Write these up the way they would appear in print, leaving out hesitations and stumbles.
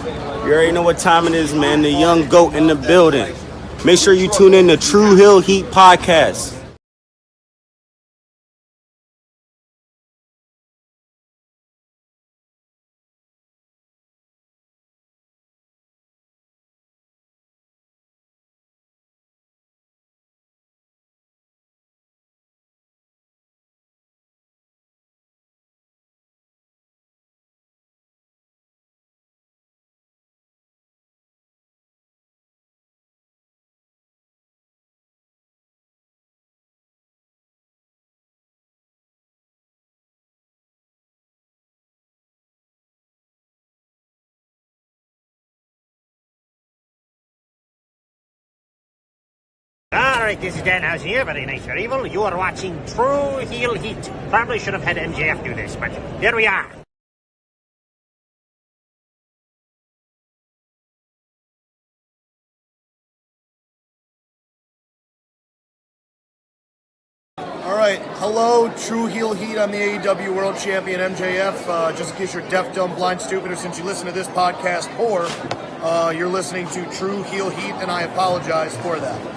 You already know what time it is, man. The young goat in the building. Make sure you tune in to True Hill Heat Podcast. Alright, this is Dan House here, very nice, very evil. You are watching True Heel Heat. Probably should have had MJF do this, but here we are. Alright, hello, True Heel Heat. I'm the AEW World Champion MJF. Just in case you're deaf, dumb, blind, stupid, or since you listen to this podcast poor, you're listening to True Heel Heat, and I apologize for that.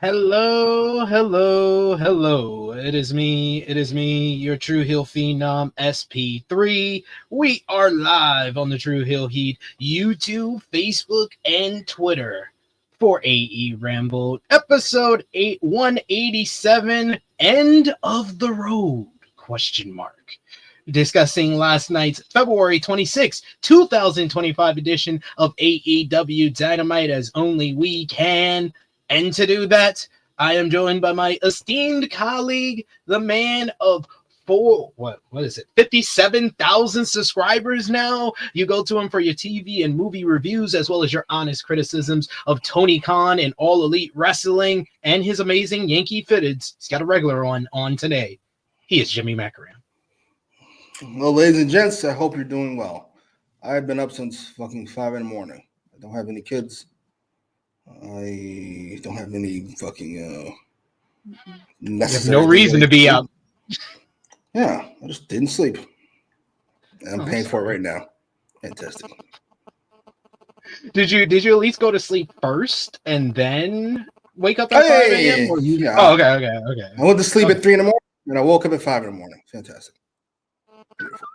Hello, hello, hello. It is me, your True Heel Phenom, SP3. We are live on the True Heel Heat YouTube, Facebook, and Twitter for AEWramble, episode 187, End of the Road, ? Discussing last night's February 26, 2025 edition of AEW Dynamite as only we can. And to do that, I am joined by my esteemed colleague, the man of 57,000 subscribers now. You go to him for your TV and movie reviews, as well as your honest criticisms of Tony Khan and All Elite Wrestling and his amazing Yankee fitteds. He's got a regular one on today. He is Jimmy Macram. Well, ladies and gents, I hope you're doing well. I've been up since fucking 5 in the morning. I don't have any kids. I don't have any fucking necessary. No reason to be up. Yeah, I just didn't sleep. And I'm paying for it right now. Fantastic. Did you at least go to sleep first and then wake up at 5 a.m.? Yeah. Oh, okay. I went to sleep at 3 in the morning and I woke up at 5 in the morning. Fantastic. Beautiful.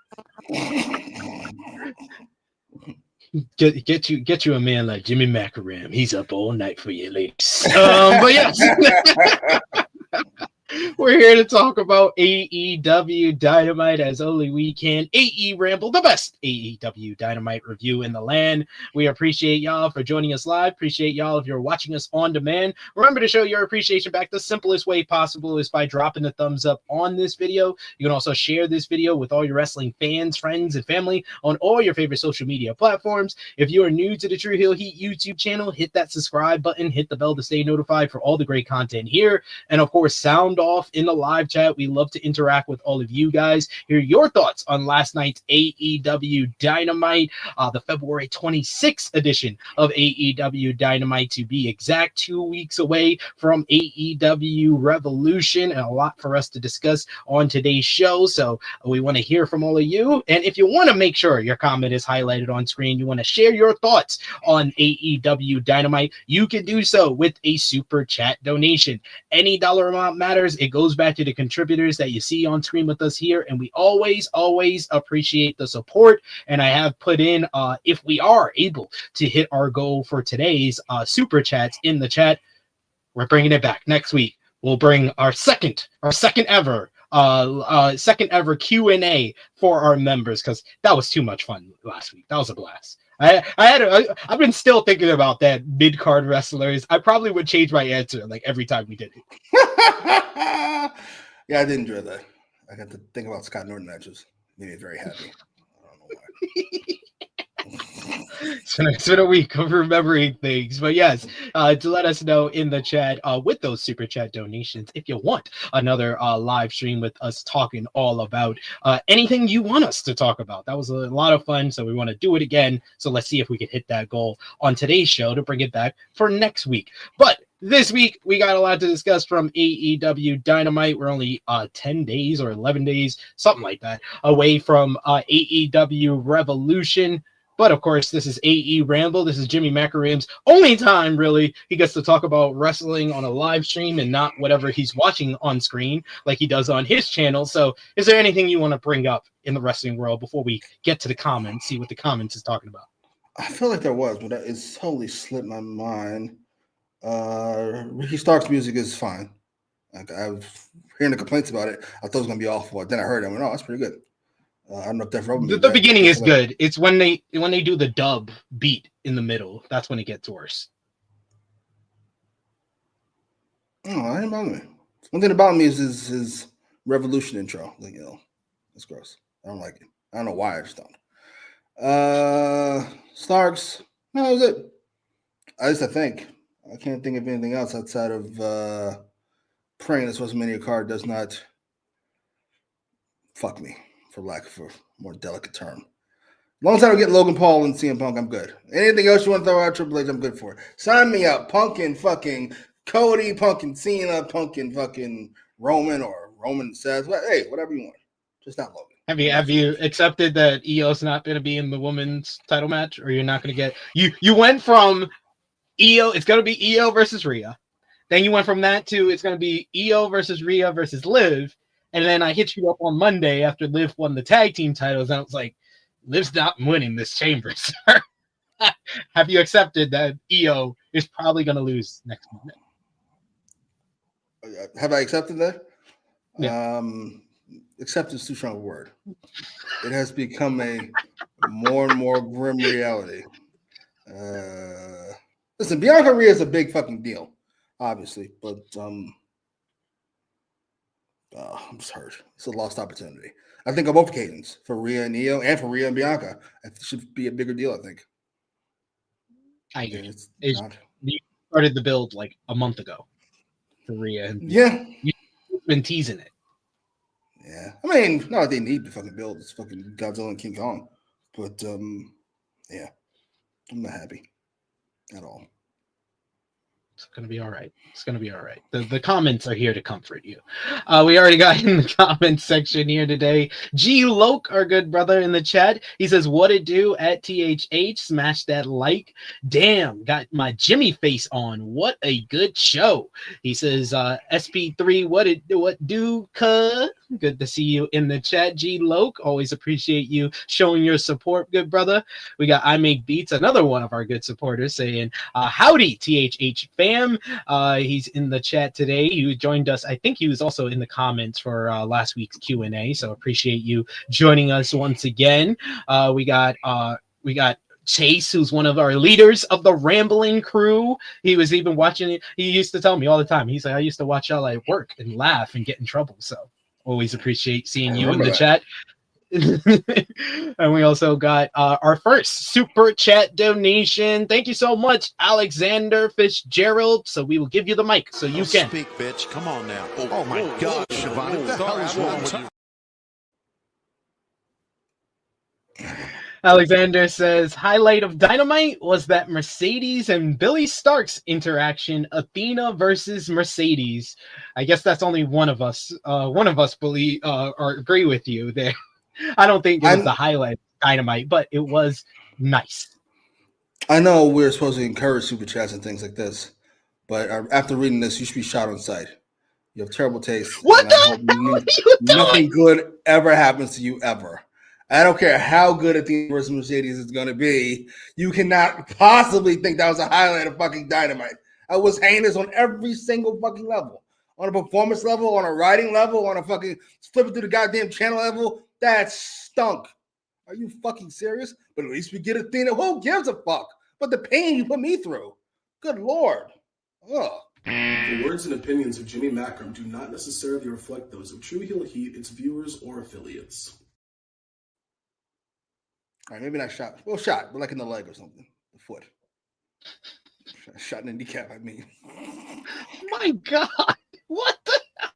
Get you a man like Jimmy Macram. He's up all night for you, ladies. But yes. We're here to talk about AEW Dynamite as only we can. AEWramble, the best AEW Dynamite review in the land. We appreciate y'all for joining us live. Appreciate y'all if you're watching us on demand. Remember to show your appreciation back. The simplest way possible is by dropping a thumbs up on this video. You can also share this video with all your wrestling fans, friends, and family on all your favorite social media platforms. If you are new to the True Heel Heat YouTube channel, hit that subscribe button, hit the bell to stay notified for all the great content here. And of course, sound off in the live chat. We love to interact with all of you guys. Hear your thoughts on last night's AEW Dynamite, the February 26th edition of AEW Dynamite, to be exact, 2 weeks away from AEW Revolution, and a lot for us to discuss on today's show. So we want to hear from all of you. And if you want to make sure your comment is highlighted on screen, you want to share your thoughts on AEW Dynamite, you can do so with a super chat donation. Any dollar amount matters. It goes back to the contributors that you see on screen with us here, and we always appreciate the support. And I have put in, if we are able to hit our goal for today's super chats in the chat, we're bringing it back next week. We'll bring our second ever Q&A for our members, because that was too much fun last week. That was a blast. I've been still thinking about that mid-card wrestlers. I probably would change my answer like every time we did it. Yeah, I did enjoy that. I got to think about Scott Norton matches. Made me very happy. I don't know why. It's been a week of remembering things, but yes, to let us know in the chat with those super chat donations if you want another live stream with us talking all about anything you want us to talk about. That was a lot of fun, so we want to do it again. So let's see if we can hit that goal on today's show to bring it back for next week. But this week, we got a lot to discuss from AEW Dynamite. We're only 10 days or 11 days, something like that, away from AEW Revolution. But of course, this is AEWramble. This is Jimmy Macram's only time, really, he gets to talk about wrestling on a live stream and not whatever he's watching on screen like he does on his channel. So is there anything you want to bring up in the wrestling world before we get to the comments, see what the comments is talking about? I feel like there was, but it's totally slipped my mind. Ricky Stark's music is fine. Like, I was hearing the complaints about it. I thought it was gonna be awful. Then I heard it. I went, "Oh, that's pretty good." I don't know if that's the beginning is good. It's when they do the dub beat in the middle. That's when it gets worse. Oh, I didn't bother me. One thing about me is his Revolution intro. Like, it's gross. I don't like it. I don't know why. I just don't. Starks. No, that was it. I think. I can't think of anything else outside of praying this WrestleMania card does not fuck me, for lack of a more delicate term. As long as I don't get Logan Paul and CM Punk, I'm good. Anything else you want to throw out Triple H, I'm good for it. Sign me up. Punk and fucking Cody, Punk and Cena, Punk and fucking Roman or Roman says, well, hey, whatever you want. Just not Logan. Have you accepted that EO's not going to be in the women's title match, or you're not going to get you went from EO, it's going to be EO versus Rhea. Then you went from that to it's going to be EO versus Rhea versus Liv. And then I hit you up on Monday after Liv won the tag team titles. And I was like, Liv's not winning this chamber, sir. Have you accepted that EO is probably going to lose next Monday? Have I accepted that? Yeah. Acceptance is too strong a word. It has become a more and more grim reality. Listen, Bianca Rhea is a big fucking deal, obviously, but I'm just hurt. It's a lost opportunity. I think on both occasions, for Rhea and Io, and for Rhea and Bianca, it should be a bigger deal, I think. I agree. You started the build like a month ago for Rhea. And yeah. You've been teasing it. Yeah. I mean, no, they need to fucking build. It's fucking Godzilla and King Kong. But, yeah. I'm not happy at all. It's going to be all right. It's going to be all right. The comments are here to comfort you. We already got in the comments section here today. G. Loke, our good brother in the chat, he says, what it do at THH? Smash that like. Damn, got my Jimmy face on. What a good show. He says, SP3, what do, cuz? Good to see you in the chat. G Loke, always appreciate you showing your support, good brother. We got I Make Beats, another one of our good supporters, saying howdy THH fam. He's in the chat today. You joined us. I think he was also in the comments for last week's Q&A, so appreciate you joining us once again. We got Chase, who's one of our leaders of the Rambling crew. He was even watching it. He used to tell me all the time. He's like, I used to watch y'all at work and laugh and get in trouble. So always appreciate seeing you in the chat. And we also got our first super chat donation. Thank you so much, Alexander Fitzgerald. So we will give you the mic so you can speak, bitch. Come on now. Oh my God, Siobhan, what the hell is wrong with you? Alexander says, highlight of Dynamite was that Mercedes and Billy Stark's interaction, Athena versus Mercedes. I guess that's only one of us. One of us believe or agree with you there. I don't think it was the highlight of Dynamite, but it was nice. I know we're supposed to encourage super chats and things like this, but after reading this, you should be shot on sight. You have terrible taste. What the hell are you doing? Nothing good ever happens to you ever. I don't care how good Athena versus Mercedes is going to be. You cannot possibly think that was a highlight of fucking Dynamite. I was heinous on every single fucking level. On a performance level, on a writing level, on a fucking flipping through the goddamn channel level. That stunk. Are you fucking serious? But at least we get Athena. Who gives a fuck? But the pain you put me through. Good Lord. Ugh. The words and opinions of Jimmy Macram do not necessarily reflect those of True Heel Heat, its viewers, or affiliates. All right, maybe not shot. Well, shot, but like in the leg or something. The foot. Shot in the kneecap, I mean. My God. What the hell?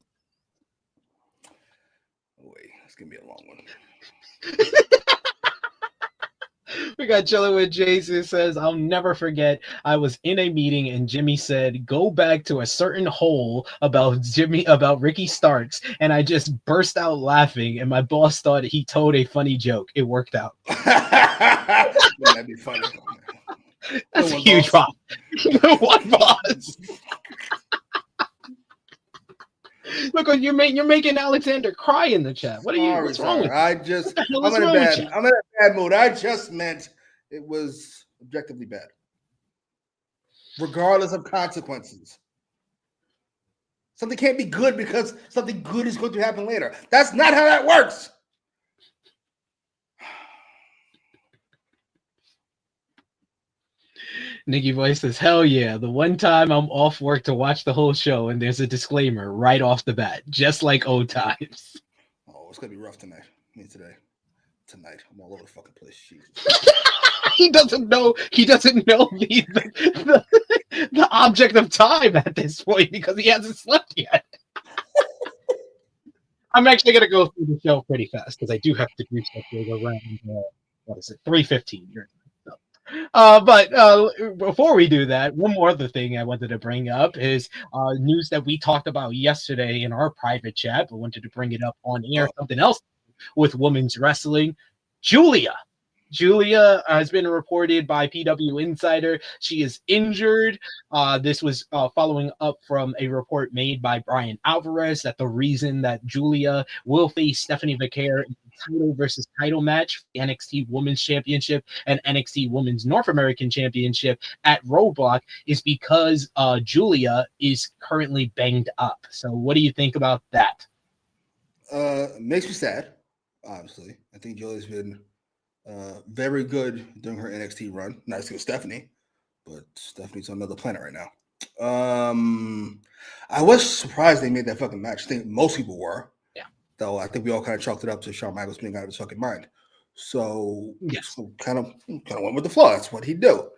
Oh, wait, it's going to be a long one. We got Chilling with Jason says, I'll never forget. I was in a meeting and Jimmy said, go back to a certain hole about Ricky Starks. And I just burst out laughing. And my boss thought he told a funny joke. It worked out. That'd be funny. That's a huge pop. What boss? Look, you're making Alexander cry in the chat. What are you? What's wrong with you? I'm in a bad mood. I just meant it was objectively bad, regardless of consequences. Something can't be good because something good is going to happen later. That's not how that works. Nikki Voice says, hell yeah. The one time I'm off work to watch the whole show and there's a disclaimer right off the bat, just like old times. Oh, it's going to be rough tonight. Tonight. I'm all over the fucking place. Jesus. He doesn't know the object of time at this point because he hasn't slept yet. I'm actually going to go through the show pretty fast because I do have to do stuff around, 3:15. But before we do that, one more other thing I wanted to bring up is news that we talked about yesterday in our private chat, but wanted to bring it up on air. Something else with women's wrestling. Julia has been reported by PW Insider. She is injured. This was following up from a report made by Brian Alvarez that the reason that Julia will face Stephanie Vaquer in the title versus title match, the NXT Women's Championship and NXT Women's North American Championship at Roadblock, is because Julia is currently banged up. So what do you think about that? Makes me sad, honestly. I think Julia's been very good during her NXT run. Nice to Stephanie, but Stephanie's on another planet right now. I was surprised they made that fucking match. I think most people were. Yeah. Though I think we all kind of chalked it up to Shawn Michaels being out of his fucking mind. So yes, kind of went with the flow. That's what he'd do.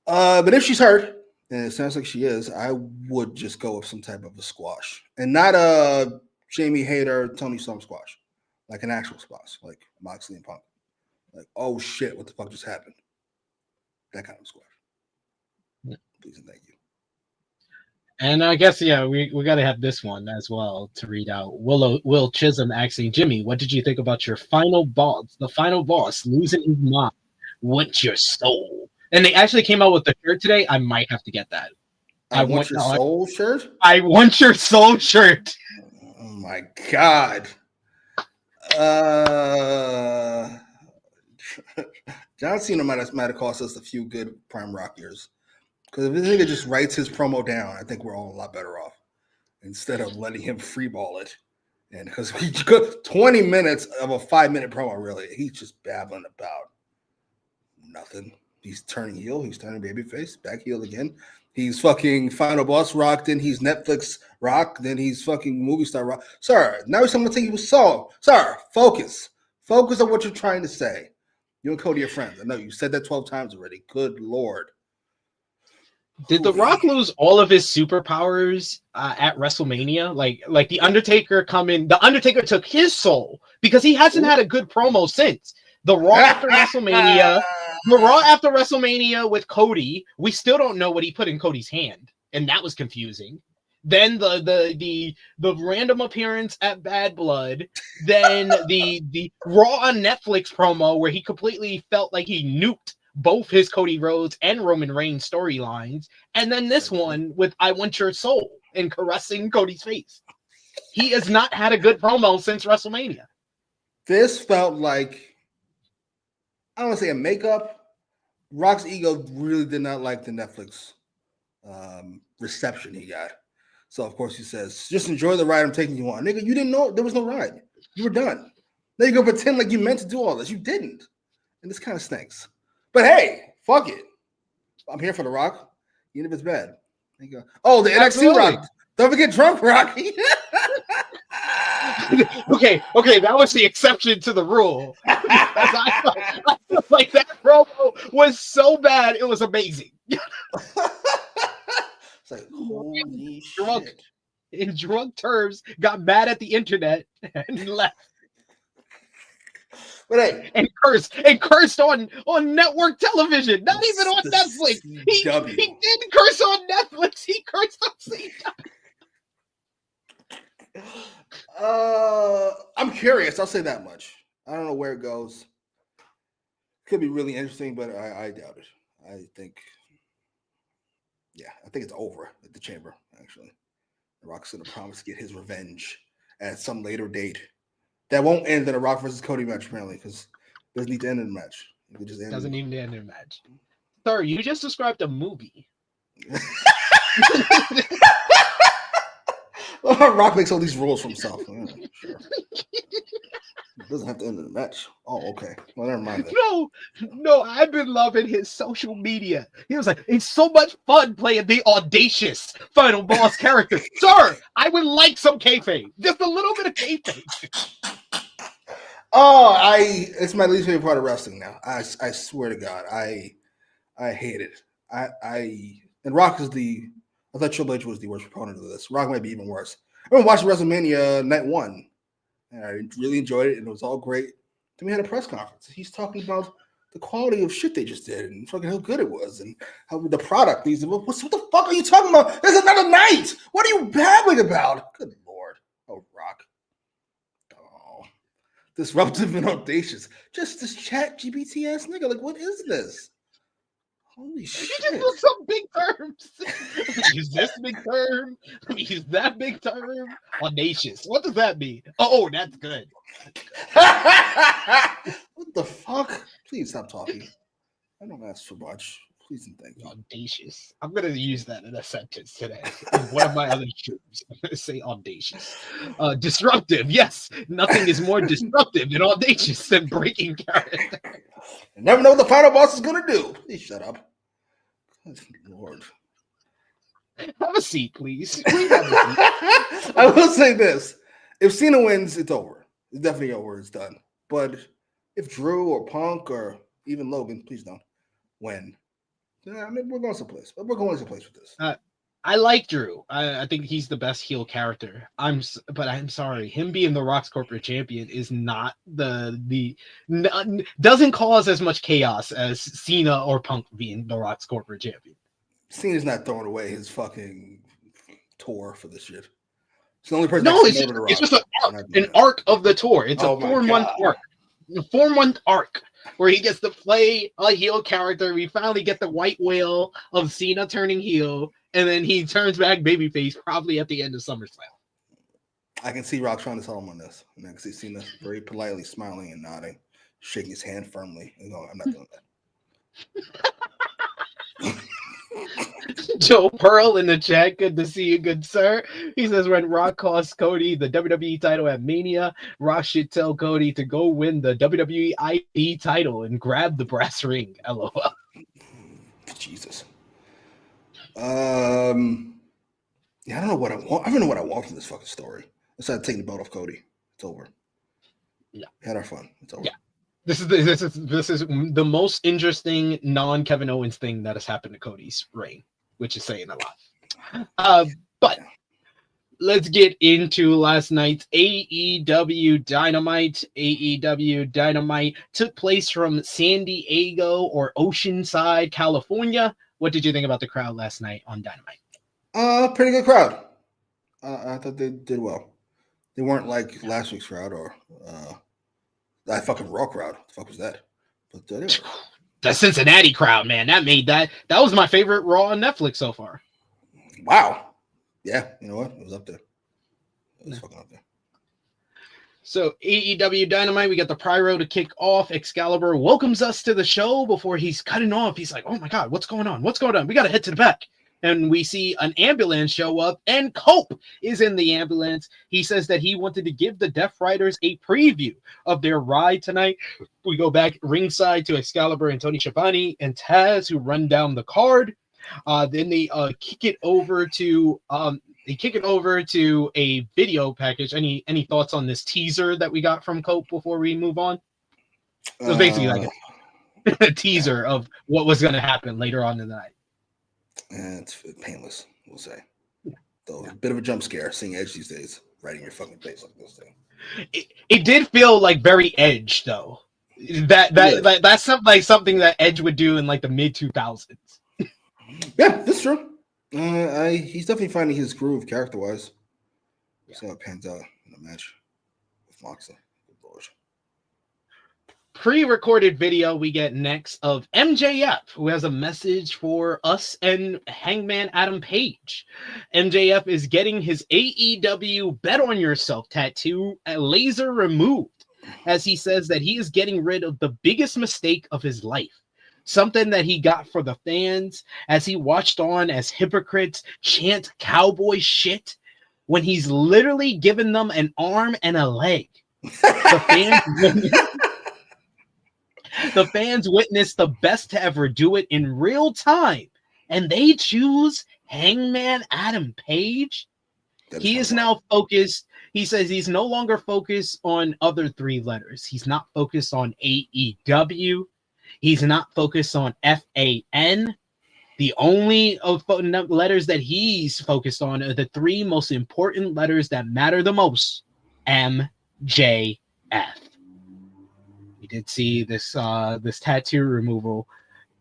But if she's hurt, and it sounds like she is, I would just go with some type of a squash, and not a Jamie Hayter, Tony Storm squash, like an actual squash, like Moxley and Punk. Like, oh shit, what the fuck just happened? That kind of squash. Yeah. Please and thank you. And I guess, we got to have this one as well to read out. Will Chisholm asking, Jimmy, what did you think about your final boss, the final boss, losing his mind? What's your soul? And they actually came out with the shirt today. I might have to get that. I want your soul shirt? I want your soul shirt. Oh my God. John Cena might have cost us a few good Prime Rock years. Because if this nigga just writes his promo down, I think we're all a lot better off. Instead of letting him freeball it. And because he took 20 minutes of a 5-minute promo, really, he's just babbling about nothing. He's turning heel. He's turning babyface. Back heel again. He's fucking Final Boss Rock. Then he's Netflix Rock. Then he's fucking movie star Rock. Sir, now he's something to think he was so. Sir, focus. Focus on what you're trying to say. You and Cody are friends. I know you said that 12 times already. Good Lord. Did The Rock lose all of his superpowers at WrestleMania? Like the Undertaker The Undertaker took his soul because he hasn't had a good promo since. The Raw after WrestleMania with Cody, we still don't know what he put in Cody's hand, and that was confusing. Then the random appearance at Bad Blood, then the Raw on Netflix promo where he completely felt like he nuked both his Cody Rhodes and Roman Reigns storylines, and then this one with I Want Your Soul and caressing Cody's face. He has not had a good promo since WrestleMania. This felt like, I don't want to say a makeup. Rock's ego really did not like the Netflix reception he got. So, of course, he says, just enjoy the ride I'm taking you on. Nigga, you didn't know there was no ride. You were done. Now you go pretend like you meant to do all this. You didn't. And this kind of stinks. But hey, fuck it. I'm here for The Rock, even if it's bad. There you go. Oh, the NXT Absolutely. Rock. Don't forget Drunk Rocky. Okay, that was the exception to the rule. I feel like that promo was so bad, it was amazing. It's like, holy Drunk, shit. in drunk terms, got mad at the internet and left. But hey, And cursed on network television, not even on Netflix. He didn't curse on Netflix. He cursed on CW. I'm curious. I'll say that much. I don't know where it goes. Could be really interesting, but I doubt it. I think it's over at the Chamber, actually. The Rock's going to promise to get his revenge at some later date. That won't end in a Rock versus Cody match, apparently, because it doesn't need to end in a match. It could just end Doesn't even end in a match. Sir, you just described a movie. Rock makes all these rules for himself. Yeah, sure. It doesn't have to end in a match. Oh, okay. Well, never mind that. No, I've been loving his social media. He was like, it's so much fun playing the audacious Final Boss character. Sir, I would like some kayfabe. Just a little bit of kayfabe. Oh, it's my least favorite part of wrestling now. I swear to God, I hate it. And Rock is I thought Triple H was the worst proponent of this. Rock might be even worse. I remember watching WrestleMania Night 1, and I really enjoyed it, and it was all great. Then we had a press conference. He's talking about the quality of shit they just did, and fucking how good it was, and how the product needs. What the fuck are you talking about? There's another night. What are you babbling about? Good Lord. Oh, Rock. Oh, disruptive and audacious. Just this chat GPT ass nigga. Like, what is this? Holy shit. You just use some big terms. Use this big term. Use that big term. Audacious. What does that mean? Oh, that's good. What the fuck? Please stop talking. I don't ask for much. Please and thank you. Audacious. I'm going to use that in a sentence today. In one of my other streams. I'm going to say audacious. Disruptive. Yes. Nothing is more disruptive and audacious than breaking character. You never know what the final boss is going to do. Please shut up. Good Lord. Have a seat, please. Please have a seat. I will say this. If Cena wins, it's over. It's definitely over. It's done. But if Drew or Punk or even Logan, please don't win. Yeah, I mean, we're going someplace. We're going someplace with this. I like Drew. I think he's the best heel character. But I'm sorry, him being the Rock's corporate champion is not doesn't cause as much chaos as Cena or Punk being the Rock's corporate champion. Cena's not throwing away his fucking tour for this shit. It's the only person. No, it's just an arc of the tour. It's a 4-month arc. A 4-month arc where he gets to play a heel character. We finally get the white whale of Cena turning heel, and then he turns back babyface probably at the end of SummerSlam. I can see Rock trying to tell him on this. And I can see Cena very politely smiling and nodding, shaking his hand firmly. And going, I'm not doing that. Joe Pearl in the chat. Good to see you, good sir. He says when Rock cost Cody the WWE title at Mania, Rock should tell Cody to go win the WWE IP title and grab the brass ring. LOL. Jesus. Yeah, I don't know what I want. I don't know what I want from this fucking story. Instead of taking the belt off Cody, it's over. Yeah, we had our fun. It's over. Yeah, this is the most interesting non-Kevin Owens thing that has happened to Cody's reign, which is saying a lot. But let's get into last night's AEW Dynamite. AEW Dynamite took place from San Diego or Oceanside, California. What did you think about the crowd last night on Dynamite? Pretty good crowd. I thought they did well. They weren't like last week's crowd or that fucking Raw crowd. What the fuck was that? But the Cincinnati crowd, man, that was my favorite Raw on Netflix so far. Wow. Yeah, you know what? It was up there. It was fucking up there. So AEW Dynamite, we got the pyro to kick off. Excalibur welcomes us to the show before he's cutting off. He's like, "Oh my God, what's going on? What's going on? We got to head to the back." And we see an ambulance show up, and Cope is in the ambulance. He says that he wanted to give the Death Riders a preview of their ride tonight. We go back ringside to Excalibur and Tony Schiavone and Taz, who run down the card. Then they kick it over to a video package. Any thoughts on this teaser that we got from Cope before we move on? It was basically like a teaser of what was going to happen later on in the night. It's painless, we'll say. Though a bit of a jump scare seeing Edge these days, right in your fucking face like this thing. It did feel like very Edge though. That's something that Edge would do in like the mid 2000s. Yeah, that's true. He's definitely finding his groove character wise. See how it pans out in the match with Moxley. Good Lord. Pre-recorded video we get next of MJF, who has a message for us and Hangman Adam Page. MJF is getting his AEW Bet on Yourself tattoo laser removed, as he says that he is getting rid of the biggest mistake of his life. Something that he got for the fans as he watched on as hypocrites chant cowboy shit when he's literally given them an arm and a leg. The fans witnessed the best to ever do it in real time, and they choose Hangman Adam Page. He is now focused. He says he's no longer focused on other three letters. He's not focused on AEW. He's not focused on FAN. The only letters that he's focused on are the three most important letters that matter the most: MJF. We did see this tattoo removal.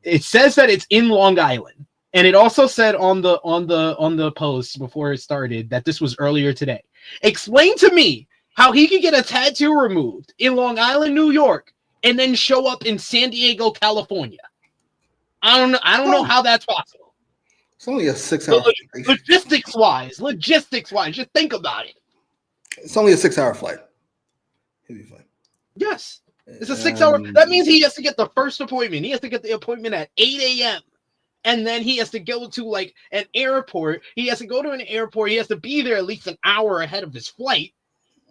It says that it's in Long Island, and it also said on the post before it started that this was earlier today. Explain to me how he could get a tattoo removed in Long Island, New York, and then show up in San Diego, California. I don't know how that's possible. It's only a 6-hour flight. Logistics wise, just think about it. It's only a 6-hour flight. He'll be fine. Yes. It's a 6-hour. That means he has to get the first appointment. He has to get the appointment at 8 a.m. And then he has to go to like an airport. He has to go to an airport. He has to be there at least an hour ahead of his flight.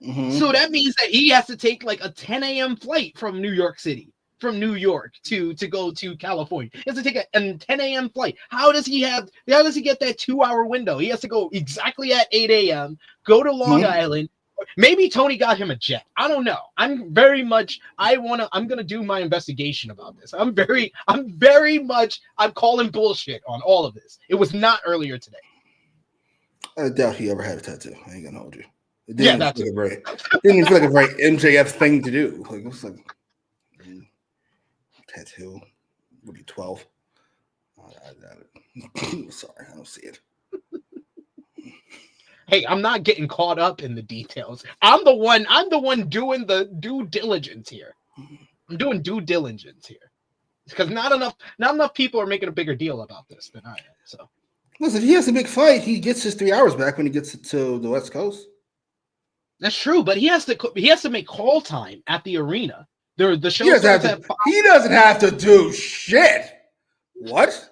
Mm-hmm. So that means that he has to take like a 10 a.m. flight from New York City, from New York to go to California. He has to take a 10 a.m. flight. How does he get that 2-hour window? He has to go exactly at 8 a.m., go to Long Island. Maybe Tony got him a jet. I don't know. I'm gonna do my investigation about this. I'm calling bullshit on all of this. It was not earlier today. I doubt he ever had a tattoo. I ain't gonna hold you. It didn't feel like a very MJF thing to do. Like it was like tattoo. What are you, 12? Sorry, I don't see it. Hey, I'm not getting caught up in the details. I'm the one doing the due diligence here. I'm doing due diligence here. Because not enough people are making a bigger deal about this than I am. So listen, if he has a big fight, he gets his 3 hours back when he gets to the West Coast. That's true, but he has to make call time at the arena. The show starts at 5. He doesn't have to do shit. What?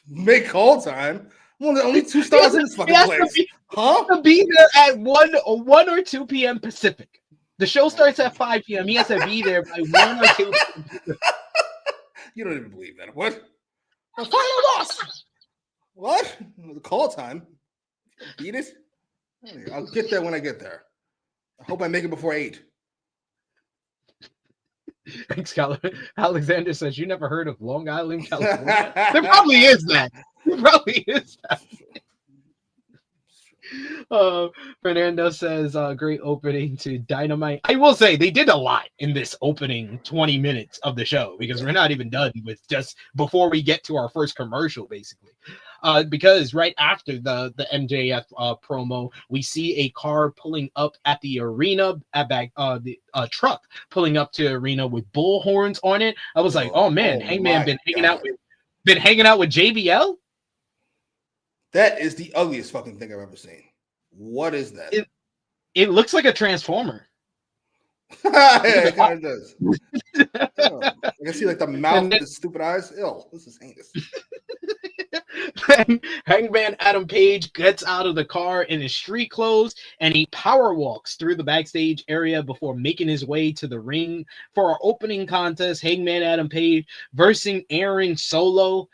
Make call time? Well, there are only 2 stars in this fucking place. He has to be there at 1 or 2 p.m. Pacific. The show starts at 5 p.m. He has to be there by 1 or 2 p.m. You don't even believe that. What? The final boss. What? The call time? Beat it? I'll get there when I get there. I hope I make it before 8. Thanks, Alexander says, you never heard of Long Island, California? There probably is that. There probably is that. Fernando says, great opening to Dynamite. I will say they did a lot in this opening 20 minutes of the show because we're not even done with just before we get to our first commercial, basically. Because right after the MJF promo, we see a car pulling up at the arena, the truck pulling up to the arena with bull horns on it. I was like, oh man, Hangman been hanging out with JBL. That is the ugliest fucking thing I've ever seen. What is that? It looks like a transformer. Yeah, it kind of does. Oh, I can see like the mouth with the stupid eyes. Ew, this is heinous. Then Hangman Adam Page gets out of the car in his street clothes and he power walks through the backstage area before making his way to the ring for our opening contest. Hangman Adam Page versus Aaron Solo.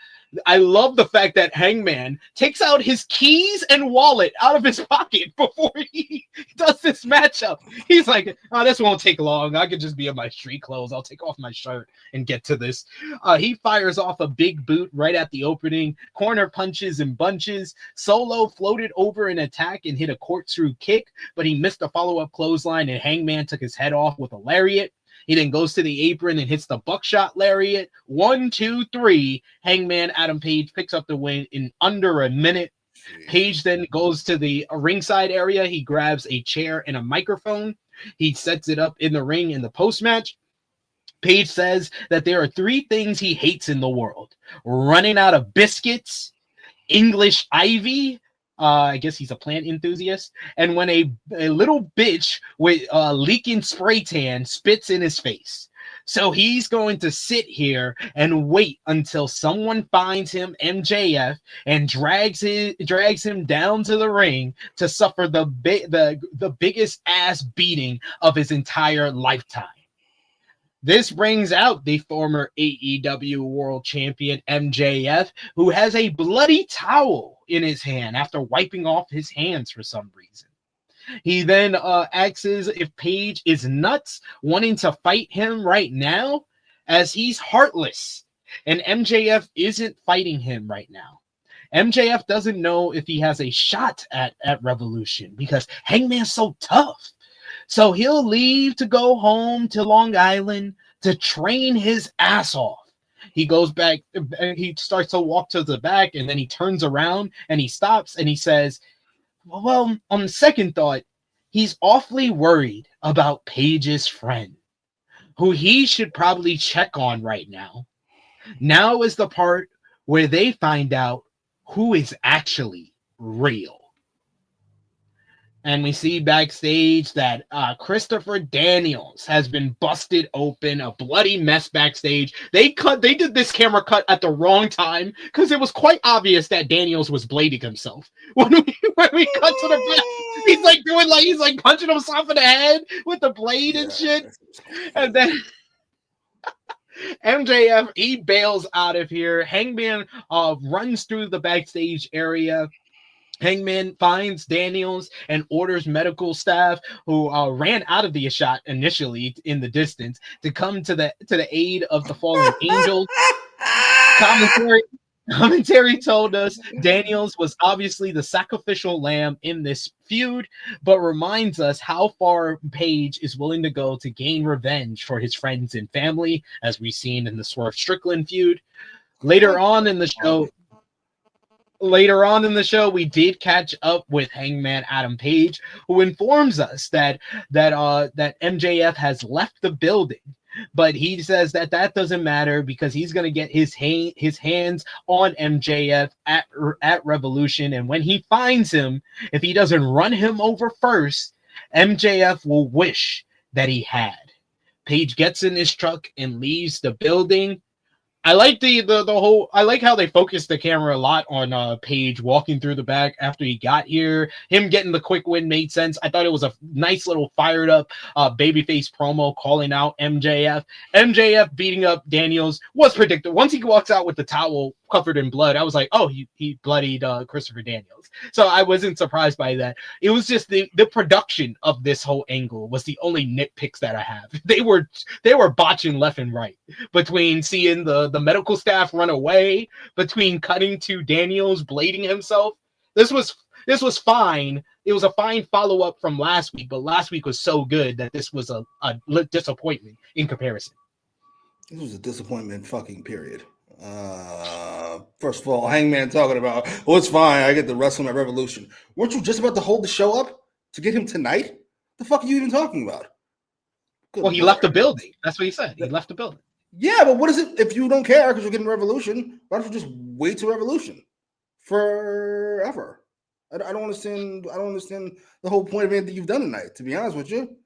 I love the fact that Hangman takes out his keys and wallet out of his pocket before he does this matchup. He's like, oh, this won't take long. I could just be in my street clothes. I'll take off my shirt and get to this. He fires off a big boot right at the opening. Corner punches and bunches. Solo floated over an attack and hit a corkscrew kick, but he missed a follow-up clothesline and Hangman took his head off with a lariat. He then goes to the apron and hits the buckshot lariat. 1, 2, 3. Hangman Adam Page picks up the win in under a minute. Page then goes to the ringside area. He grabs a chair and a microphone. He sets it up in the ring in the post-match. Page says that there are 3 things he hates in the world: running out of biscuits, English ivy, I guess he's a plant enthusiast, and when a little bitch with leaking spray tan spits in his face. So he's going to sit here and wait until someone finds him, MJF, and drags him down to the ring to suffer the biggest ass beating of his entire lifetime. This brings out the former AEW World Champion MJF, who has a bloody towel in his hand after wiping off his hands for some reason. He then asks if Page is nuts, wanting to fight him right now, as he's heartless, and MJF isn't fighting him right now. MJF doesn't know if he has a shot at Revolution because Hangman's so tough. So he'll leave to go home to Long Island to train his ass off. He goes back, he starts to walk to the back, and then he turns around and he stops and he says, well, on second thought, he's awfully worried about Page's friend, who he should probably check on right now. Now is the part where they find out who is actually real. And we see backstage that Christopher Daniels has been busted open, a bloody mess backstage. They did this camera cut at the wrong time because it was quite obvious that Daniels was blading himself. When we cut to the back, he's like punching himself in the head with the blade and shit. And then MJF, he bails out of here. Hangman runs through the backstage area. Hangman finds Daniels and orders medical staff who ran out of the shot initially in the distance to come to the aid of the fallen angels. Commentary told us Daniels was obviously the sacrificial lamb in this feud, but reminds us how far Page is willing to go to gain revenge for his friends and family, as we've seen in the Swerve Strickland feud. Later on in the show, we did catch up with Hangman Adam Page, who informs us that MJF has left the building, but he says that doesn't matter because he's going to get his hands on MJF at Revolution, and when he finds him, if he doesn't run him over first, MJF will wish that he had. Page gets in his truck and leaves the building. I like the whole. I like how they focused the camera a lot on Page walking through the back after he got here. Him getting the quick win made sense. I thought it was a nice little fired up babyface promo calling out MJF. MJF beating up Daniels was predicted. Once he walks out with the towel covered in blood, I was like, oh, he bloodied Christopher Daniels. So I wasn't surprised by that. It was just the production of this whole angle was the only nitpicks that I have. They were botching left and right between seeing the medical staff run away, between cutting to Daniels blading himself. This was fine. It was a fine follow-up from last week, but last week was so good that this was a disappointment in comparison. This was a disappointment fucking period. First of all, Hangman talking about, oh, it's fine, I get to wrestle my Revolution. Weren't you just about to hold the show up to get him tonight? The fuck are you even talking about? Well, he left the building. That's what he said. He left the building. Yeah, but what is it if you don't care because you're getting Revolution? Why don't you just wait till Revolution forever? I don't understand. I don't understand the whole point of anything you've done tonight. To be honest with you,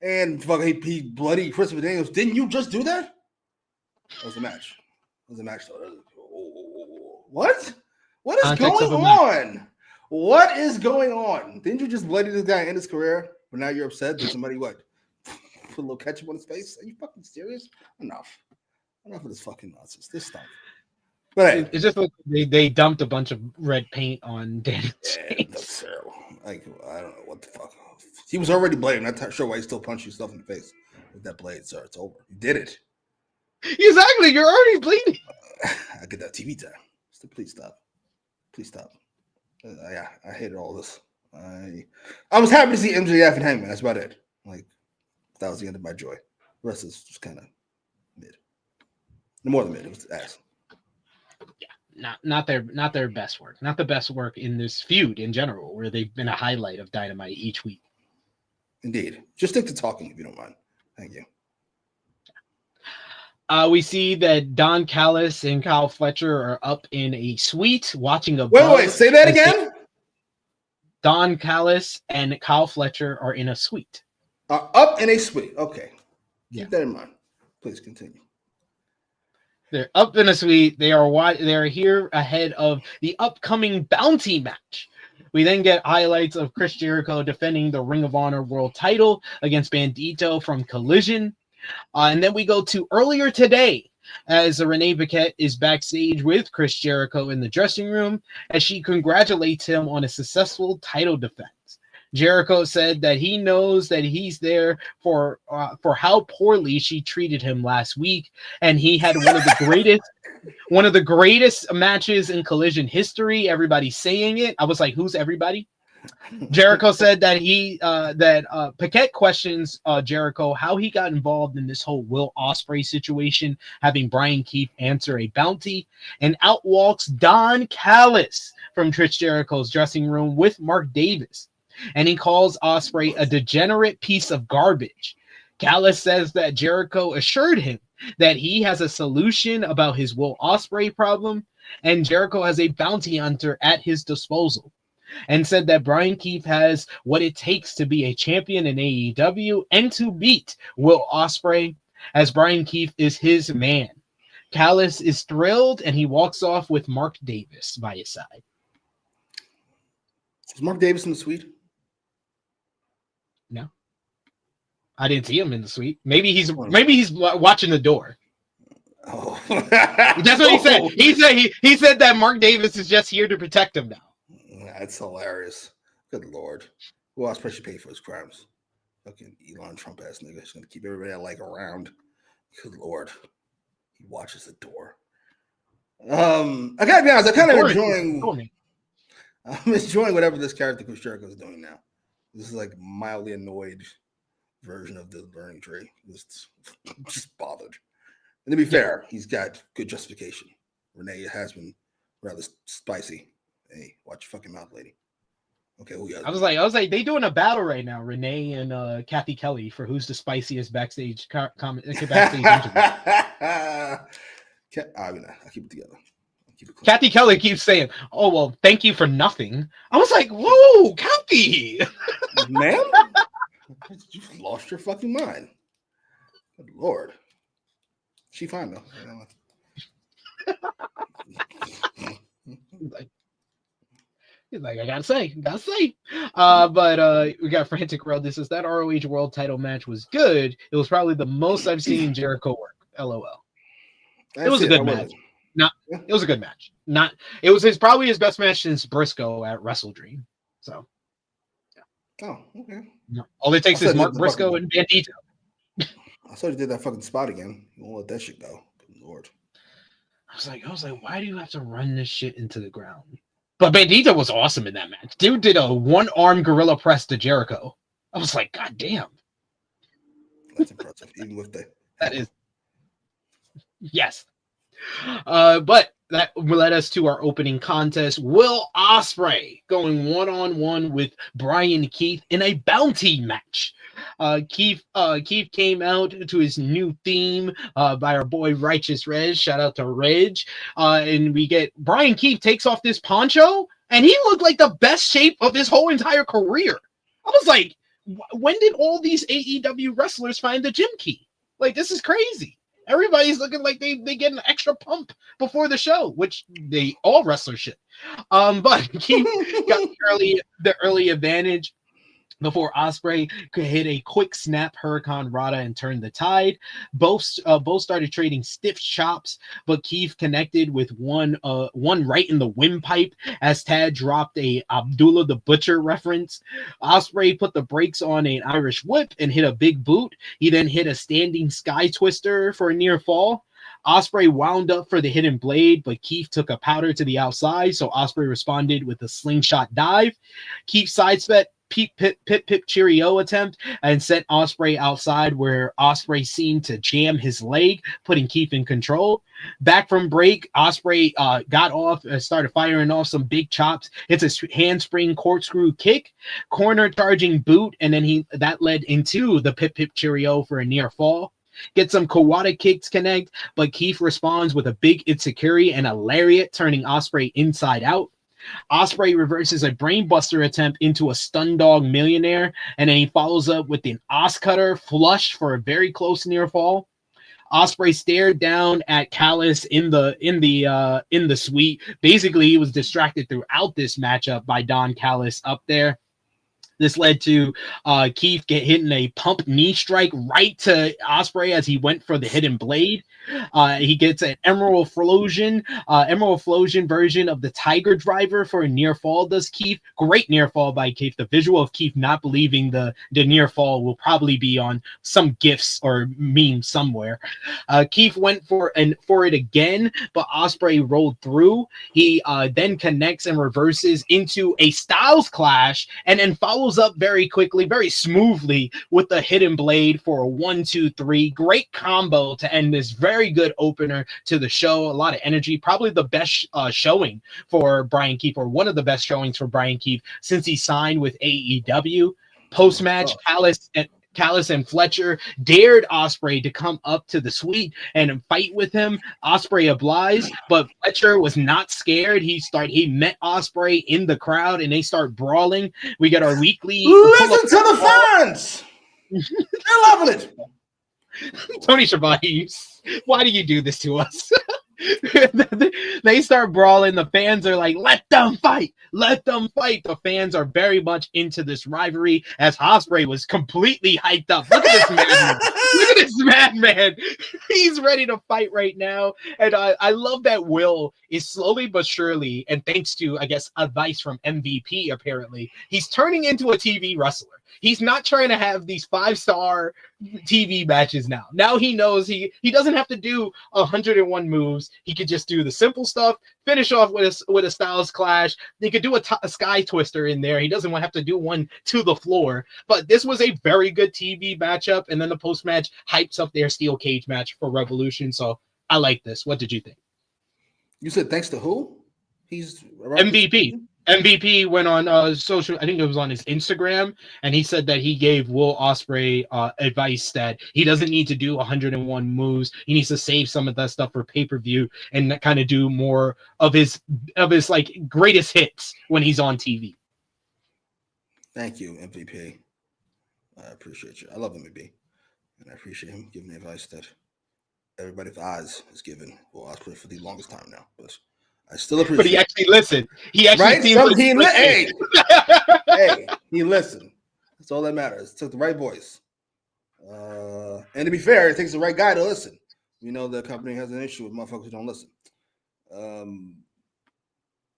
and fuck, he bloody Christopher Daniels. Didn't you just do that? That was the match. That was the match. What? What is going on? What is going on? Didn't you just bloody this guy in his career? But now you're upset that somebody what? Put a little ketchup on his face? Are you fucking serious? Enough of this fucking nonsense. This stuff. But hey, it's just like they dumped a bunch of red paint on Daniel's face. That's terrible. Like, I don't know what the fuck. He was already bleeding. I'm not sure why he still punched himself in the face with that blade, sir. It's over. You did it. Exactly. You're already bleeding. I get that TV time. So please stop. Please stop. Yeah, I hated all this. I was happy to see MJF and Hangman. That's about it. Like, that was the end of my joy. The rest is just kind of mid. No more than mid. It was ass. Yeah, not their best work. Not the best work in this feud in general, where they've been a highlight of Dynamite each week. Indeed. Just stick to talking if you don't mind. Thank you. We see that Don Callis and Kyle Fletcher are up in a suite watching a. Wait, say that again. Don Callis and Kyle Fletcher are in a suite. Up in a suite. Okay. Keep that in mind. Please continue. They're up in a suite. They are here ahead of the upcoming bounty match. We then get highlights of Chris Jericho defending the Ring of Honor World Title against Bandito from Collision. And then we go to earlier today as Renee Paquette is backstage with Chris Jericho in the dressing room as she congratulates him on a successful title defense. Jericho said that he knows that he's there for how poorly she treated him last week, and he had one of the greatest matches in Collision history. Everybody's saying it. I was like, who's everybody? Jericho said that Paquette questions Jericho how he got involved in this whole Will Ospreay situation, having Brian Keith answer a bounty, and out walks Don Callis from Chris Jericho's dressing room with Mark Davis. And he calls Ospreay a degenerate piece of garbage. Callis says that Jericho assured him that he has a solution about his Will Ospreay problem, and Jericho has a bounty hunter at his disposal, and said that Brian Keith has what it takes to be a champion in AEW and to beat Will Ospreay, as Brian Keith is his man. Callis is thrilled, and he walks off with Mark Davis by his side. Is Mark Davis in the suite? No, I didn't see him in the suite. Maybe he's watching the door. Oh, that's what he said. He said that Mark Davis is just here to protect him now. That's hilarious. Good Lord, who else should pay for his crimes? Fucking Elon Trump ass nigga. He's gonna keep everybody I like around. Good Lord, he watches the door. I gotta be honest. I'm enjoying whatever this character Chris Jericho is doing now. This is like mildly annoyed version of the learning tree. Just bothered. And to be fair, he's got good justification. Renee has been rather spicy. Hey, watch your fucking mouth, lady. Okay, who got it? I was like, they doing a battle right now, Renee and Kathy Kelly, for who's the spiciest backstage backstage interview. I'll keep it together. Kathy Kelly keeps saying, "Oh well, thank you for nothing." I was like, "Whoa, Kathy, ma'am, You lost your fucking mind. Good Lord. She fine though. He's like, I gotta say. But we got Frantic World. This is that ROH World Title match was good. It was probably the most I've seen Jericho work. LOL. It was a good match. It was a good match. It was probably his best match since Briscoe at Wrestle Dream. So. Yeah. Oh, okay. All it takes is Mark Briscoe and Bandito. I saw you did that fucking spot again. You won't let that shit go. Good Lord. I was like, why do you have to run this shit into the ground? But Bandito was awesome in that match. Dude did a one-arm gorilla press to Jericho. I was like, God damn. That's impressive, even with the... That is... Yes. But that led us to our opening contest. Will Ospreay going one-on-one with Brian Keith in a bounty match. Keith came out to his new theme by our boy Righteous Reg. Shout out to Reg. And we get Brian Keith takes off this poncho, and he looked like the best shape of his whole entire career. I was like, when did all these AEW wrestlers find the gym key? Like, this is crazy. Everybody's looking like they get an extra pump before the show, which they all wrestlers should. But Keith got the early advantage before Ospreay could hit a quick snap Hurricane Rana and turn the tide. Both started trading stiff chops, but Keith connected with one right in the windpipe as Tad dropped a Abdullah the Butcher reference. Ospreay put the brakes on an Irish whip and hit a big boot. He then hit a standing sky twister for a near fall. Ospreay wound up for the hidden blade, but Keith took a powder to the outside, so Ospreay responded with a slingshot dive. Keith sidestepped pip cheerio attempt and sent Ospreay outside, where Ospreay seemed to jam his leg, putting Keith in control. Back from break, Ospreay got off and started firing off some big chops. It's a handspring corkscrew kick, corner charging boot, and then that led into the pip cheerio for a near fall. Get some Kawada kicks connect, but Keith responds with a big Itsuki and a lariat, turning Ospreay inside out. Ospreay reverses a brainbuster attempt into a stun dog millionaire, and then he follows up with an Os cutter flush for a very close near fall. Ospreay stared down at Callis in the suite. Basically, he was distracted throughout this matchup by Don Callis up there. This led to Keith hitting a pump knee strike right to Ospreay as he went for the hidden blade. He gets an Emerald Flosion version of the Tiger Driver for a near fall, does Keith. Great near fall by Keith. The visual of Keith not believing the near fall will probably be on some GIFs or meme somewhere. Keith went for it again, but Ospreay rolled through. He then connects and reverses into a Styles Clash, and then follows up very quickly, very smoothly with the hidden blade for a 1-2-3. Great combo to end this very good opener to the show. A lot of energy, probably the best showing for Brian Keith, or one of the best showings for Brian Keith since he signed with AEW. Post-match, Callis and Fletcher dared Ospreay to come up to the suite and fight with him. Ospreay obliged, but Fletcher was not scared. He met Ospreay in the crowd, and they start brawling. We get our weekly. Listen to the fans. They're loving it. Tony Schiavone, why do you do this to us? They start brawling. The fans are like, let them fight. The fans are very much into this rivalry, as Ospreay was completely hyped up. Look at this madman. He's ready to fight right now. And I love that Will is slowly but surely, and thanks to, I guess, advice from MVP, apparently, he's turning into a TV wrestler. He's not trying to have these 5-star TV matches now. Now he knows he doesn't have to do 101 moves. He could just do the simple stuff, finish off with a Styles Clash. They could do a Sky Twister in there. He doesn't want to have to do one to the floor. But this was a very good TV matchup. And then the post-match hypes up their steel cage match for Revolution. So I like this. What did you think? You said thanks to who? He's MVP. MVP went on social, I think it was on his Instagram, and he said that he gave Will Ospreay advice that he doesn't need to do 101 moves. He needs to save some of that stuff for pay-per-view and kind of do more of his like greatest hits when he's on TV. Thank you, MVP. I appreciate you. I love MVP, and I appreciate him giving the advice that everybody with eyes has given. Well, Ospreay for the longest time now, but I still appreciate. But he actually listened. He actually seems like hey, he listened. That's all that matters. Took the right voice. And to be fair, it takes the right guy to listen. We know the company has an issue with motherfuckers who don't listen.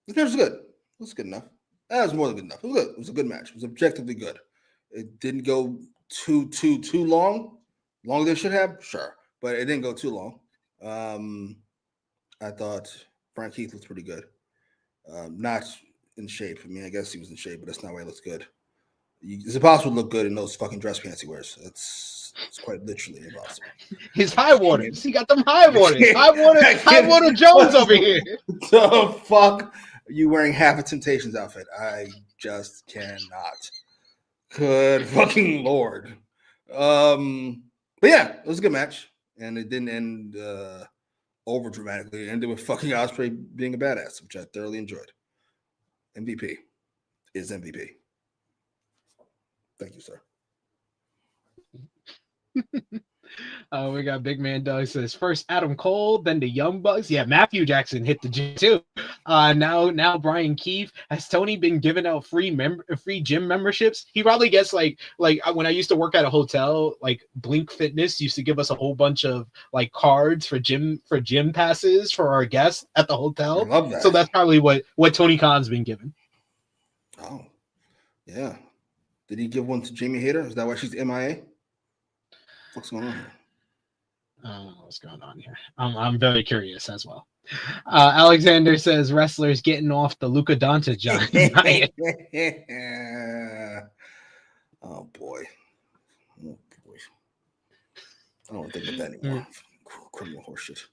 This match was good. It was good enough. That was more than good enough. It was good. It was a good match. It was objectively good. It didn't go too long. Longer than it should have, sure, but it didn't go too long. I thought Frank Heath looked pretty good. Not in shape. I mean, I guess he was in shape, but that's not why he looks good. It's impossible to look good in those fucking dress pants he wears. It's quite literally impossible. His high waters. He got them high waters. High water Jones over here. The fuck are you wearing half a Temptations outfit? I just cannot. Good fucking lord. But yeah, it was a good match, and it didn't end over dramatically. It ended with fucking Ospreay being a badass, which I thoroughly enjoyed. MVP is MVP. Thank you, sir. We got Big Man Doug says first Adam Cole, then the Young Bucks. Yeah, Matthew Jackson hit the gym too. Now Brian Keefe. Has Tony been giving out free gym memberships? He probably gets like when I used to work at a hotel, like Blink Fitness used to give us a whole bunch of like cards for gym passes for our guests at the hotel. I love that. So that's probably what Tony Khan's been given. Oh, yeah. Did he give one to Jamie Hayter? Is that why she's MIA? What's going on here? I don't know what's going on here. I'm very curious as well. Alexander says wrestlers getting off the Luka Doncic diet. Oh boy. I don't think of that anymore. Criminal horseshit.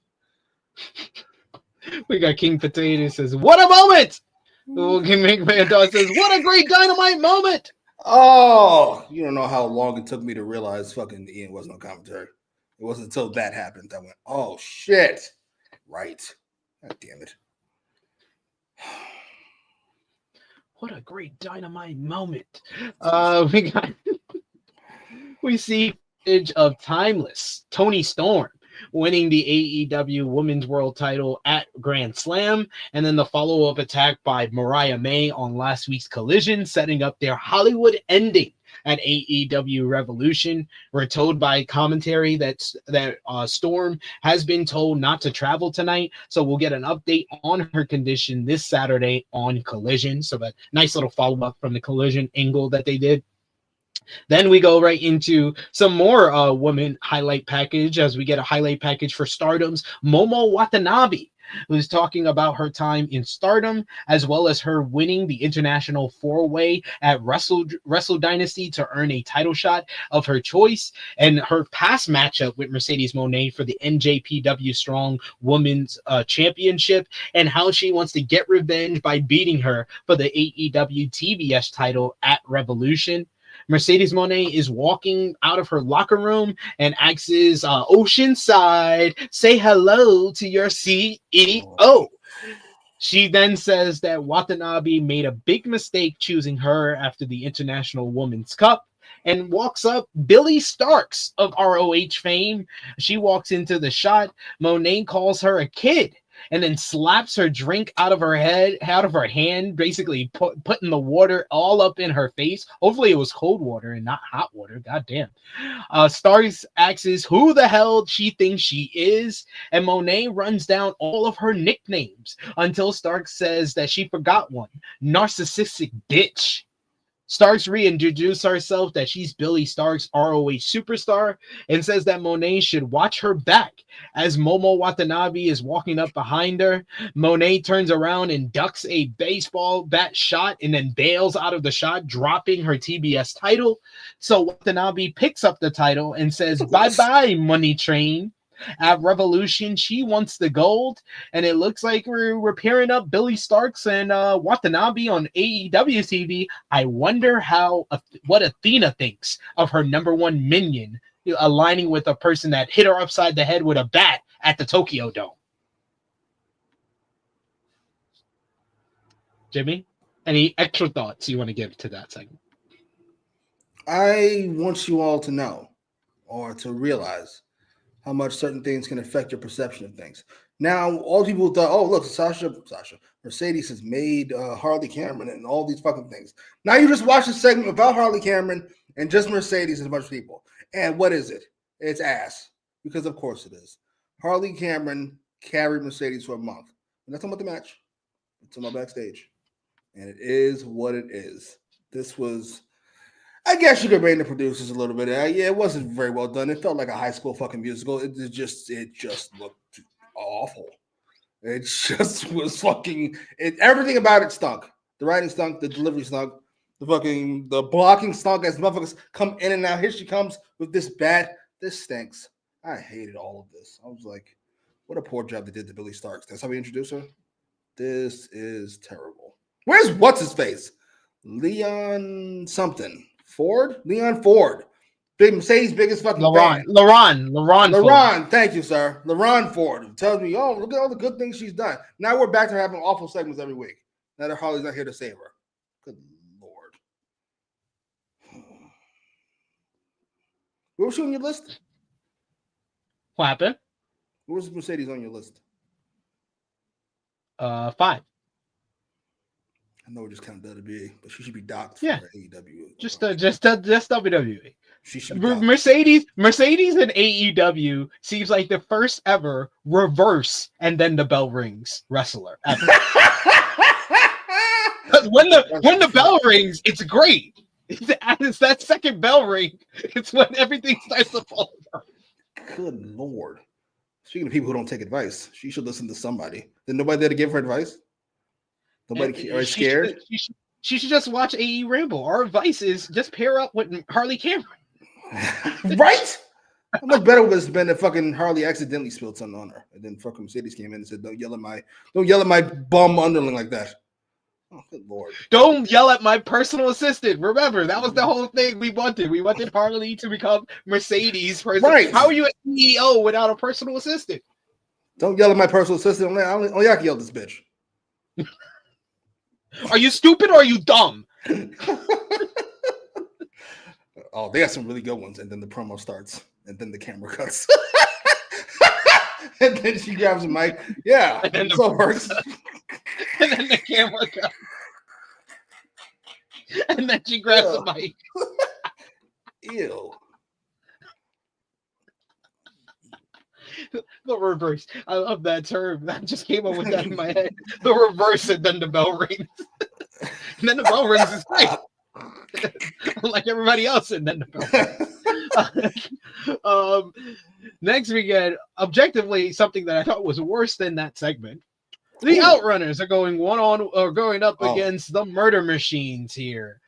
We got King Potato says, "What a moment!" King McMahon Dog says, "What a great Dynamite moment!" Oh, you don't know how long it took me to realize fucking Ian wasn't on commentary. It wasn't until that happened that I went, oh shit. Right. God damn it. What a great Dynamite moment. We see footage of Timeless Tony Storm winning the AEW Women's World title at Grand Slam, and then the follow-up attack by Mariah May on last week's Collision, setting up their Hollywood ending at AEW Revolution. We're told by commentary that Storm has been told not to travel tonight, so we'll get an update on her condition this Saturday on Collision. So a nice little follow-up from the Collision angle that they did. Then we go right into some more woman highlight package as we get a highlight package for Stardom's Momo Watanabe, who's talking about her time in Stardom, as well as her winning the International 4-Way at Wrestle Dynasty to earn a title shot of her choice, and her past matchup with Mercedes Moné for the NJPW Strong Women's Championship, and how she wants to get revenge by beating her for the AEW TBS title at Revolution. Mercedes Moné is walking out of her locker room and asks Oceanside, say hello to your CEO. She then says that Watanabe made a big mistake choosing her after the International Women's Cup, and walks up Billy Starks of ROH fame. She walks into the shot. Moné calls her a kid, and then slaps her drink out of her hand, basically putting the water all up in her face. Hopefully it was cold water and not hot water. God damn. Starks asks who the hell she thinks she is, and Moné runs down all of her nicknames until Starks says that she forgot one. Narcissistic bitch. Starks reintroduces herself that she's Billy Starks, ROH superstar, and says that Moné should watch her back. As Momo Watanabe is walking up behind her, Moné turns around and ducks a baseball bat shot and then bails out of the shot, dropping her TBS title. So Watanabe picks up the title and says, bye-bye, money train. At Revolution, she wants the gold, and it looks like we're pairing up Billy Starks and Watanabe on AEW TV. I wonder what Athena thinks of her number one minion aligning with a person that hit her upside the head with a bat at the Tokyo Dome. Jimmy, any extra thoughts you want to give to that segment? I want you all to know or to realize how much certain things can affect your perception of things. Now, all people thought, oh, look, Mercedes has made Harley Cameron and all these fucking things. Now you just watch a segment about Harley Cameron and just Mercedes and a bunch of people. And what is it? It's ass. Because of course it is. Harley Cameron carried Mercedes for a month. And that's about the match. It's on my backstage. And it is what it is. This was, I guess you could blame the producers a little bit. Yeah, it wasn't very well done. It felt like a high school fucking musical. It just looked awful. It just was fucking. Everything about it stunk. The writing stunk. The delivery stunk. The blocking stunk as motherfuckers come in and out. Here she comes with this bat. This stinks. I hated all of this. I was like, what a poor job they did to Billy Starks. That's how we introduce her. This is terrible. Where's what's his face? Leon something. Leon Ford. Big Mercedes' biggest fucking fan. LaRon. Thank you, sir. LaRon Ford tells me, oh, look at all the good things she's done. Now we're back to having awful segments every week. Now that Harley's not here to save her. Good Lord. Where was she on your list? What happened? Where was Mercedes on your list? 5. I know we're just kind of WWE, but she should be docked for AEW. Just WWE. She should be Mercedes and AEW seems like the first ever reverse and then the bell rings wrestler ever. when the bell rings, it's great. It's that second bell ring. It's when everything starts to fall apart. Good Lord. Speaking of people who don't take advice, she should listen to somebody. There's nobody there to give her advice? Nobody are scared? She should just watch AEWramble. Our advice is just pair up with Harley Cameron. Right? How much better would it been if fucking Harley accidentally spilled something on her, and then fucking Mercedes came in and said, "Don't yell at my bum underling like that." Oh, good Lord! Don't yell at my personal assistant. Remember, that was the whole thing we wanted. We wanted Harley to become Mercedes' person. Right? How are you a CEO without a personal assistant? Don't yell at my personal assistant. Only I can yell at this bitch. Are you stupid or are you dumb? Oh, they got some really good ones, and then the promo starts, and then the camera cuts, and then she grabs a mic. Yeah, and then it works. And then the camera cuts, and then she grabs a mic. Ew. The reverse. I love that term. I just came up with that in my head. The reverse, and then the bell rings. And then the bell rings is great. Like everybody else, and then the bell. Next we get objectively something that I thought was worse than that segment. The Outrunners are going up against the Murder Machines here.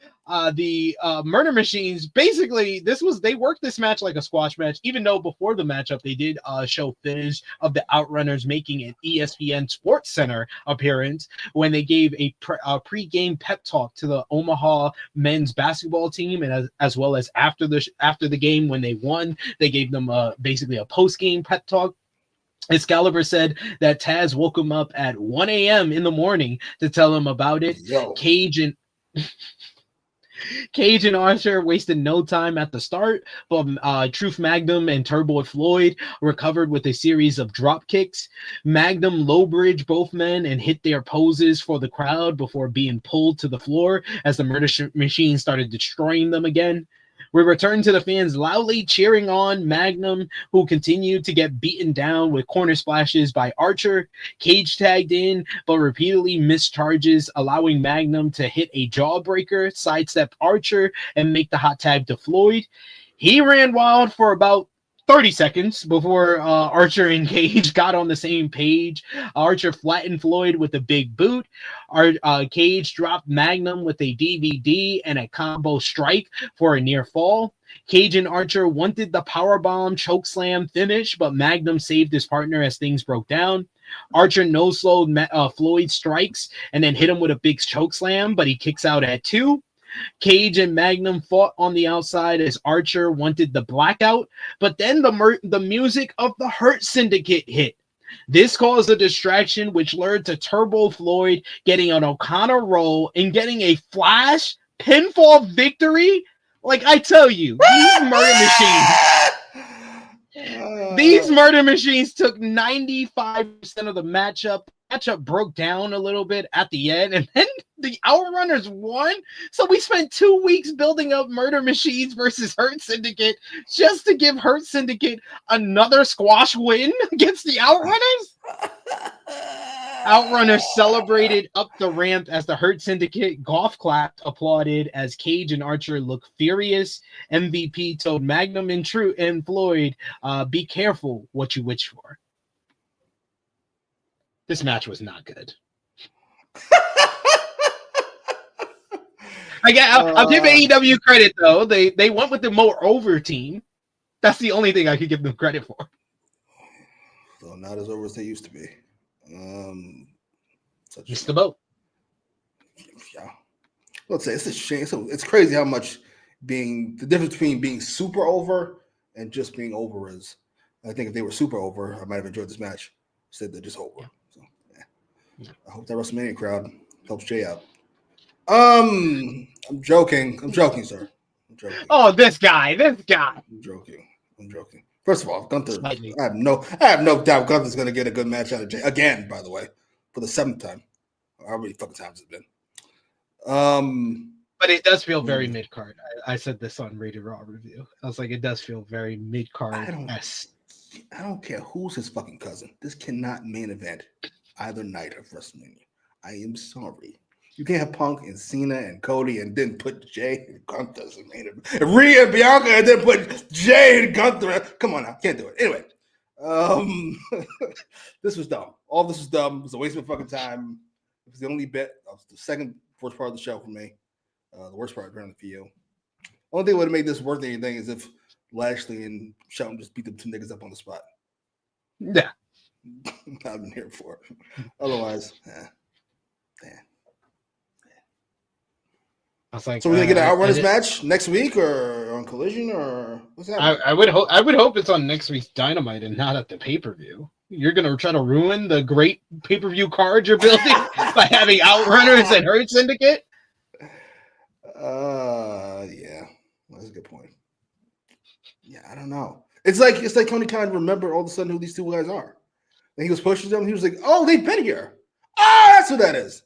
The Murder Machines, basically, they worked this match like a squash match, even though before the matchup they did show footage of the Outrunners making an ESPN Sports Center appearance when they gave a pre-game pep talk to the Omaha men's basketball team, and as well as after the game when they won, they gave them basically a post-game pep talk. Excalibur said that Taz woke him up at 1 a.m. in the morning to tell him about it. Cage and Archer wasted no time at the start, but Truth Magnum and Turbo Floyd recovered with a series of drop kicks. Magnum low-bridged both men and hit their poses for the crowd before being pulled to the floor as the Murder Machine started destroying them again. We returned to the fans loudly cheering on Magnum, who continued to get beaten down with corner splashes by Archer. Cage tagged in, but repeatedly missed charges, allowing Magnum to hit a jawbreaker, sidestep Archer, and make the hot tag to Floyd. He ran wild for about 30 seconds before Archer and Cage got on the same page. Archer flattened Floyd with a big boot. Cage dropped Magnum with a DVD and a combo strike for a near fall. Cage and Archer wanted the powerbomb chokeslam finish, but Magnum saved his partner as things broke down. Archer no-slowed Floyd's strikes and then hit him with a big chokeslam, but he kicks out at 2. Cage and Magnum fought on the outside as Archer wanted the blackout, but then the music of the Hurt Syndicate hit. This caused a distraction, which led to Turbo Floyd getting an O'Connor roll and getting a flash pinfall victory. Like I tell you, these murder machines. These murder machines took 95% of the matchup. Matchup broke down a little bit at the end, and then the Outrunners won. So we spent 2 weeks building up Murder Machines versus Hurt Syndicate just to give Hurt Syndicate another squash win against the Outrunners. Outrunners celebrated up the ramp as the Hurt Syndicate golf clapped, applauded as Cage and Archer looked furious. MVP told Magnum and True and Floyd, be careful what you wish for. This match was not good. I'll give AEW credit though. They went with the more over team. That's the only thing I could give them credit for. So not as over as they used to be. Missed the boat. Yeah. Let's say it's a shame. So it's crazy how much the difference between being super over and just being over is. I think if they were super over, I might have enjoyed this match. Instead, they're just over. So yeah. I hope that WrestleMania crowd helps Jay out. I'm joking, sir. I'm joking. Oh, this guy. I'm joking. First of all, Gunther. I have no doubt Gunther's going to get a good match out of Jay again. By the way, for the 7th time. How many fucking times it's been? But it does feel very mid card. I said this on Rated Raw review. I was like, it does feel very mid card. I don't care who's his fucking cousin. This cannot main event either night of WrestleMania. I am sorry. You can't have Punk and Cena and Cody and then put Jay and Gunther as a main event. And Rhea and Bianca and then put Jay and Gunther. Come on now. Can't do it. Anyway. This was dumb. All this was dumb. It was a waste of fucking time. It was the only bit. That was the second worst part of the show for me. The worst part apparently for you. Only thing that would have made this worth anything is if Lashley and Shelton just beat them 2 niggas up on the spot. Yeah. I've been here for it. Otherwise, I was like, so we're gonna get an Outrunners match next week or on Collision or what's happening? I would hope it's on next week's Dynamite and not at the pay-per-view. You're gonna try to ruin the great pay-per-view card you're building by having Outrunners and Hurt Syndicate? Yeah, that's a good point. Yeah, I don't know. It's like Tony Khan remembered all of a sudden who these 2 guys are. And he was pushing them. He was like, "Oh, they've been here. Oh, that's who that is."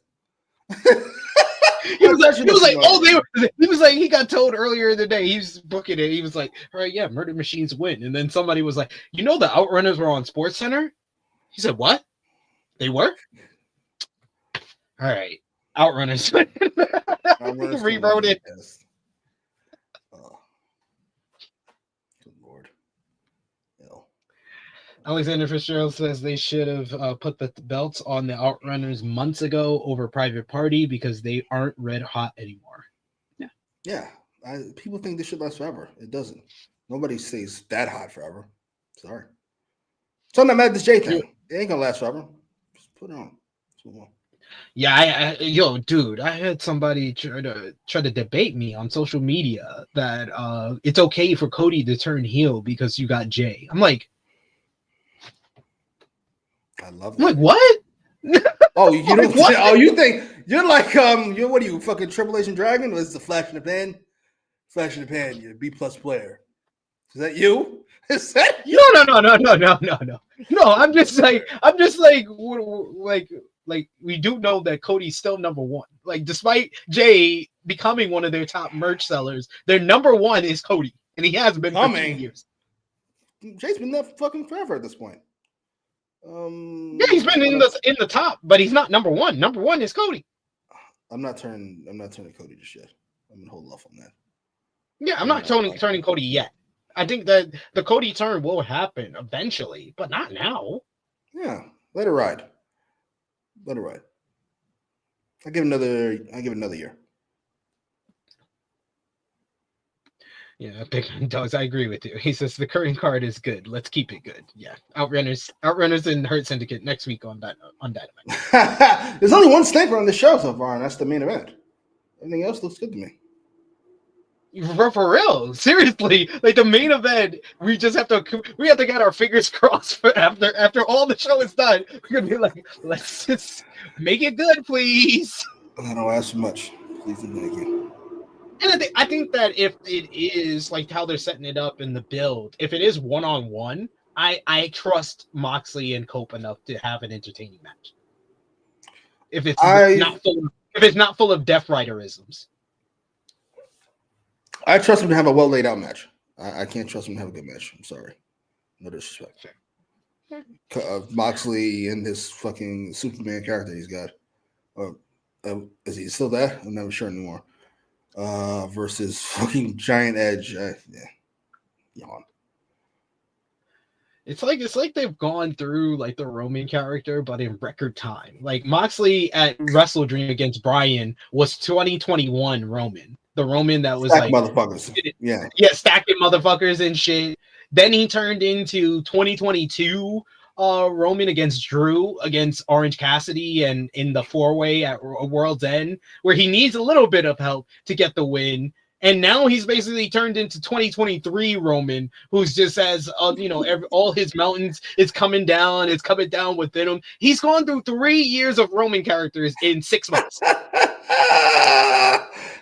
He was like, he got told earlier in the day, he was booking it. He was like, all right, yeah, Murder Machines win. And then somebody was like, you know, the Outrunners were on Sports Center? He said, what? They were? All right. Outrunners. Outrunners rewrote it. Oh. Good Lord. Alexander Fitzgerald says they should have put the belts on the Outrunners months ago over Private Party because they aren't red hot anymore. Yeah. Yeah. People think this should last forever. It doesn't. Nobody stays that hot forever. Sorry. So I'm not mad at this J thing. It ain't gonna last forever. Just put it on. Yeah, dude, I had somebody try to debate me on social media that it's okay for Cody to turn heel because you got Jay. I'm like, I love that. I'm like, what? Oh, you don't what? Oh, you think you're like you're what are you fucking Triple H and Dragon? Or is the Flash in the Pan? Flash in the Pan, you're a B+ player. Is that you? Is that you? No, I'm just like we do know that Cody's still number 1. Like, despite Jay becoming one of their top merch sellers, their number 1 is Cody, and he has been for 2 years. Jay's been there fucking forever at this point. Yeah, he's been in the top, but he's not number 1. Number 1 is Cody. I'm not turning Cody just yet. I'm gonna hold off on that. Yeah, I'm not turning Cody yet. I think that the Cody turn will happen eventually, but not now. Yeah, let it ride. Let it ride. I give it another year. Yeah, Big Dogs, I agree with you. He says the current card is good. Let's keep it good. Yeah, Outrunners and Hurt Syndicate next week on Dynamite. There's only one stinker on the show so far, and that's the main event. Everything else looks good to me. For real, seriously, like the main event, we have to get our fingers crossed for after all the show is done. We're gonna be like, let's just make it good, please. I don't ask for much. Please and thank you. And I think that if it is like how they're setting it up in the build, if it is one-on-one, I trust Moxley and Cope enough to have an entertaining match. If it's not full of Death Riderisms. I trust him to have a well laid out match. I can't trust him to have a good match. I'm sorry. No disrespect. Moxley and this fucking Superman character he's got. Is he still there? I'm never sure anymore. Versus fucking Giant Edge. Yeah. Yawn. It's like they've gone through like the Roman character, but in record time. Like Moxley at Wrestle Dream against Bryan was 2021 Roman. The Roman that was Stack like motherfuckers. Yeah, stacking motherfuckers and shit. Then he turned into 2022 Roman against Drew against Orange Cassidy and in the 4-way at World's End, where he needs a little bit of help to get the win. And now he's basically turned into 2023 Roman, who's just has, all his mountains is coming down. It's coming down within him. He's gone through 3 years of Roman characters in 6 months.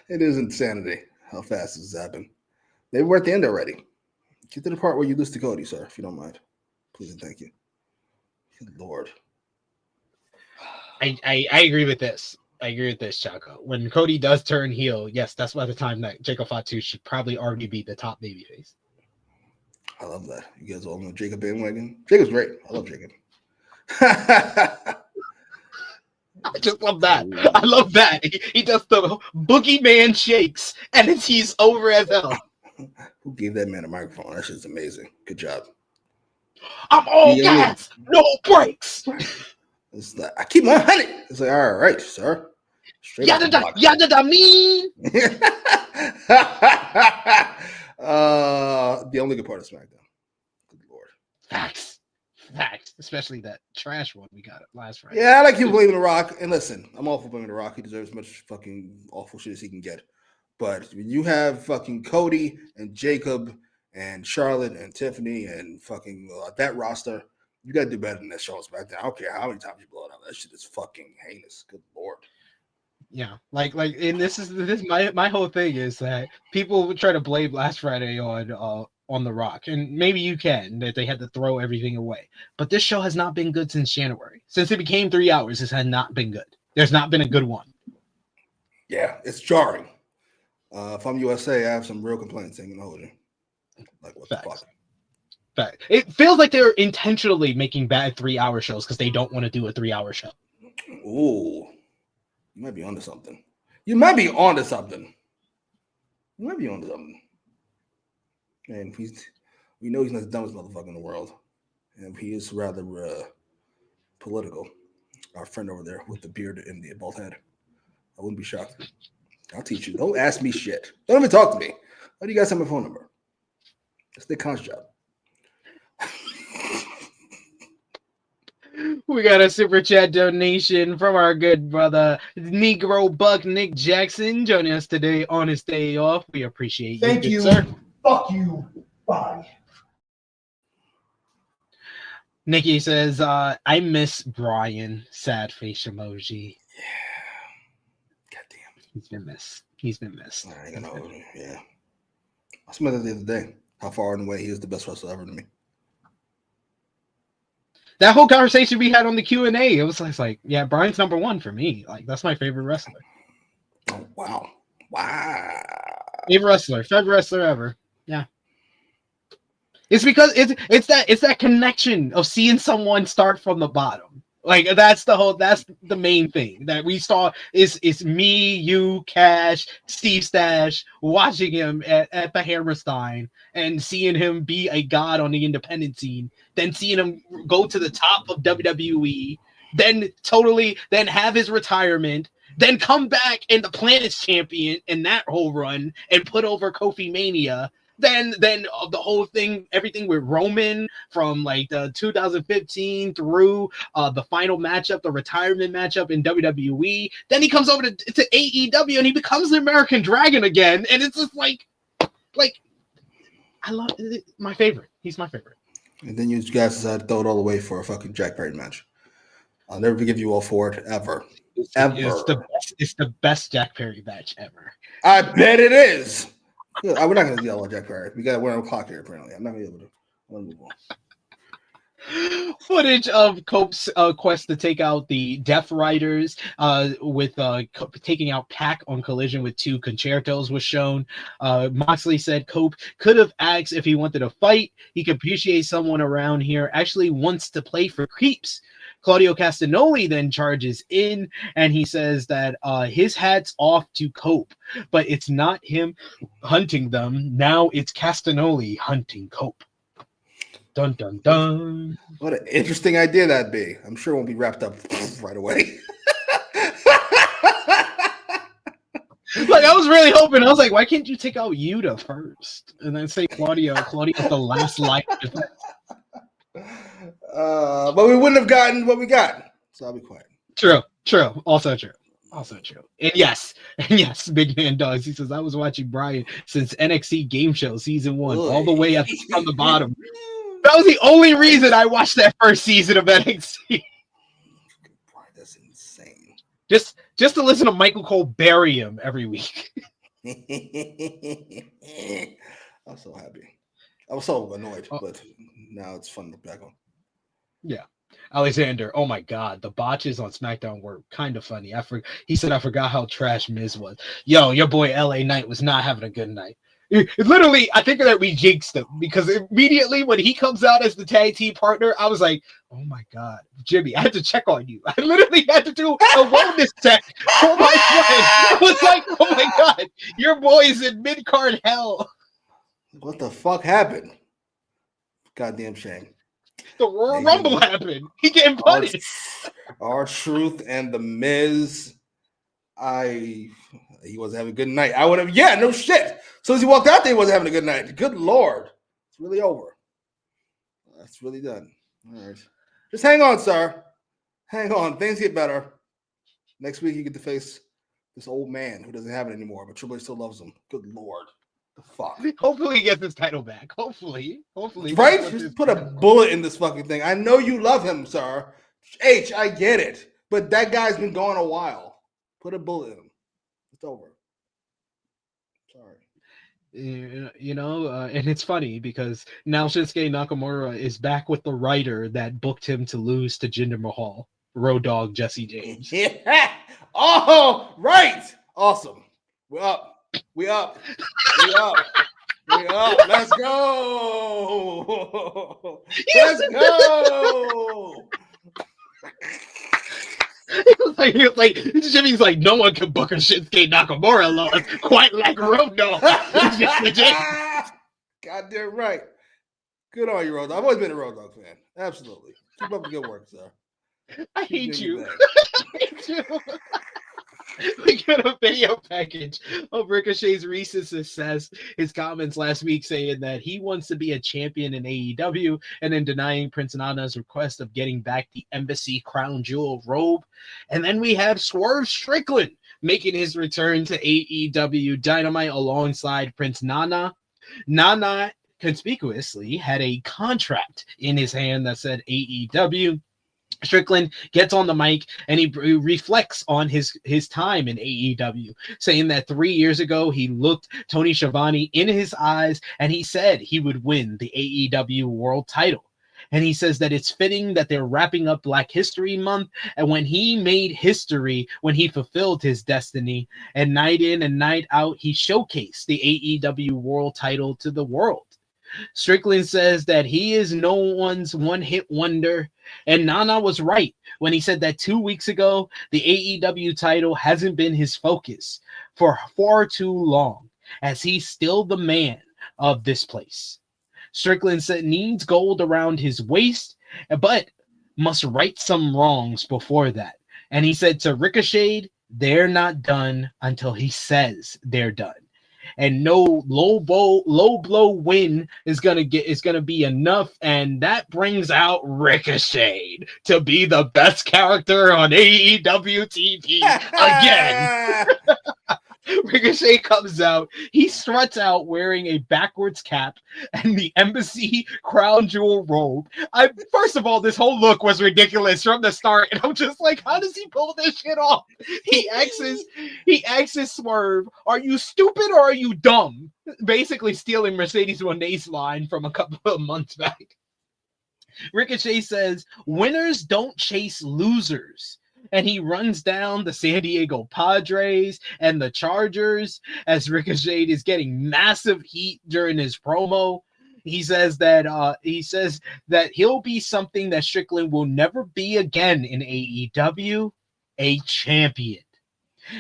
It is insanity how fast this has happened. They were at the end already. Get to the part where you lose to Cody, sir, if you don't mind. Please and thank you. Good Lord. I agree with this. I agree with this, Chaco. When Cody does turn heel, yes, that's by the time that Jacob Fatu should probably already be the top babyface. I love that. You guys all know Jacob bandwagon. Jacob's great. I love Jacob. I just love that. I love that. He does the boogeyman shakes, and he's over as hell. Who gave that man a microphone? That shit's amazing. Good job. I'm all gas, no brakes. It's like, I keep 100. It's like, all right, sir. Yada da mean. The only good part of SmackDown. Good Lord. Facts. Especially that trash one we got last Friday. Yeah, I like you blaming The Rock. And listen, I'm all for blaming The Rock. He deserves as much fucking awful shit as he can get. But when you have fucking Cody and Jacob and Charlotte and Tiffany and fucking that roster, you gotta do better than that show SmackDown. I don't care how many times you blow it out. That shit is fucking heinous. Good Lord. Yeah, and this is my whole thing is that people try to blame last Friday on The Rock, and maybe you can, that they had to throw everything away. But this show has not been good since January. Since it became 3 hours, this has not been good. There's not been a good one. Yeah, it's jarring. If I'm USA, I have some real complaints. Ain't gonna hold you. Like, what the fuck? Fact. It feels like they're intentionally making bad 3-hour shows because they don't want to do a 3-hour show. Ooh. You might be onto something. And we know he's not the dumbest motherfucker in the world. And he is rather political. Our friend over there with the beard and the bald head. I wouldn't be shocked. I'll teach you. Don't ask me shit. Don't even talk to me. How do you guys have my phone number? It's the con's job. We got a super chat donation from our good brother Negro Buck Nick Jackson joining us today on his day off. We appreciate you. Thank you. Sir. Fuck you. Bye. Nikki says, I miss Brian. Sad face emoji. Yeah. Goddamn. He's been missed. I ain't gonna hold you. Yeah. I smelled it the other day. How far and away he is the best wrestler ever to me. That whole conversation we had on the Q&A, it was like, yeah, Brian's number one for me. Like, that's my favorite wrestler. Oh, wow. Favorite wrestler ever. Yeah. It's because it's that connection of seeing someone start from the bottom. Like that's the main thing that we saw is me, you, Cash, Steve Stash watching him at the Hammerstein and seeing him be a god on the independent scene, then seeing him go to the top of WWE, then have his retirement, then come back and the Planet's champion in that whole run and put over Kofi Mania. Then the whole thing, everything with Roman from like the 2015 through the final matchup, the retirement matchup in WWE. Then he comes over to AEW and he becomes the American Dragon again. And it's just like I love it. My favorite. He's my favorite. And then you guys decided to throw it all away for a fucking Jack Perry match. I'll never forgive you all for it ever. It's the best Jack Perry match ever. I bet it is. Yeah, we're not going to yell at Jack Perry. We got to wear a clock here, apparently. I'm not going to be able to. I'm going to move on. Footage of Cope's quest to take out the Death Riders with taking out Pac on Collision with 2 concertos was shown. Moxley said Cope could have asked if he wanted to fight. He could appreciate someone around here actually wants to play for keeps. Claudio Castagnoli then charges in, and he says that his hat's off to Cope, but it's not him hunting them. Now it's Castagnoli hunting Cope. Dun, dun, dun. What an interesting idea that'd be. I'm sure it won't be wrapped up right away. Like, I was really hoping. I was like, why can't you take out Yuta first? And then say Claudio's the last line of defense. But we wouldn't have gotten what we got. So I'll be quiet. True. Also true. And yes, Big Man Dogs. He says, I was watching Brian since NXT Game Show Season 1, all the way up from the bottom. That was the only reason I watched that first season of NXT. That's insane. Just to listen to Michael Cole bury him every week. I'm so happy. I was so annoyed, but now it's fun to look back on. Yeah. Alexander, oh my God, the botches on SmackDown were kind of funny. He said, I forgot how trash Miz was. Yo, your boy LA Knight was not having a good night. Literally, I think that we jinxed him because immediately when he comes out as the tag team partner, I was like, oh my God, Jimmy, I had to check on you. I literally had to do a wellness check for my friend. I was like, oh my God, your boy is in mid-card hell. What the fuck happened? Goddamn shame. The Royal Rumble happened. He getting punished. R-Truth and the Miz. He wasn't having a good night. I would have, yeah, no shit. So as he walked out there, he wasn't having a good night. Good Lord. It's really over. That's really done. All right. Just hang on, sir. Hang on. Things get better. Next week, you get to face this old man who doesn't have it anymore, but Triple H still loves him. Good Lord. The fuck. Hopefully he gets his title back. Hopefully. Right? Just put a bullet in this fucking thing. I know you love him, sir. H, I get it. But that guy's been gone a while. Put a bullet in him. It's over. Sorry. And it's funny because now Shinsuke Nakamura is back with the writer that booked him to lose to Jinder Mahal, Road Dogg Jesse James. Yeah. Oh, right. Awesome. We're up. Let's go. Let's go. He was like, Jimmy's like, no one can book a Shinsuke Nakamura alone, quite like Road Dogg. Goddamn right. Good on you, Road Dogg. I've always been a Road Dogg fan. Absolutely. Keep up the good work, sir. I hate you. We get a video package of Ricochet's recent success. His comments last week saying that he wants to be a champion in AEW and then denying Prince Nana's request of getting back the Embassy Crown Jewel robe. And then we have Swerve Strickland making his return to AEW Dynamite alongside Prince Nana. Nana conspicuously had a contract in his hand that said AEW. Strickland gets on the mic and he reflects on his time in AEW, saying that 3 years ago he looked Tony Schiavone in his eyes and he said he would win the AEW world title. And he says that it's fitting that they're wrapping up Black History Month, and when he made history, when he fulfilled his destiny, and night in and night out, he showcased the AEW world title to the world. Strickland says that he is no one's one-hit wonder, and Nana was right when he said that 2 weeks ago, the AEW title hasn't been his focus for far too long, as he's still the man of this place. Strickland said needs gold around his waist, but must right some wrongs before that. And he said to Ricochet, they're not done until he says they're done. And no low blow win is gonna be enough, and that brings out Ricochet to be the best character on AEW TV again. Ricochet comes out. He struts out wearing a backwards cap and the embassy crown jewel robe. First of all, this whole look was ridiculous from the start, and I'm just like, how does he pull this shit off? He axes Swerve, "Are you stupid or are you dumb?" Basically stealing Mercedes Monet's line from a couple of months back. Ricochet says, "Winners don't chase losers." And he runs down the San Diego Padres and the Chargers as Ricochet is getting massive heat during his promo. He says that he'll be something that Strickland will never be again in AEW, a champion.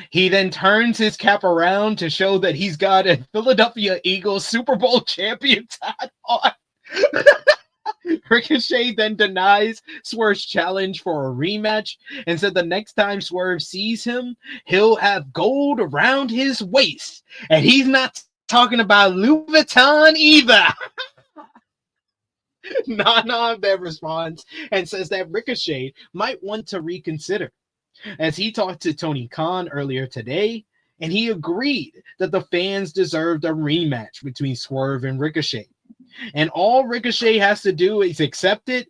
He then turns his cap around to show that he's got a Philadelphia Eagles Super Bowl champion hat on. Ricochet then denies Swerve's challenge for a rematch and said the next time Swerve sees him, he'll have gold around his waist. And he's not talking about Louis Vuitton either. Nana then responds and says that Ricochet might want to reconsider, as he talked to Tony Khan earlier today, and he agreed that the fans deserved a rematch between Swerve and Ricochet. And all Ricochet has to do is accept it.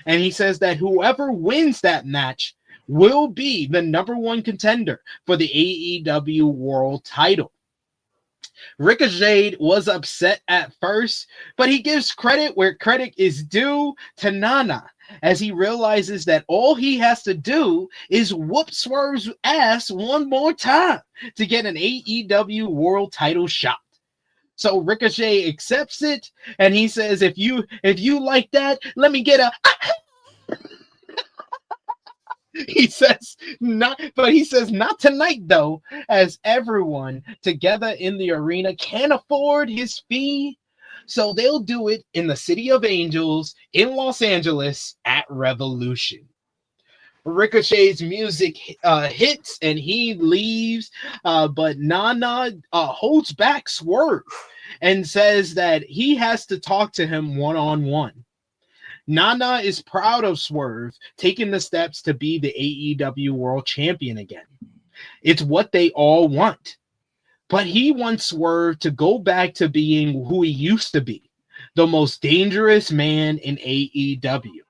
And he says that whoever wins that match will be the #1 contender for the AEW World title. Ricochet was upset at first, but he gives credit where credit is due to Nana, as he realizes that all he has to do is whoop Swerve's ass one more time to get an AEW World title shot. So Ricochet accepts it, and he says, if you like that, let me get a he says not tonight though, as everyone together in the arena can't afford his fee. So they'll do it in the City of Angels in Los Angeles at Revolution. Ricochet's music hits and he leaves, but Nana holds back Swerve and says that he has to talk to him one-on-one. Nana is proud of Swerve taking the steps to be the AEW World Champion again. It's what they all want. But he wants Swerve to go back to being who he used to be, the most dangerous man in AEW.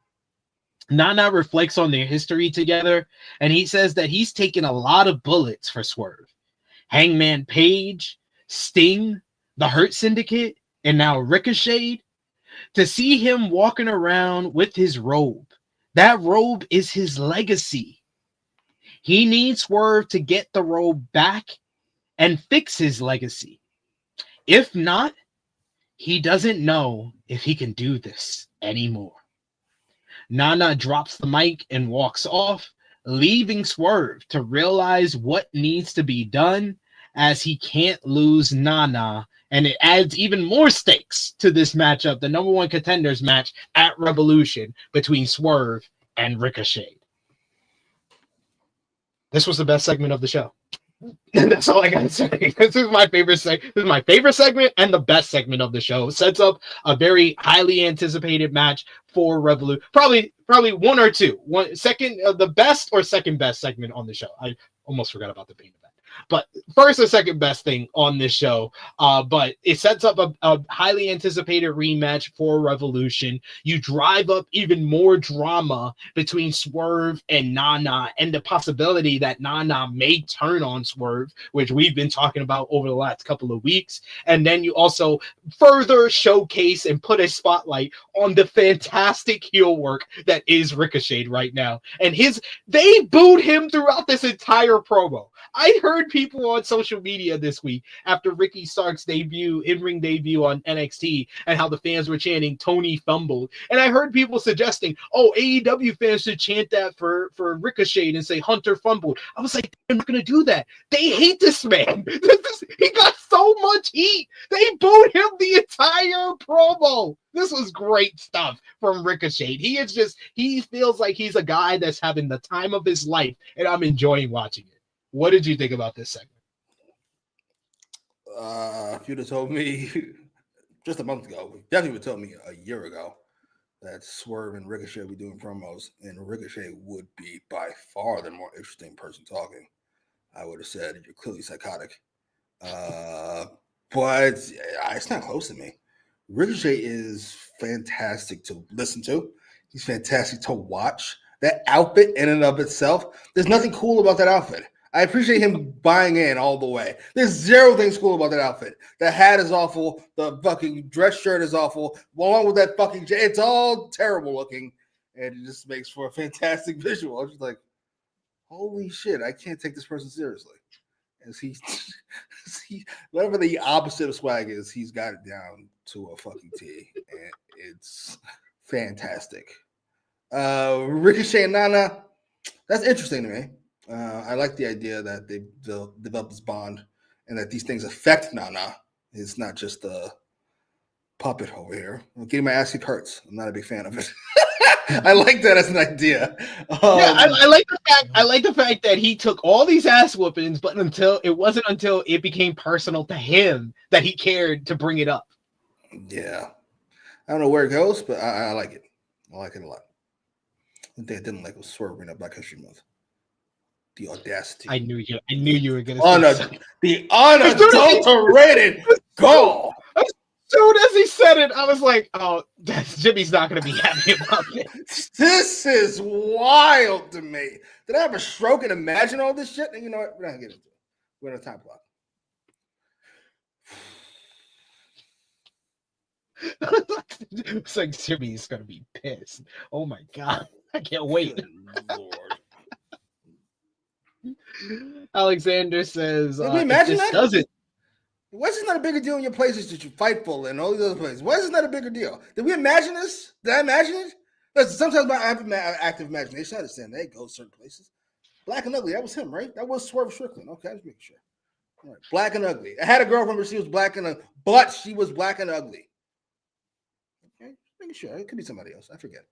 Nana reflects on their history together, and he says that he's taken a lot of bullets for Swerve. Hangman Page, Sting, the Hurt Syndicate, and now Ricochet. To see him walking around with his robe, that robe is his legacy. He needs Swerve to get the robe back and fix his legacy. If not, he doesn't know if he can do this anymore. Nana drops the mic and walks off, leaving Swerve to realize what needs to be done, as he can't lose Nana, and it adds even more stakes to this matchup, the #1 contenders match at Revolution between Swerve and Ricochet. This was the best segment of the show. And that's all I gotta say. This is my favorite segment and the best segment of the show. It sets up a very highly anticipated match for Revolution. Probably one or two. The best or second best segment on the show. I almost forgot about the main event. But first or second best thing on this show. But it sets up a highly anticipated rematch for Revolution. You drive up even more drama between Swerve and Nana, and the possibility that Nana may turn on Swerve, which we've been talking about over the last couple of weeks. And then you also further showcase and put a spotlight on the fantastic heel work that is Ricochet right now. And they booed him throughout this entire promo. I heard people on social media this week after Ricky Stark's in-ring debut on NXT, and how the fans were chanting Tony fumbled. And I heard people suggesting, AEW fans should chant that for Ricochet and say Hunter fumbled. I was like, they're not going to do that. They hate this man. He got so much heat. They booed him the entire promo. This was great stuff from Ricochet. He feels like he's a guy that's having the time of his life, and I'm enjoying watching it. What did you think about this segment? If you'd have told me just a month ago, definitely would have told me a year ago that Swerve and Ricochet would be doing promos, and Ricochet would be by far the more interesting person talking, I would have said, you're clearly psychotic. But it's not close to me. Ricochet is fantastic to listen to. He's fantastic to watch. That outfit in and of itself, there's nothing cool about that outfit. I appreciate him buying in all the way. There's zero things cool about that outfit. The hat is awful. The fucking dress shirt is awful. Along with that fucking it's all terrible looking. And it just makes for a fantastic visual. I'm just like, holy shit, I can't take this person seriously. As whatever the opposite of swag is, he's got it down to a fucking T. And it's fantastic. Ricochet and Nana, that's interesting to me. I like the idea that they develop this bond and that these things affect Nana. It's not just a puppet over here. Getting my ass kicked hurts. I'm not a big fan of it. I like that as an idea. I like the fact that he took all these ass whoopings, but it wasn't until it became personal to him that he cared to bring it up. Yeah, I don't know where it goes, but I like it. I like it a lot. The thing I didn't like was Swerve bringing up Black History Month. The audacity. I knew you were gonna say the unadulterated goal. As soon as he said it, I was like, "Oh, Jimmy's not gonna be happy about this." This is wild to me. Did I have a stroke and imagine all this shit? And you know what? We're not gonna get into it. We're on a time clock. It's like Jimmy's gonna be pissed. Oh my god, I can't wait. Lord. Alexander says, Did we imagine that? Doesn't. Why is this not a bigger deal in your places that you Fightful and all these other places? Why is this not a bigger deal? Did we imagine this? Did I imagine it? Listen, sometimes I have active imagination. I understand that. It goes certain places. Black and Ugly, that was him, right? That was Swerve Strickland. Okay, I was making sure. All right. Black and Ugly. I had a girlfriend where she was black and but she was black and ugly. Okay, making sure. It could be somebody else. I forget.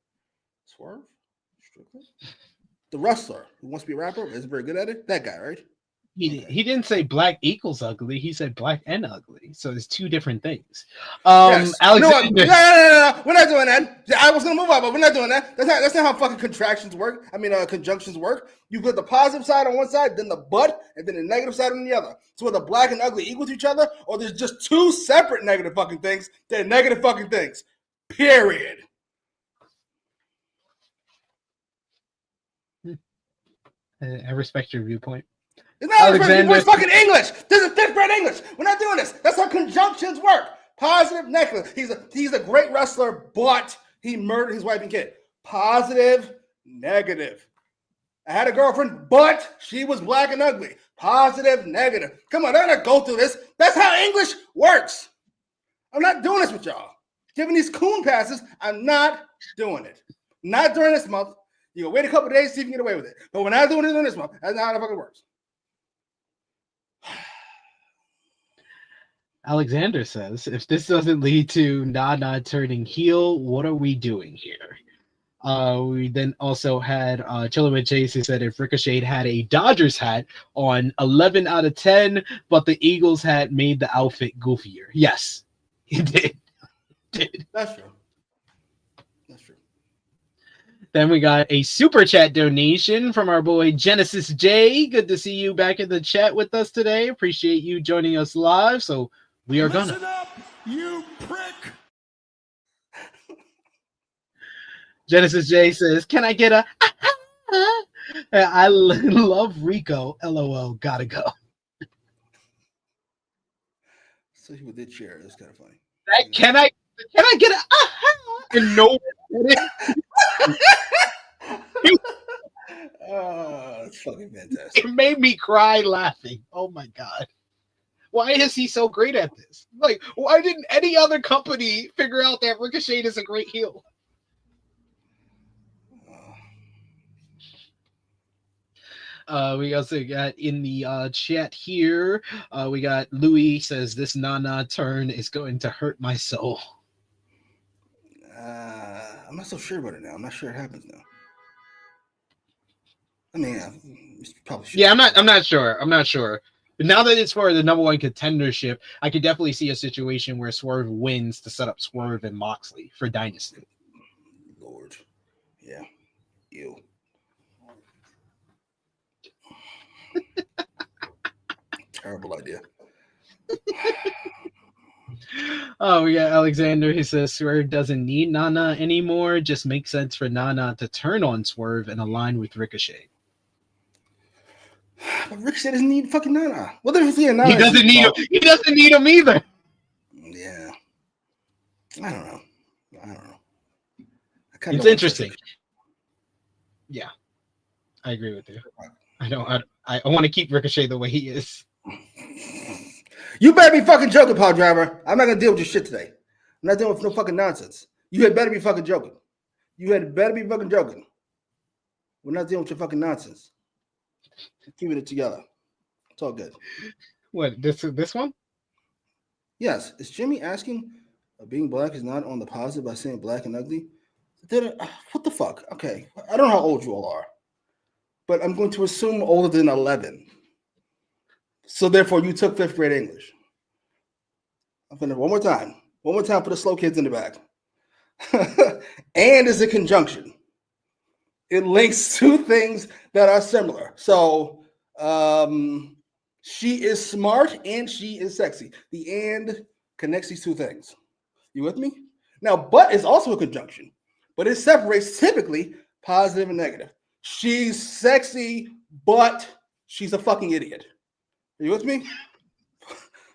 Swerve Strickland? The wrestler who wants to be a rapper, isn't very good at it. That guy, right? He didn't say black equals ugly. He said black and ugly. So it's two different things. Yes. Alexander, no. We're not doing that. I was gonna move on, but we're not doing that. That's not how fucking contractions work. I mean, conjunctions work. You put the positive side on one side, then the but, and then the negative side on the other. So whether black and ugly equal to each other, or there's just two separate negative fucking things. They're negative fucking things. Period. I respect your viewpoint. It's not Alexander. It's fucking English. This is 5th grade English. We're not doing this. That's how conjunctions work. Positive, negative. He's a great wrestler, but he murdered his wife and kid. Positive, negative. I had a girlfriend, but she was black and ugly. Positive, negative. Come on, they're gonna go through this. That's how English works. I'm not doing this with y'all. Giving these coon passes, I'm not doing it. Not during this month. You go wait a couple of days, see if you can get away with it. But when I'm doing it during this month, that's not how it fucking works. Alexander says, if this doesn't lead to Nana turning heel, what are we doing here? We then also had Chillin' Chase who said if Ricochet had a Dodgers hat on 11 out of 10, but the Eagles hat made the outfit goofier. Yes, he did. That's true. That's true. Then we got a super chat donation from our boy Genesis J. Good to see you back in the chat with us today. Appreciate you joining us live. So we are gonna. Listen up, you prick. Genesis J says, "Can I get a?" I love Rico. LOL. Gotta go. So he did share. It's kind of funny. Can I get a? And no. It's fucking fantastic. It made me cry laughing. Oh my god. Why is he so great at this? Like, why didn't any other company figure out that Ricochet is a great heel? We also got in the chat here, we got Louis says this Nana turn is going to hurt my soul. I'm not so sure about it now. I'm not sure it happens now. I mean, probably should. Yeah, I'm not sure. But now that it's for the number one contendership, I could definitely see a situation where Swerve wins to set up Swerve and Moxley for Dynasty. Lord. Yeah. Ew. Terrible idea. Oh, we got Alexander. He says Swerve doesn't need Nana anymore. Just makes sense for Nana to turn on Swerve and align with Ricochet. But Ricochet doesn't need fucking Nana. What if he Nana? He doesn't need him. He doesn't need him either. Yeah. I don't know. It's interesting. Yeah, I agree with you. I want to keep Ricochet the way he is. You better be fucking joking, Paul Driver. I'm not gonna deal with your shit today. I'm not dealing with no fucking nonsense. You had better be fucking joking. We're not dealing with your fucking nonsense. Keeping it together. It's all good. What, this one? Yes. Is Jimmy asking being black is not on the positive by saying black and ugly? What the fuck? Okay. I don't know how old you all are, but I'm going to assume older than 11. So therefore, you took 5th grade English. I'm gonna one more time for the slow kids in the back. And is a conjunction. It links two things that are similar. So she is smart and she is sexy. The and connects these two things. You with me? Now, but is also a conjunction, but it separates typically positive and negative. She's sexy, but she's a fucking idiot. Are you with me?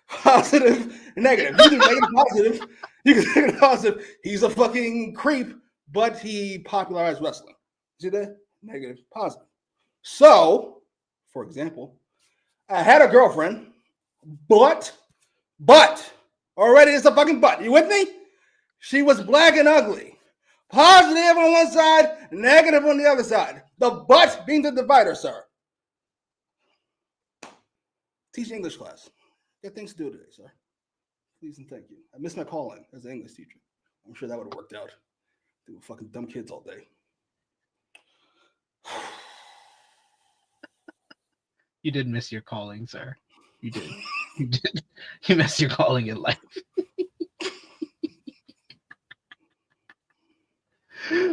Positive, negative. You can make it positive. You can make it positive. He's a fucking creep, but he popularized wrestling. See that? Negative, positive. So, for example, I had a girlfriend, but, already it's a fucking but. You with me? She was black and ugly. Positive on one side, negative on the other side. The but being the divider, sir. Teach English class. Got things to do today, sir. Please and thank you. I missed my calling as an English teacher. I'm sure that would have worked out. They were fucking dumb kids all day. You did miss your calling, sir. You did. You did. You missed your calling in life.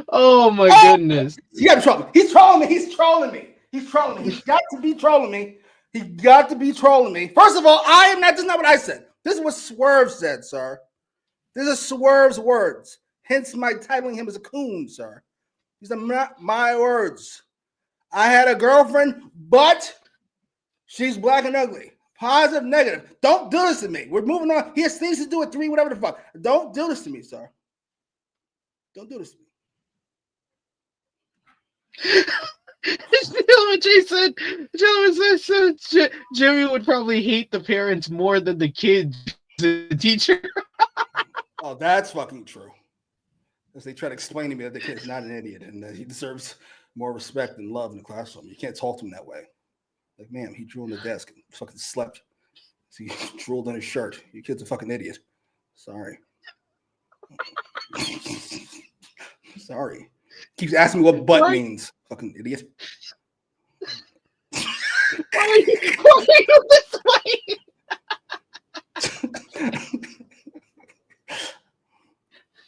Oh my goodness. You gotta troll me. He's trolling me. He's trolling me. He's trolling me. He's got to be trolling me. He got to be trolling me. First of all, I am not. This is not what I said. This is what Swerve said, sir. This is Swerve's words. Hence my titling him as a coon, sir. These are not my words. I had a girlfriend, but she's black and ugly. Positive, negative. Don't do this to me. We're moving on. He has things to do with 3, whatever the fuck. Don't do this to me, sir. Don't do this to me. Gentleman said Jimmy would probably hate the parents more than the kids, the teacher. Oh, that's fucking true. As they try to explain to me that the kid's not an idiot and that he deserves more respect and love in the classroom. You can't talk to him that way. Like, ma'am, he drew on the desk and fucking slept. So he drooled on his shirt. Your kid's a fucking idiot. Sorry. Sorry. Keeps asking me what butt means. Fucking idiot. Why are you this way?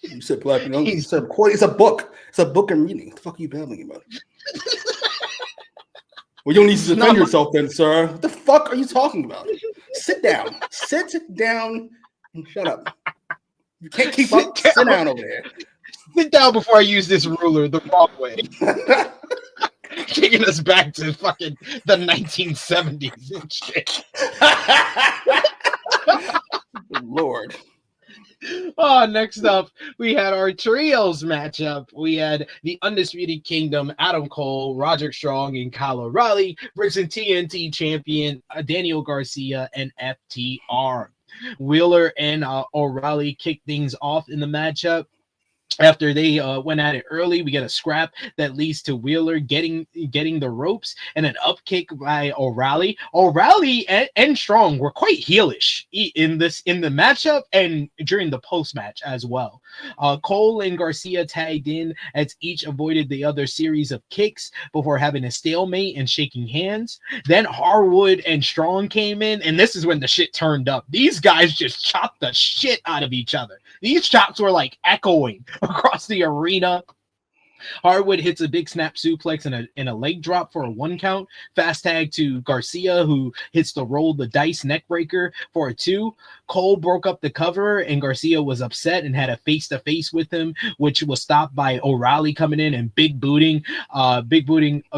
You said black and ugly. It's a book. It's a book I'm reading. What the fuck are you babbling about? Well, you don't need to defend yourself then, sir. What the fuck are you talking about? Sit down. Sit down and shut up. You can't keep up. Sit down over there. Sit down before I use this ruler the wrong way. Taking us back to fucking the 1970s and shit. Lord. Oh, next up, we had our trios matchup. We had the Undisputed Kingdom, Adam Cole, Roderick Strong, and Kyle O'Reilly versus TNT champion Daniel Garcia and FTR. Wheeler and O'Reilly kicked things off in the matchup. After they went at it early, we get a scrap that leads to Wheeler getting the ropes and an up kick by O'Reilly. O'Reilly and Strong were quite heelish in the matchup and during the post match as well. Cole and Garcia tagged in as each avoided the other series of kicks before having a stalemate and shaking hands. Then Harwood and Strong came in, and this is when the shit turned up. These guys just chopped the shit out of each other. These chops were like echoing across the arena. Harwood hits a big snap suplex and a leg drop for a 1 count. Fast tag to Garcia, who hits the roll the dice neck breaker for a 2. Cole broke up the cover, and Garcia was upset and had a face-to-face with him, which was stopped by O'Reilly coming in and big booting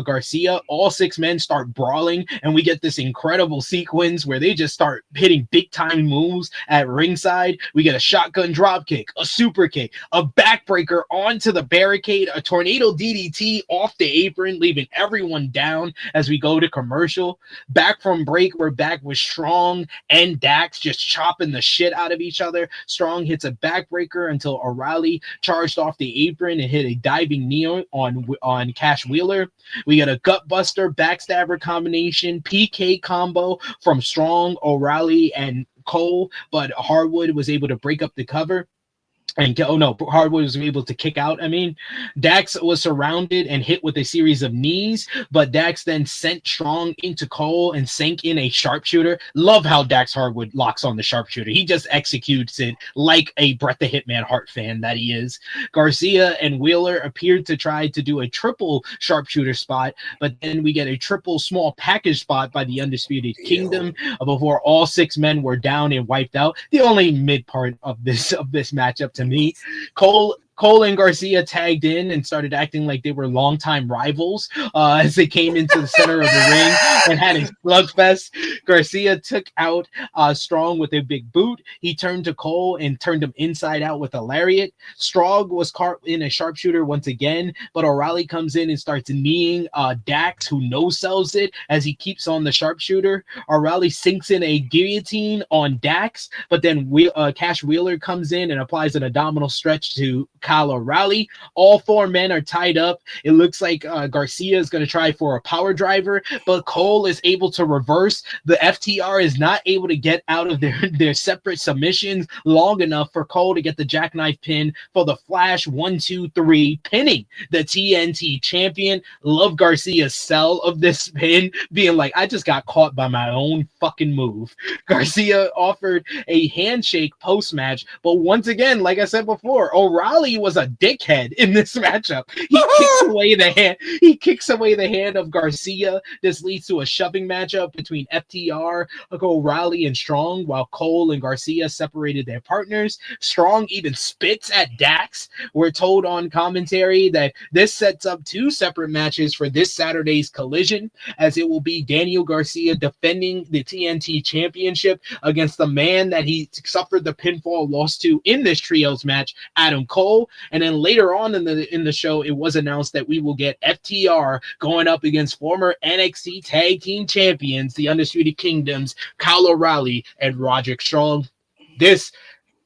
Garcia. All 6 men start brawling, and we get this incredible sequence where they just start hitting big-time moves at ringside. We get a shotgun drop kick, a super kick, a backbreaker onto the barricade, a tornado DDT off the apron, leaving everyone down as we go to commercial. Back from break, we're back with Strong and Dax just chopping the shit out of each other. Strong hits a backbreaker until O'Reilly charged off the apron and hit a diving knee on Cash Wheeler. We get a gutbuster, backstabber combination, PK combo from Strong, O'Reilly, and Cole, but Harwood was able to break up the cover. Harwood was able to kick out. Dax was surrounded and hit with a series of knees, but Dax then sent Strong into Cole and sank in a sharpshooter. Love how Dax Harwood locks on the sharpshooter. He just executes it like a Bret the Hitman Hart fan that he is. Garcia and Wheeler appeared to try to do a triple sharpshooter spot, but then we get a triple small package spot by the Undisputed Kingdom before all 6 men were down and wiped out. The only mid part of this matchup to me. Cole and Garcia tagged in and started acting like they were longtime rivals as they came into the center of the ring and had a slugfest. Garcia took out Strong with a big boot. He turned to Cole and turned him inside out with a lariat. Strong was caught in a sharpshooter once again, but O'Reilly comes in and starts kneeing Dax, who no-sells it as he keeps on the sharpshooter. O'Reilly sinks in a guillotine on Dax, but then Cash Wheeler comes in and applies an abdominal stretch to Kyle O'Reilly. All 4 men are tied up. It looks like Garcia is going to try for a power driver, but Cole is able to reverse. The FTR is not able to get out of their separate submissions long enough for Cole to get the jackknife pin for the Flash 1, 2, 3, pinning the TNT champion. Love Garcia's sell of this pin, being like, I just got caught by my own fucking move. Garcia offered a handshake post-match, but once again, like I said before, O'Reilly was a dickhead in this matchup. He kicks away the hand of Garcia. This leads to a shoving matchup between FTR, O'Reilly, and Strong, while Cole and Garcia separated their partners. Strong even spits at Dax. We're told on commentary that this sets up 2 separate matches for this Saturday's Collision, as it will be Daniel Garcia defending the TNT Championship against the man that he suffered the pinfall loss to in this trios match, Adam Cole. And then later on in the show, it was announced that we will get FTR going up against former NXT Tag Team Champions, the Undisputed Kingdoms, Kyle O'Reilly and Roderick Strong. This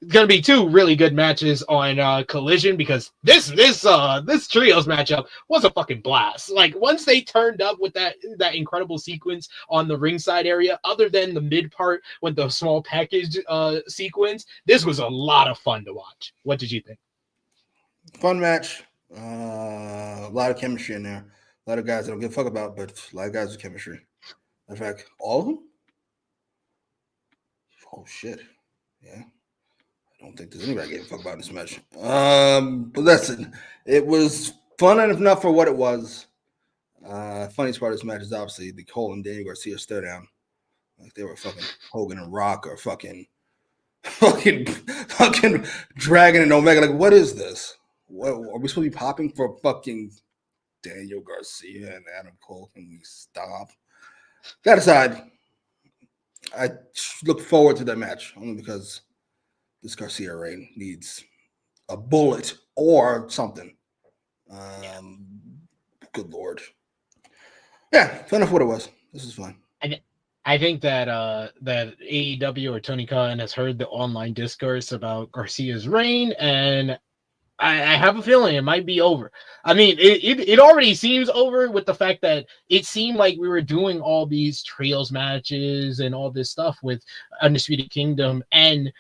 is going to be 2 really good matches on Collision, because this trios matchup was a fucking blast. Like, once they turned up with that incredible sequence on the ringside area, other than the mid part with the small package sequence, this was a lot of fun to watch. What did you think? Fun match. A lot of chemistry in there. A lot of guys I don't give a fuck about, but a lot of guys with chemistry. In fact, all of them? Oh, shit. Yeah. I don't think there's anybody giving a fuck about this match. But listen, it was fun enough for what it was. Funniest part of this match is obviously the Cole and Daniel Garcia stare down. Like they were fucking Hogan and Rock or fucking Dragon and Omega. Like, what is this? What are we supposed to be popping for fucking Daniel Garcia and Adam Cole? Can we stop? That aside, I look forward to that match only because this Garcia reign needs a bullet or something. Good Lord. Yeah, fun enough what it was. This is fun. I think that that AEW or Tony Khan has heard the online discourse about Garcia's reign, and I have a feeling it might be over. I mean, it already seems over with the fact that it seemed like we were doing all these trios matches and all this stuff with Undisputed Kingdom and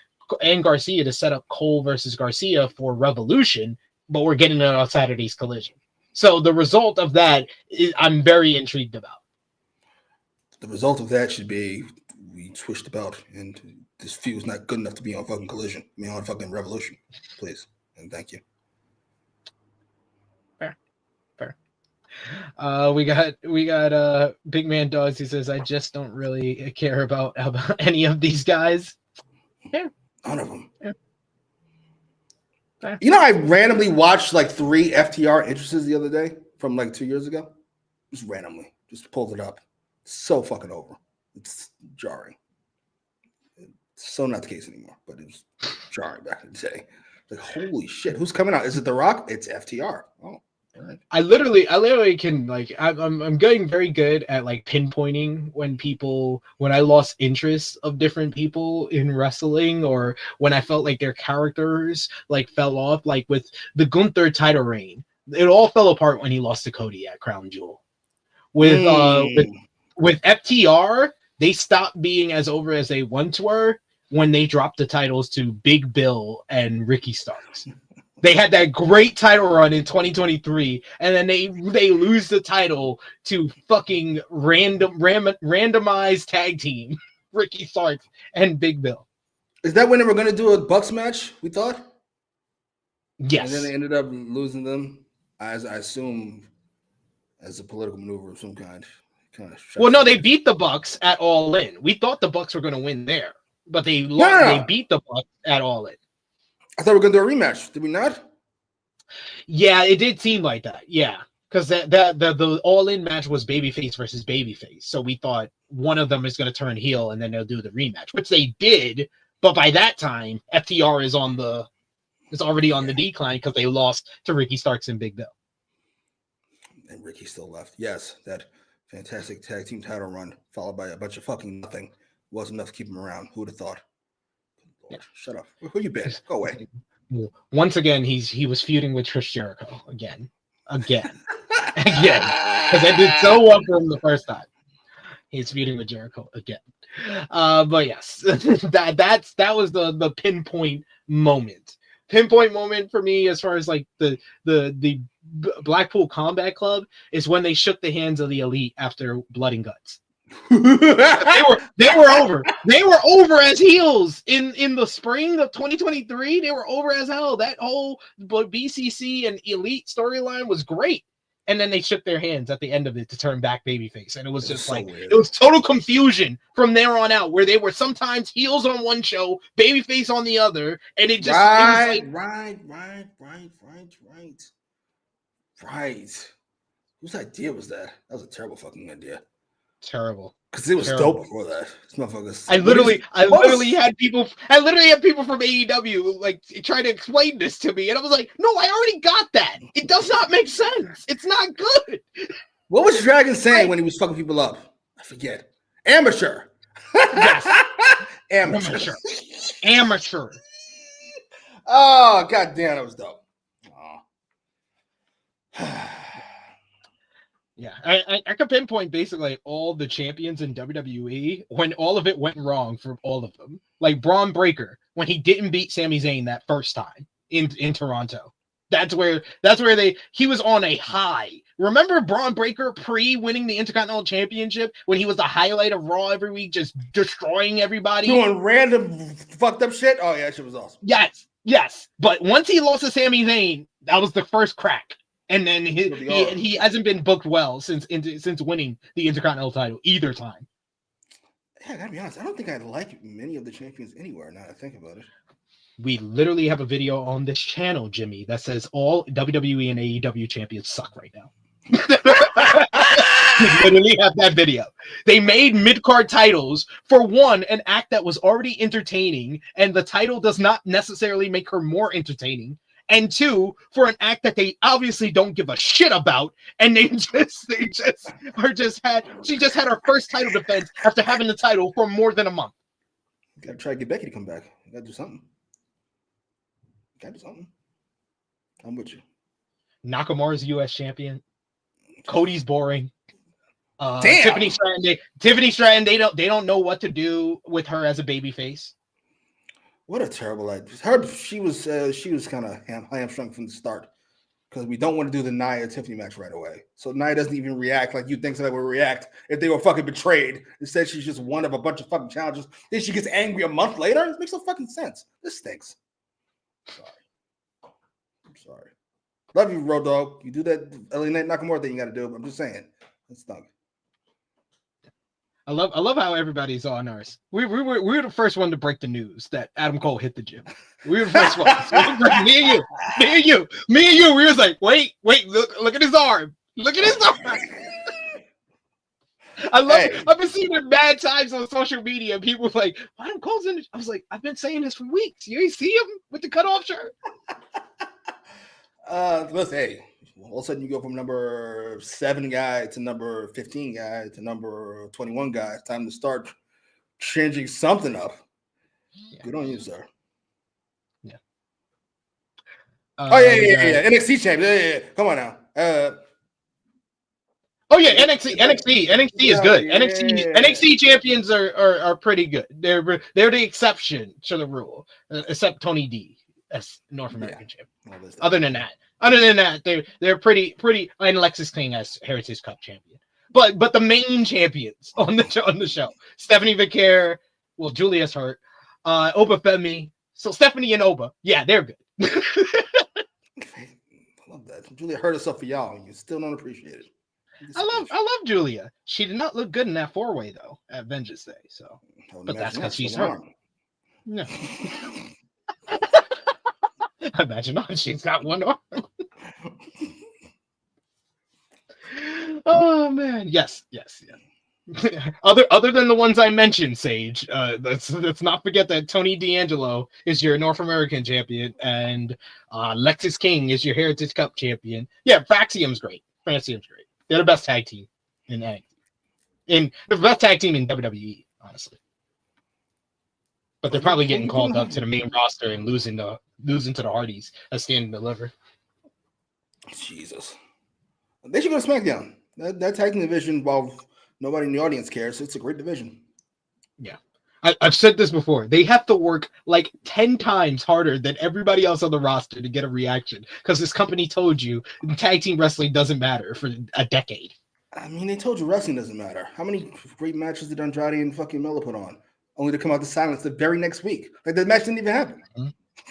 Garcia to set up Cole versus Garcia for Revolution, but we're getting it on Saturday's Collision. So the result of that I'm very intrigued about. The result of that should be we switched the belt, and this feud's not good enough to be on fucking Collision. I mean, on fucking Revolution, please, and thank you. Fair. We got Big Man Dogs. He says, I just don't really care about any of these guys. Yeah. None of them. Yeah. You know, I randomly watched like 3 FTR entrances the other day from like 2 years ago. Just randomly. Just pulled it up. So fucking over. It's jarring. It's so not the case anymore, but it was jarring back in the day. Like, holy shit, who's coming out? Is it The Rock? It's FTR. Oh, all right. I literally can, like, I'm getting very good at like pinpointing when I lost interest of different people in wrestling, or when I felt like their characters like fell off. Like with the Gunther title reign, it all fell apart when he lost to Cody at Crown Jewel. With FTR, they stopped being as over as they once were when they dropped the titles to Big Bill and Ricky Starks. They had that great title run in 2023, and then they lose the title to fucking randomized tag team, Ricky Starks and Big Bill. Is that when they were going to do a Bucks match, we thought? Yes. And then they ended up losing them, as I assume, as a political maneuver of some kind. Well, no, they beat the Bucks at All In. We thought the Bucks were going to win there, but they beat the Bucks at All In. I thought we were going to do a rematch. Did we not? Yeah, it did seem like that. Yeah, because the All In match was babyface versus babyface. So we thought one of them is going to turn heel, and then they'll do the rematch, which they did. But by that time, FTR is already on the decline because they lost to Ricky Starks and Big Bill. And Ricky still left. Yes, that fantastic tag team title run, followed by a bunch of fucking nothing, wasn't enough to keep him around. Who would have thought? Lord, yeah. Shut up. Who you been? Go away. Once again, he was feuding with Chris Jericho again, because I did so well for him the first time. He's feuding with Jericho again. But yes, that was the pinpoint moment. Pinpoint moment for me, as far as like the Blackpool Combat Club, is when they shook the hands of the Elite after Blood and Guts. they were over. They were over as heels in the spring of 2023. They were over as hell. That whole BCC and Elite storyline was great. And then they shook their hands at the end of it to turn back babyface. And it was just like, weird. It was total confusion from there on out, where they were sometimes heels on one show, babyface on the other. And it just, right. Whose idea was that? That was a terrible fucking idea. Terrible. Because it was dope before that. This motherfucker's. I literally had people from AEW like try to explain this to me, and I was like, "No, I already got that. It does not make sense. It's not good." What was Dragon saying when he was fucking people up? I forget. Amateur. Yes. Amateur. Oh, god damn, that was dope. Yeah, I could pinpoint basically all the champions in WWE when all of it went wrong for all of them. Like Braun Breaker, when he didn't beat Sami Zayn that first time in Toronto. That's where he was on a high. Remember Braun Breaker pre-winning the Intercontinental Championship when he was the highlight of Raw every week, just destroying everybody? Doing random fucked up shit? Oh yeah, that shit was awesome. Yes. But once he lost to Sami Zayn, that was the first crack. And then he hasn't been booked well since winning the Intercontinental title either time. Yeah, I gotta be honest. I don't think I like many of the champions anywhere. Now that I think about it, we literally have a video on this channel, Jimmy, that says all WWE and AEW champions suck right now. We literally have that video. They made mid-card titles for one, an act that was already entertaining, and the title does not necessarily make her more entertaining. And two, for an act that they obviously don't give a shit about, and she just had her first title defense after having the title for more than a month. You gotta try to get Becky to come back. You gotta do something. I'm with you. Nakamura's U.S. champion. Cody's boring. Damn. Tiffany Stratton. They don't know what to do with her as a babyface. What a terrible idea. She was kind of hamstrung from the start because we don't want to do the Nia Tiffany match right away. So Nia doesn't even react like you think somebody would react if they were fucking betrayed. Instead, she's just one of a bunch of fucking challenges. Then she gets angry a month later. It makes no fucking sense. This stinks. I'm sorry. Love you, Road Dogg. You do that LA Knight Nakamura thing you got to do. I'm just saying. It's stunk. I love how everybody's on ours. We were the first one to break the news that Adam Cole hit the gym. We were the first one. Me and you. We was like, wait, look at his arm. Look at his arm. I've been seeing it bad times on social media. People were like, Adam Cole's in. I was like, I've been saying this for weeks. You ain't see him with the cutoff shirt. Listen, hey. All of a sudden, you go from number 7 guy to number 15 guy to number 21 guy. It's time to start changing something up. Yeah. Good on you, sir. Yeah. Yeah. NXT champion. Yeah. Come on now. NXT is good. Yeah. NXT champions are pretty good. They're the exception to the rule, except Tony D as North American champion. Other than that, they're pretty. And Lexis King as Heritage Cup champion. But the main champions on the show, Stephanie Vicaire, well, Julia's hurt, Oba Femi, so Stephanie and Oba, yeah, they're good. I love that. Julia hurt herself for y'all, and you still don't appreciate it. I love Julia. She did not look good in that 4-way though at Vengeance Day. So, but that's because she's hurt. No. Imagine not. She's got one arm. Oh man, yes. Other than the ones I mentioned, Sage. Let's not forget that Tony D'Angelo is your North American champion, and Lexis King is your Heritage Cup champion. Yeah, Faxium's great. They're the best tag team in NXT. In the best tag team in WWE, honestly. But they're probably getting called up to the main roster and losing to the Hardys as Stand and Deliver. Jesus. They should go to SmackDown. That tag team division, while nobody in the audience cares, it's a great division. Yeah. I've said this before. They have to work like 10 times harder than everybody else on the roster to get a reaction because this company told you tag team wrestling doesn't matter for a decade. I mean, they told you wrestling doesn't matter. How many great matches did Andrade and fucking Miller put on? Only to come out to silence the very next week. Like, the match didn't even happen.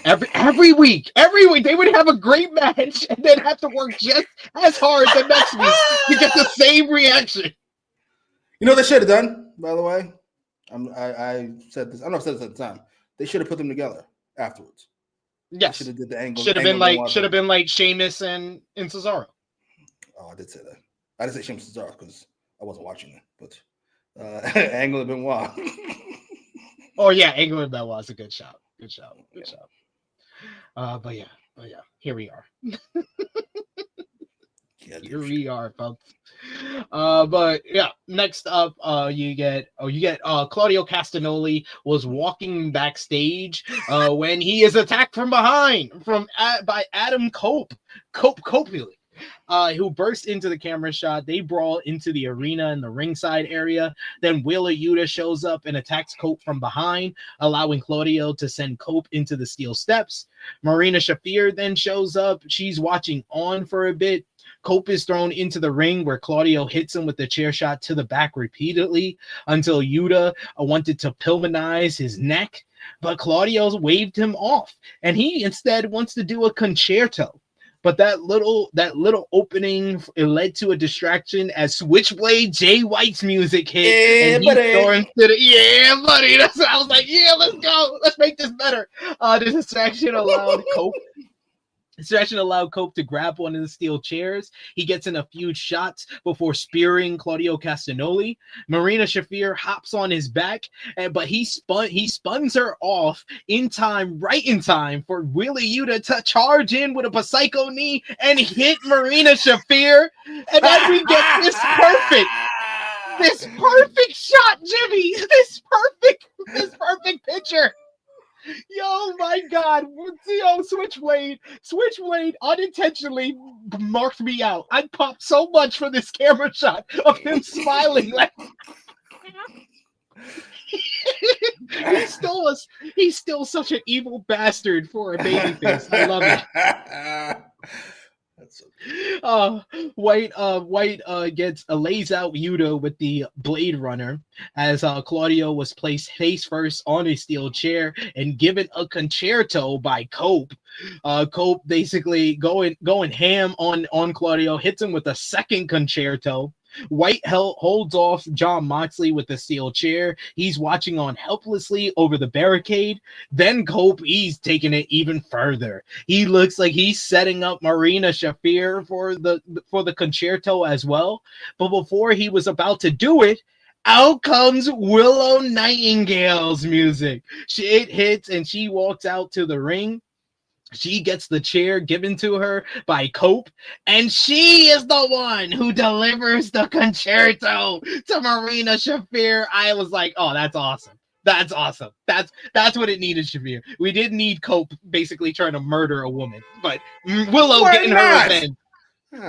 Every week, they would have a great match and then have to work just as hard the next week to get the same reaction. You know what they should have done, by the way? I said this. I don't know if I said this at the time. They should have put them together afterwards. Yes. Should have did the angle. Should have been like Sheamus and Cesaro. Oh, I did say that. I didn't say Sheamus and Cesaro because I wasn't watching it. But Angle and Benoit. Oh yeah, Angle and Benoit was a good shot. Good shot. But yeah, here we are. Here we are, folks. But yeah, next up, you get Claudio Castagnoli was walking backstage when he is attacked from behind by Adam Copley, who bursts into the camera shot. They brawl into the arena in the ringside area. Then Wheeler Yuta shows up and attacks Cope from behind, allowing Claudio to send Cope into the steel steps. Marina Shafir then shows up. She's watching on for a bit. Cope is thrown into the ring where Claudio hits him with the chair shot to the back repeatedly until Yuta wanted to Pillmanize his neck, but Claudio waved him off, and he instead wants to do a concerto. But that little opening, it led to a distraction as Switchblade Jay White's music hit. Yeah, buddy. That's what I was like, yeah, let's go. Let's make this better. The distraction allowed Cope to grab one of the steel chairs. He gets in a few shots before spearing Claudio Castagnoli. Marina Shafir hops on his back, but he spuns her off right in time for Willie Yuta to charge in with a Psycho knee and hit Marina Shafir. And then we get this perfect shot, Jimmy. This perfect picture. Yo, my God. Yo, Switchblade unintentionally marked me out. I popped so much for this camera shot of him smiling. Like he's still such an evil bastard for a babyface. I love it. That's so White gets lays out Yuta with the Blade Runner as Claudio was placed face first on a steel chair and given a concerto by Cope. Cope basically going ham on Claudio, hits him with a second concerto. White holds off John Moxley with the steel chair. He's watching on helplessly over the barricade. Then Cope, he's taking it even further. He looks like he's setting up Marina Shafir for the concerto as well. But before he was about to do it, out comes Willow Nightingale's music. It hits and she walks out to the ring. She gets the chair given to her by Cope, and she is the one who delivers the concerto to Marina Shafir. I was like, oh, that's awesome. That's awesome. That's what it needed, Shafir. We didn't need Cope basically trying to murder a woman, but Willow getting her revenge.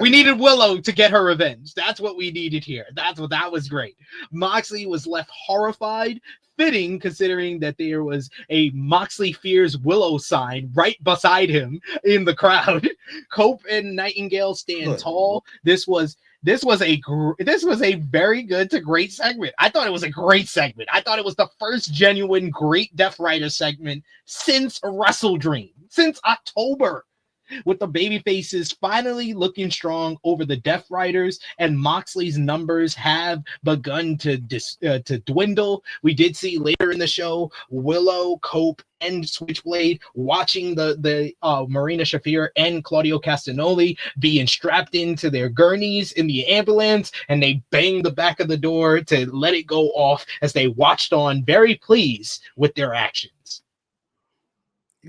We needed Willow to get her revenge. That's what we needed here. That was great. Moxley was left horrified, fitting considering that there was a Moxley Fears Willow sign right beside him in the crowd. Cope and Nightingale stand tall. This was a very good to great segment. I thought it was a great segment. I thought it was the first genuine great Death Rider segment since Wrestle Dream, since October. With the baby faces finally looking strong over the Death Riders, and Moxley's numbers have begun to dwindle. We did see later in the show Willow, Cope, and Switchblade watching the Marina Shafir and Claudio Castagnoli being strapped into their gurneys in the ambulance, and they banged the back of the door to let it go off as they watched on, very pleased with their actions.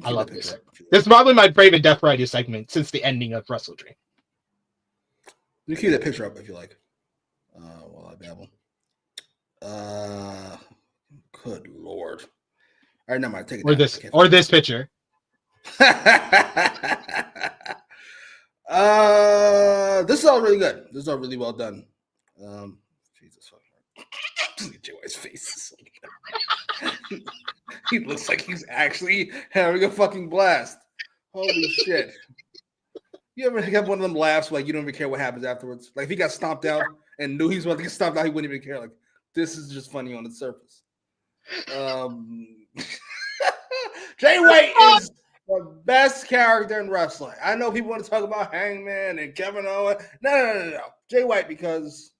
I love this. This is probably my favorite Death Rider segment since the ending of Wrestle Dream. You keep that picture up if you like. While I babble. Good Lord. All right, never mind. Take it or this picture. This is all really good. This is all really well done. Jesus fucking Jay White's face. He looks like he's actually having a fucking blast. Holy shit. You ever have one of them laughs like you don't even care what happens afterwards? Like if he got stomped out and knew he was about to get stomped out, he wouldn't even care. Like, this is just funny on the surface. Jay White is the best character in wrestling. I know people want to talk about Hangman and Kevin Owens. No. Jay White, because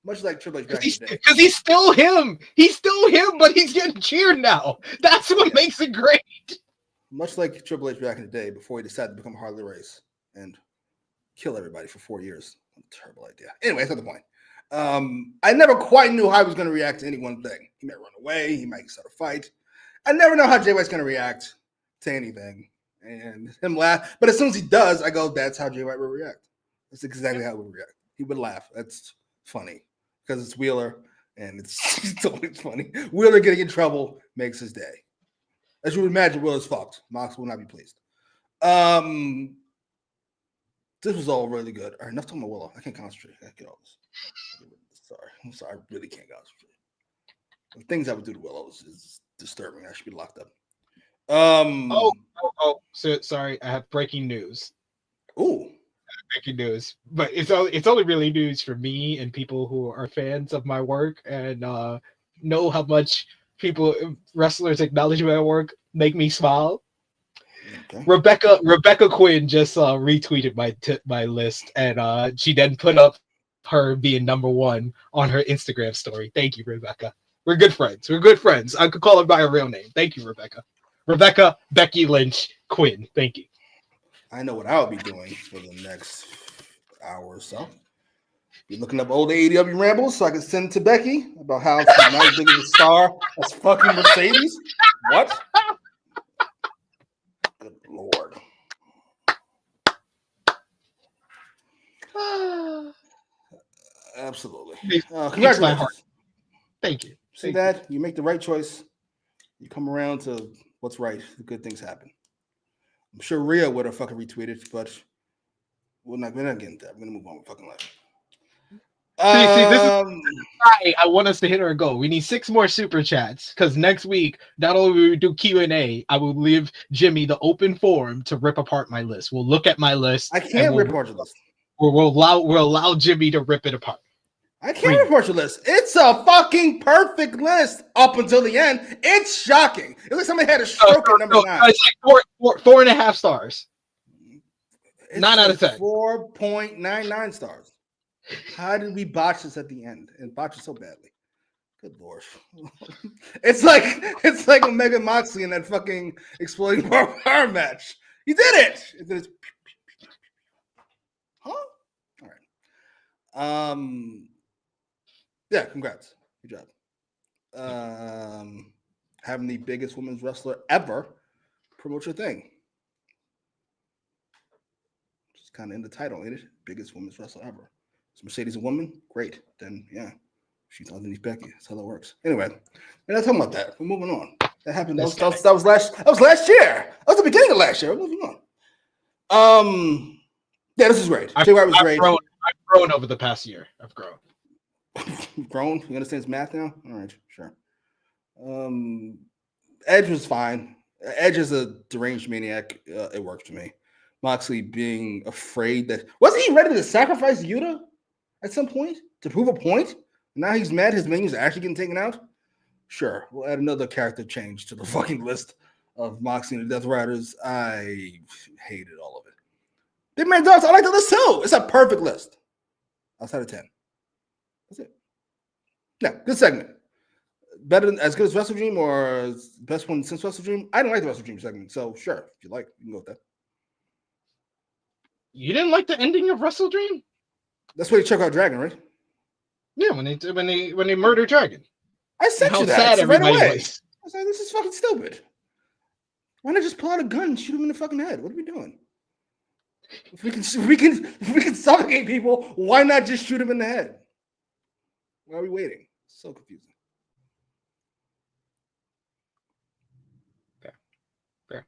much like Triple H back in the day. Because he's still him. He's still him, but he's getting cheered now. That's what makes it great. Much like Triple H back in the day before he decided to become Harley Race and kill everybody for 4 years. Terrible idea. Anyway, that's not the point. I never quite knew how he was going to react to any one thing. He might run away. He might start a fight. I never know how Jay White's going to react to anything. And him laugh. But as soon as he does, I go, that's how Jay White would react. That's exactly how he would react. He would laugh. That's funny. Because it's Wheeler, and it's always funny. Wheeler getting in trouble makes his day. As you would imagine, Wheeler's fucked. Mox will not be pleased. This was all really good. All right, enough talking about Willow. I can't concentrate. I get all this. I'm sorry. I really can't concentrate. The things I would do to Willow is disturbing. I should be locked up. So sorry. I have breaking news. Ooh. Breaking news, but it's only really news for me and people who are fans of my work and know how much wrestlers acknowledge my work make me smile. Okay. Rebecca Quinn just retweeted my list, and she then put up her being number one on her Instagram story. Thank you, Rebecca. We're good friends. I could call her by her real name. Thank you, Rebecca. Rebecca Becky Lynch Quinn. Thank you. I know what I'll be doing for the next hour or so. Be looking up old AEW rambles so I can send it to Becky about how she's not as big of a star as fucking Mercedes. What? Good Lord. Absolutely. Congratulations. Thank you. See that? You make the right choice. You come around to what's right. The good things happen. I'm sure Rhea would have fucking retweeted, but we're not getting that. We're gonna move on with fucking life. See, this is why I want us to hit our goal. We need 6 more super chats because next week, not only will we do Q&A, I will leave Jimmy the open forum to rip apart my list. We'll look at my list. I can't rip apart your list. We'll allow Jimmy to rip it apart. I can't rip apart your list. It's a fucking perfect list up until the end. It's shocking. It looks like somebody had a stroke at number 9. It's like 4.5 stars. It's 9 out of 10. 4.99 stars. How did we botch this at the end and botch it so badly? Good lord. It's like Omega Moxley in that fucking exploding power match. He did it. Huh? All right. Yeah, congrats. Good job. Having the biggest women's wrestler ever promote your thing. Just kind of in the title, ain't it? Biggest women's wrestler ever. Is Mercedes a woman? Great. Then yeah, she's underneath Becky. That's how that works. Anyway, we're not talking about that. We're moving on. That happened. That was last year. That was the beginning of last year. We're moving on. Yeah, this is great. Jay White was great. I've grown over the past year. I've grown. Grown? You understand his math now? All right, sure. Edge was fine. Edge is a deranged maniac. It worked for me. Moxley being afraid that wasn't he ready to sacrifice Yuta at some point to prove a point? Now he's mad his minions are actually getting taken out. Sure, we'll add another character change to the fucking list of Moxley and the Death Riders. I hated all of it. Big Man Dogs, I like the list too. It's a perfect list. Outside of 10. That's it. Yeah, good segment. Better than as good as Wrestle Dream or best one since Wrestle Dream? I don't like the Wrestle Dream segment, so sure, if you like, you can go with that. You didn't like the ending of Wrestle Dream? That's where you check out Dragon, right? Yeah, when they murder Dragon. I sent you that sad everybody right away. was. I was like, this is fucking stupid. Why not just pull out a gun and shoot him in the fucking head? What are we doing? If we can suffocate people, why not just shoot him in the head? Why are we waiting? So confusing. Fair.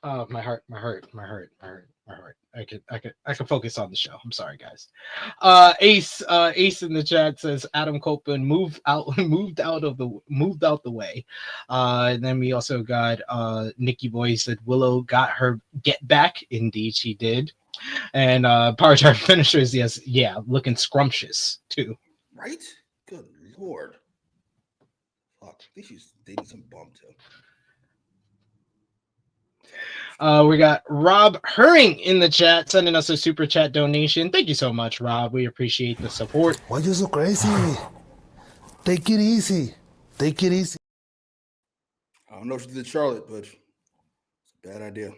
My heart. I could focus on the show. I'm sorry, guys. Ace in the chat says Adam Copeland moved out the way. And then we also got Nikki Boy said Willow got her get back. Indeed, she did. And Power Chart finishers, looking scrumptious too. Right? Good lord. Fuck. I think she's dating some bum too. We got Rob Herring in the chat sending us a super chat donation. Thank you so much, Rob. We appreciate the support. Why are you so crazy? Take it easy. Take it easy. I don't know if she did Charlotte, but it's a bad idea.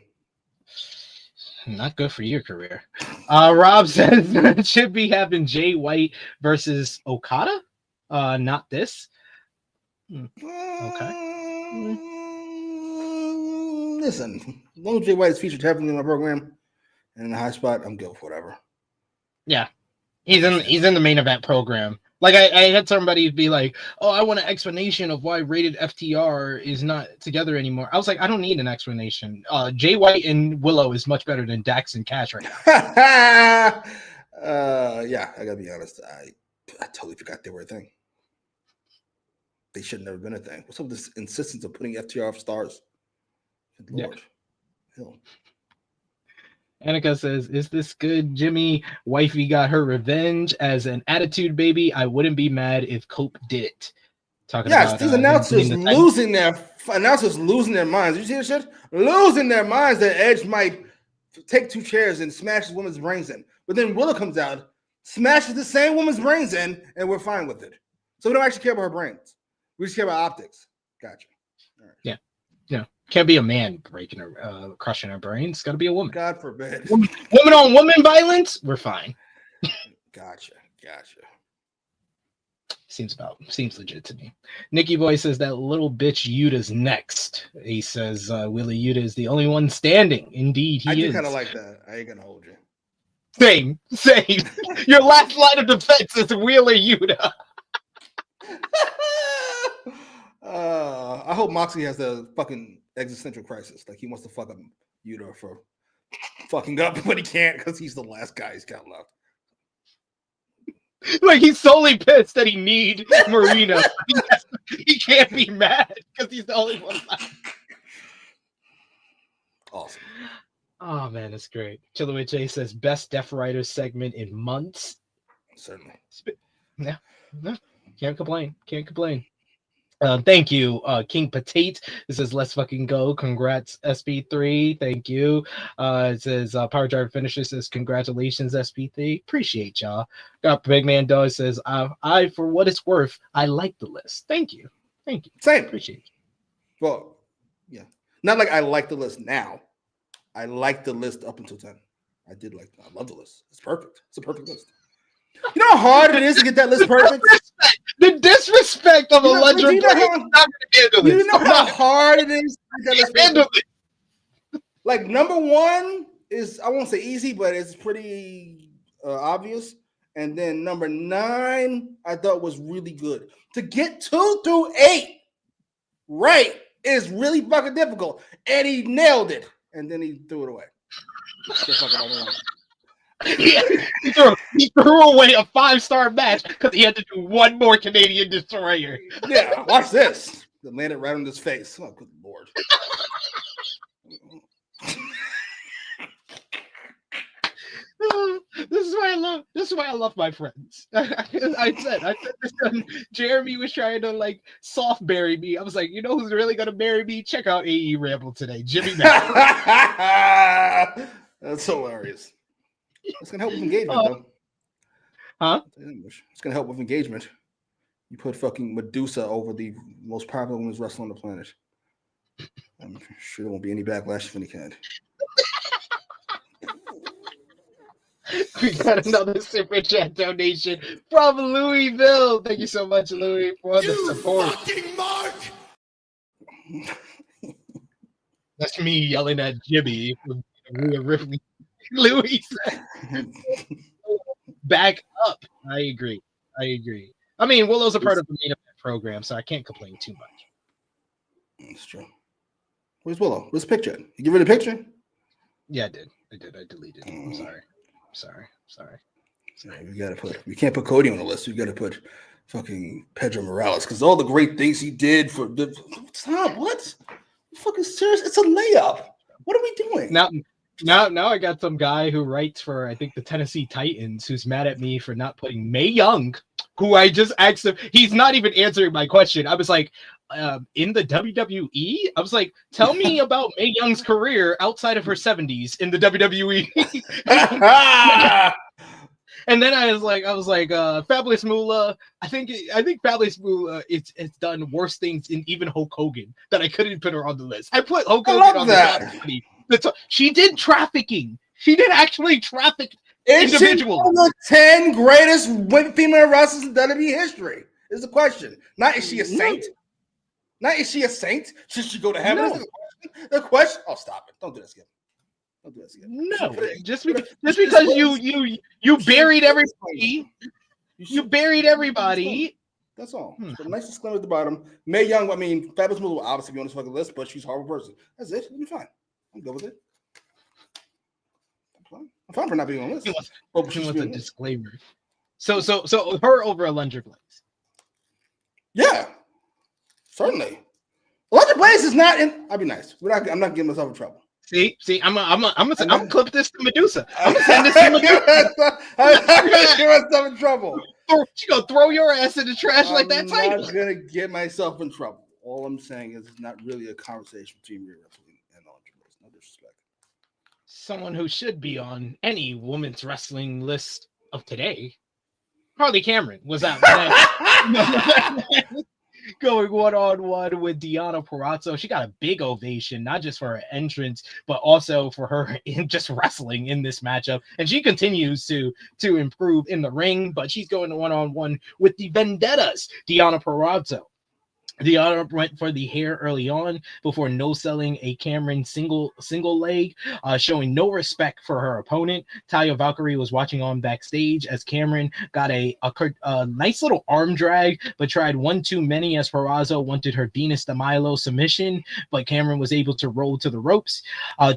Not good for your career. Rob says it should be having Jay White versus Okada. Not this. Okay. Listen, as long as Jay White is featured heavily in my program and in the high spot, I'm good for whatever. Yeah, he's in the main event program. Like I had somebody be like, "Oh, I want an explanation of why Rated FTR is not together anymore." I was like, "I don't need an explanation. Jay White and Willow is much better than Dax and Cash right now." Yeah, I gotta be honest. I totally forgot they were a thing. They should have never been a thing. What's up with this insistence of putting FTR off stars? Good Lord. Yeah. Annika says, "Is this good? Jimmy, wifey got her revenge as an attitude baby. I wouldn't be mad if Cope did it." Talking about these announcers losing their minds. You see this shit? Losing their minds that Edge might take 2 chairs and smash this woman's brains in. But then Willow comes out, smashes the same woman's brains in, and we're fine with it. So we don't actually care about her brains. We just care about optics. Gotcha. All right. Yeah. Can't be a man breaking her, crushing her brains. Got to be a woman. God forbid. Woman on woman violence. We're fine. Gotcha. Seems legit to me. Nikki Boy says that little bitch Yuta's next. He says Willie Yuta is the only one standing. Indeed, he is. I do kind of like that. I ain't gonna hold you. Same. Your last line of defense is Wheeler Yuta. I hope Moxley has a fucking existential crisis. Like he wants to fuck up Yuta for fucking up, but he can't because he's the last guy he's got left. Like, he's solely pissed that he need Marina. He can't be mad because he's the only one left. Awesome. Oh, man, that's great. Chillaway J says, best Deaf Riders segment in months. Certainly. No, can't complain. Can't complain. Thank you, King Petite. This says, let's fucking go. Congrats, SP3. Thank you. It says, Power Driver Finisher says, congratulations, SP3. Appreciate y'all. Got Big Man Dog says, I, for what it's worth, I like the list. Thank you. Thank you. Same. Appreciate you. Well, yeah. Not like I like the list now. I like the list up until 10. I love the list. It's perfect. It's a perfect list. You know how hard it is to get that list perfect? The disrespect of a legend. You know how hard it is to get that list perfect? Like, number one is, I won't say easy, but it's pretty obvious. And then number 9, I thought was really good. To get 2 through 8 right is really fucking difficult. And he nailed it. And then he threw it away. He threw away a 5-star match because he had to do one more Canadian Destroyer. Yeah, watch this. They landed right on his face. Oh, good lord. This is why I love my friends. I said this when Jeremy was trying to like soft bury me. I was like, you know who's really gonna bury me? Check out AEWramble today. Jimmy Macram. That's hilarious. It's gonna help with engagement, though. Huh? It's gonna help with engagement. You put fucking Medusa over the most popular women's wrestler on the planet. I'm sure there won't be any backlash of any kind. We got another super chat donation from Louisville. Thank you so much, Louis, for the support. Fucking Mark! That's me yelling at Jimmy. Louis said, back up. I agree. I mean, Willow's a part of the main event program, so I can't complain too much. That's true. Where's Willow? Where's the picture? You get rid of the picture? Yeah, I did. I deleted it. I'm sorry. We can't put Cody on the list. We gotta put fucking Pedro Morales because all the great things he did for the stop. What? Fucking serious? It's a layup. What are we doing? Now I got some guy who writes for I think the Tennessee Titans who's mad at me for not putting Mae Young, who I just asked him. He's not even answering my question. I was like, in the WWE? I was like, tell me about Mae Young's career outside of her 70s in the WWE. And then I was like, Fabulous Moolah. I think Fabulous Moolah it's done worse things in even Hulk Hogan that I couldn't put her on the list. I put Hulk Hogan on the top. She did trafficking. She did actually traffic individuals. One of the 10 greatest female wrestlers in WWE history is the question. Not is she a saint? Not is she a saint? Should she go to heaven? No. The question. Oh, stop it! Don't do this again. No, just because you buried everybody. You buried everybody. That's all. Put a nice disclaimer at the bottom. Mae Young, I mean, Fabulous Moolah will obviously be on this fucking list, but she's a horrible person. That's it. It'll be fine. I'm good with it. I'm fine for not being on the list. She wants a disclaimer. So her over Alundra Blaze. Yeah, certainly. Alundra Blaze is not in. I'll be nice. I'm not getting myself in trouble. See, I'm gonna clip this to Medusa. I'm gonna send this to Medusa. I'm not gonna get myself in trouble. She gonna throw your ass in the trash like that title. I'm not gonna get myself in trouble. All I'm saying is it's not really a conversation between Rhea Ripley and Alundra Blaze. No disrespect. Someone who should be on any women's wrestling list of today, Harley Cameron was out going one-on-one with Deonna Purrazzo. She got a big ovation, not just for her entrance, but also for her in just wrestling in this matchup. And she continues to improve in the ring, but she's going to one-on-one with the Vendettas, Deonna Purrazzo. Deanna went for the hair early on before no-selling a Cameron single leg, showing no respect for her opponent. Taya Valkyrie was watching on backstage as Cameron got a nice little arm drag, but tried one too many as Purrazzo wanted her Venus de Milo submission, but Cameron was able to roll to the ropes.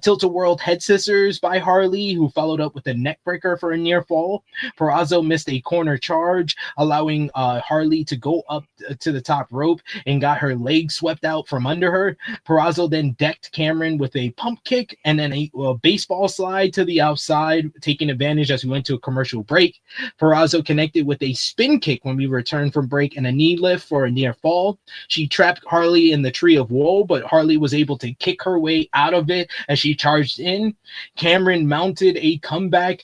Tilt-a-World head scissors by Harley, who followed up with a neck breaker for a near fall. Purrazzo missed a corner charge, allowing Harley to go up to the top rope and got her leg swept out from under her. Purrazzo then decked Cameron with a pump kick and then a baseball slide to the outside, taking advantage as we went to a commercial break. Purrazzo connected with a spin kick when we returned from break and a knee lift for a near fall. She trapped Harley in the tree of woe, but Harley was able to kick her way out of it as she charged in. Cameron mounted a comeback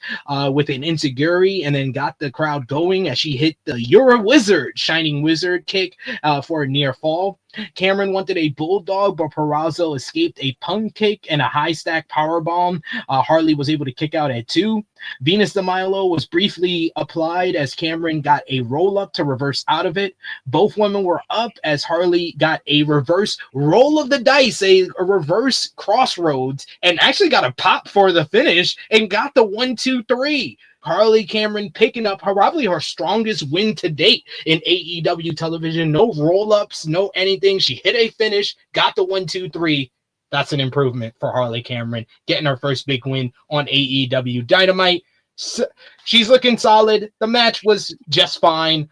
with an enziguri and then got the crowd going as she hit the "You're a Wizard" Shining Wizard kick for a near fall. Cameron wanted a bulldog, but Purrazzo escaped a punk kick and a high stack powerbomb. Harley was able to kick out at 2. Venus de Milo was briefly applied as Cameron got a roll up to reverse out of it. Both women were up as Harley got a reverse roll of the dice, a reverse crossroads, and actually got a pop for the finish and got the 1-2-3. Harley Cameron picking up probably her strongest win to date in AEW television. No roll-ups, no anything. She hit a finish, got the 1-2-3. That's an improvement for Harley Cameron, getting her first big win on AEW Dynamite. So, she's looking solid. The match was just fine.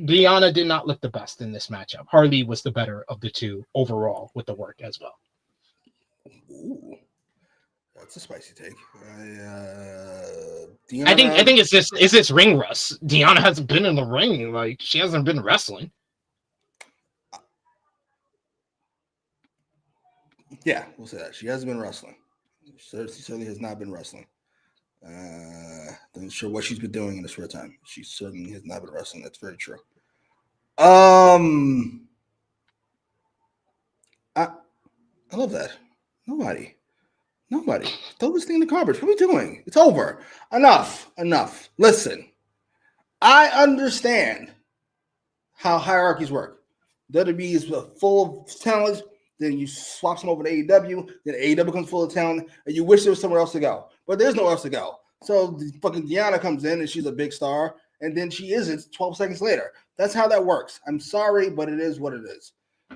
Deanna did not look the best in this matchup. Harley was the better of the two overall with the work as well. Ooh. That's a spicy take. I think it's just ring rust. Deanna hasn't been in the ring, like she hasn't been wrestling. Yeah, we'll say that she hasn't been wrestling. She certainly has not been wrestling. Not sure what she's been doing in this spare time. She certainly has not been wrestling. That's very true. I love that. Nobody. Throw this thing in the garbage. What are we doing? It's over. Enough. Listen, I understand how hierarchies work. WWE is full of talent. Then you swap them over to AEW. Then AEW becomes full of talent, and you wish there was somewhere else to go. But there's nowhere else to go. So the fucking Deanna comes in, and she's a big star, and then she isn't 12 seconds later. That's how that works. I'm sorry, but it is what it is.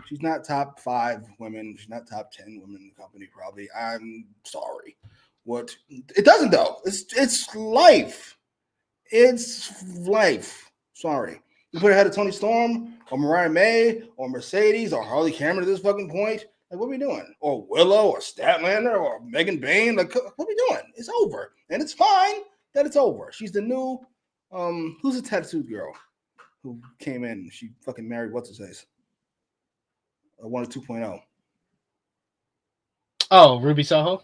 She's not top 5 women. She's not top 10 women in the company, probably. I'm sorry. What? It doesn't, though. It's life. It's life. Sorry. You put her ahead of Toni Storm or Mariah May or Mercedes or Harley Cameron at this fucking point. Like, what are we doing? Or Willow or Statlander or Megan Bain. Like, what are we doing? It's over. And it's fine that it's over. She's the new, who's the tattooed girl who came in? She fucking married what's-his-face? 1 or 2.0. Oh, Ruby Soho?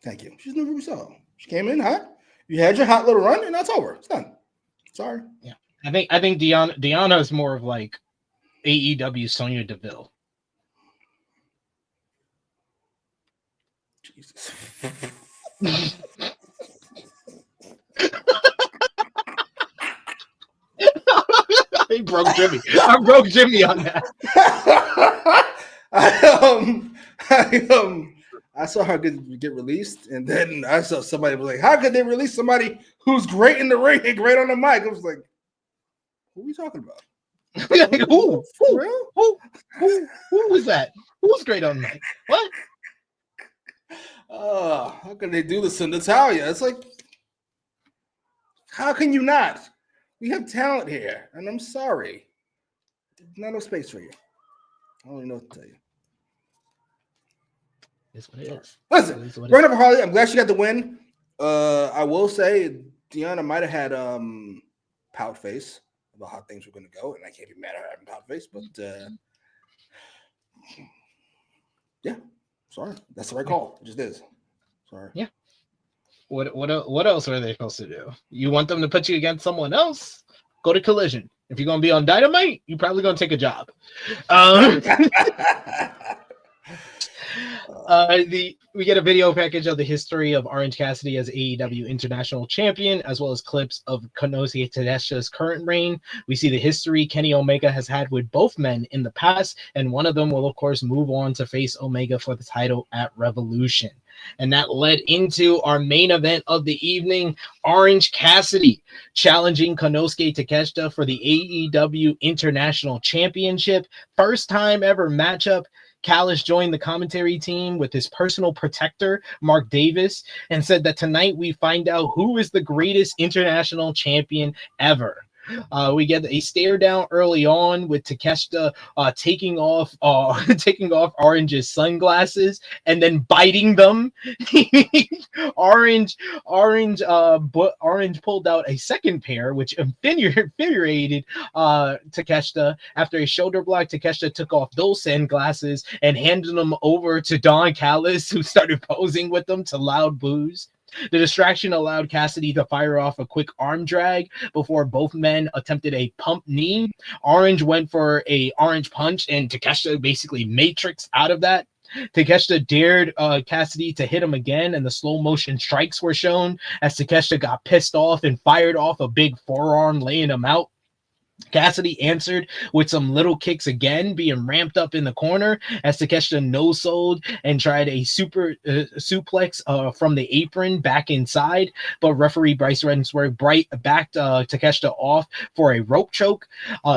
Thank you. She's no Ruby Soho. She came in hot. You had your hot little run, and that's over. It's done. Sorry. Yeah. I think Deanna is more of like AEW Sonya Deville. Jesus. I broke Jimmy on that. I saw her get released, and then I saw somebody was like, "How could they release somebody who's great in the ring and great on the mic?" I was like, "Who are we talking about? Who was that? Who's great on the mic? What? How can they do this in Natalia? It's like, how can you not? We have talent here, and I'm sorry. There's not no space for you. I don't even know what to tell you. It's what it is. Listen, bring up Harley. I'm glad she got the win. I will say Deanna might have had pout face about how things were going to go, and I can't be mad at her having pout face, but yeah, sorry. That's the right call. It just is. Sorry. Yeah. What else are they supposed to do? You want them to put you against someone else? Go to Collision. If you're going to be on Dynamite, you're probably going to take a job. We get a video package of the history of Orange Cassidy as AEW International Champion, as well as clips of Konosuke Takeshita's current reign. We see the history Kenny Omega has had with both men in the past, and one of them will, of course, move on to face Omega for the title at Revolution. And that led into our main event of the evening, Orange Cassidy challenging Konosuke Takeshita for the AEW International Championship. First time ever matchup. Callis joined the commentary team with his personal protector, Mark Davis, and said that tonight we find out who is the greatest international champion ever. We get a stare down early on with Takeshita taking off Orange's sunglasses and then biting them. Orange pulled out a second pair, which infuriated Takeshita. After a shoulder block, Takeshita took off those sunglasses and handed them over to Don Callis, who started posing with them to loud boos. The distraction allowed Cassidy to fire off a quick arm drag before both men attempted a pump knee. Orange went for a orange punch, and Takeshita basically matrixed out of that. Takeshita dared Cassidy to hit him again, and the slow motion strikes were shown as Takeshita got pissed off and fired off a big forearm, laying him out. Cassidy answered with some little kicks again, being ramped up in the corner as Takeshita no-sold and tried a suplex from the apron back inside, but referee Bryce Rensworth backed Takeshita off for a rope choke.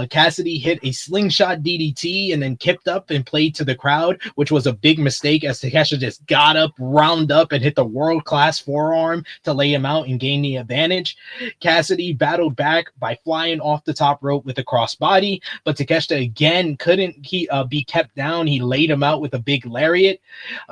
Cassidy hit a slingshot DDT and then kicked up and played to the crowd, which was a big mistake as Takeshita just got up, round up, and hit the world-class forearm to lay him out and gain the advantage. Cassidy battled back by flying off the top rope with a crossbody, but Takeshita again couldn't be kept down. He laid him out with a big lariat.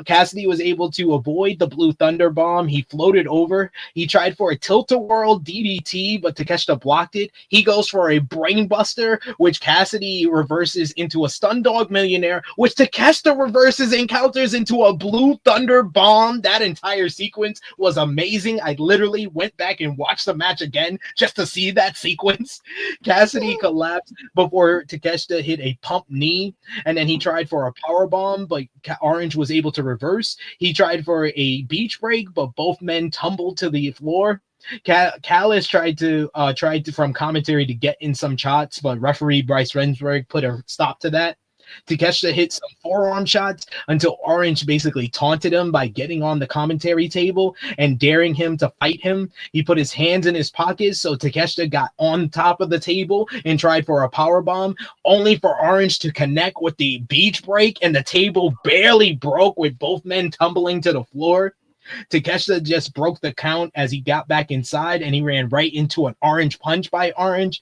Cassidy was able to avoid the Blue Thunder Bomb. He floated over. He tried for a tilt-a-whirl DDT, but Takeshita blocked it. He goes for a brainbuster, which Cassidy reverses into a Stun Dog Millionaire, which Takeshita reverses and counters into a Blue Thunder Bomb. That entire sequence was amazing. I literally went back and watched the match again just to see that sequence. Cassidy collapsed before Takeshita hit a pump knee, and then he tried for a power bomb, but Orange was able to reverse. He tried for a beach break, but both men tumbled to the floor. Callis tried to from commentary to get in some shots, but referee Bryce Rensburg put a stop to that. Takeshita hit some forearm shots until Orange basically taunted him by getting on the commentary table and daring him to fight him. He put his hands in his pockets, so Takeshita got on top of the table and tried for a power bomb, only for Orange to connect with the beach break, and the table barely broke with both men tumbling to the floor. Takeshita just broke the count as he got back inside, and he ran right into an orange punch by Orange.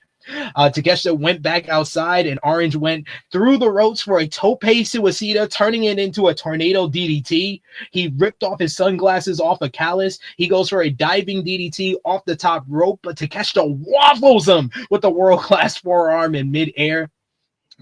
Takeshita went back outside, and Orange went through the ropes for a tope suicida, turning it into a tornado DDT. He ripped off his sunglasses off of Callis. He goes for a diving DDT off the top rope, but Takeshita waffles him with a world-class forearm in midair.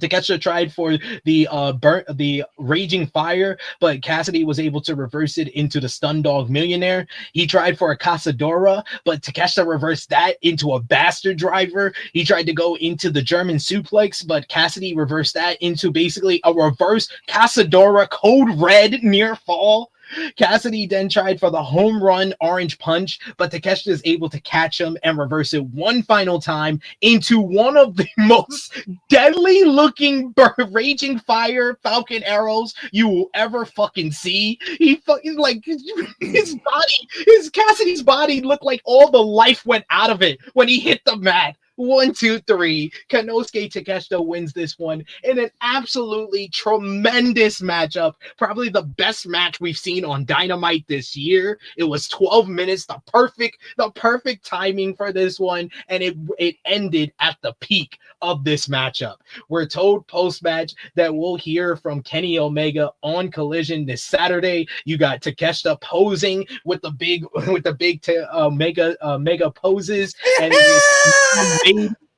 Takeshita tried for the Raging Fire, but Cassidy was able to reverse it into the Stun Dog Millionaire. He tried for a Casadora, but Takeshita reversed that into a Bastard Driver. He tried to go into the German Suplex, but Cassidy reversed that into basically a reverse Casadora Code Red near fall. Cassidy then tried for the home run orange punch, but Takeshita is able to catch him and reverse it one final time into one of the most deadly looking Raging Fire Falcon arrows you will ever fucking see. He fucking Cassidy's body looked like all the life went out of it when he hit the mat. 1, 2, 3. Konosuke Takeshita wins this one in an absolutely tremendous matchup. Probably the best match we've seen on Dynamite this year. It was 12 minutes, the perfect timing for this one, and it ended at the peak of this matchup. We're told post-match that we'll hear from Kenny Omega on Collision this Saturday. You got Takeshita posing with the big mega poses, and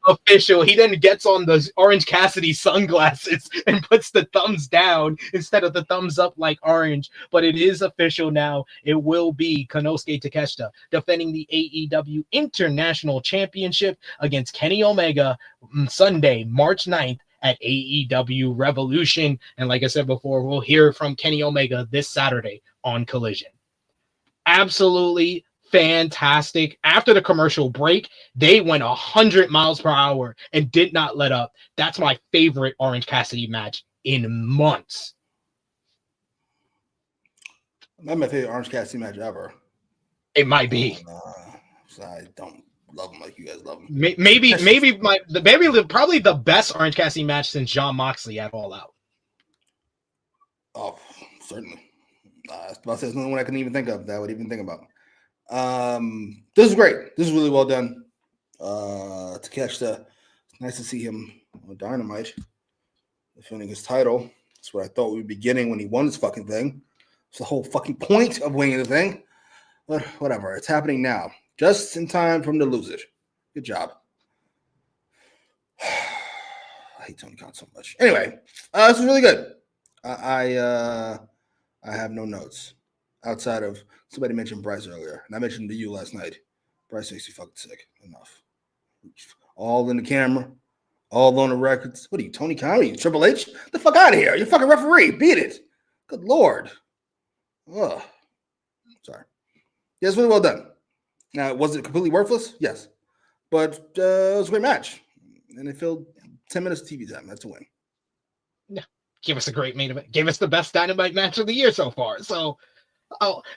official. He then gets on the Orange Cassidy sunglasses and puts the thumbs down instead of the thumbs up like Orange. But it is official now. It will be Konosuke Takeshita defending the AEW International Championship against Kenny Omega Sunday, March 9th at AEW Revolution. And like I said before, we'll hear from Kenny Omega this Saturday on Collision. Absolutely fantastic. After the commercial break, they went 100 miles per hour and did not let up. That's my favorite Orange Cassidy match in months. That's my favorite Orange Cassidy match ever. It might be. So I don't love him like you guys love him. Maybe probably the best Orange Cassidy match since Jon Moxley at All Out. Oh, certainly. There's the only one I can even think of that I would even think about. This is great. This is really well done. Takeshita, it's nice to see him on Dynamite defending his title. That's what I thought we would be getting when he won this fucking thing. It's the whole fucking point of winning the thing. But whatever, it's happening now. Just in time for him to lose it. Good job. I hate Tony Khan so much. Anyway, this is really good. I have no notes outside of somebody mentioned Bryce earlier, and I mentioned to you last night. Bryce makes you fucking sick. Enough. All in the camera, all on the records. What are you, Tony Khan? Are you Triple H? Get the fuck out of here. You're fucking referee. Beat it. Good Lord. Ugh. Sorry. Yeah, it's really well done. Now, was it completely worthless? Yes. But it was a great match. And it filled 10 minutes of TV time. That's a win. Yeah. Give us a great main event. Gave us the best Dynamite match of the year so far. So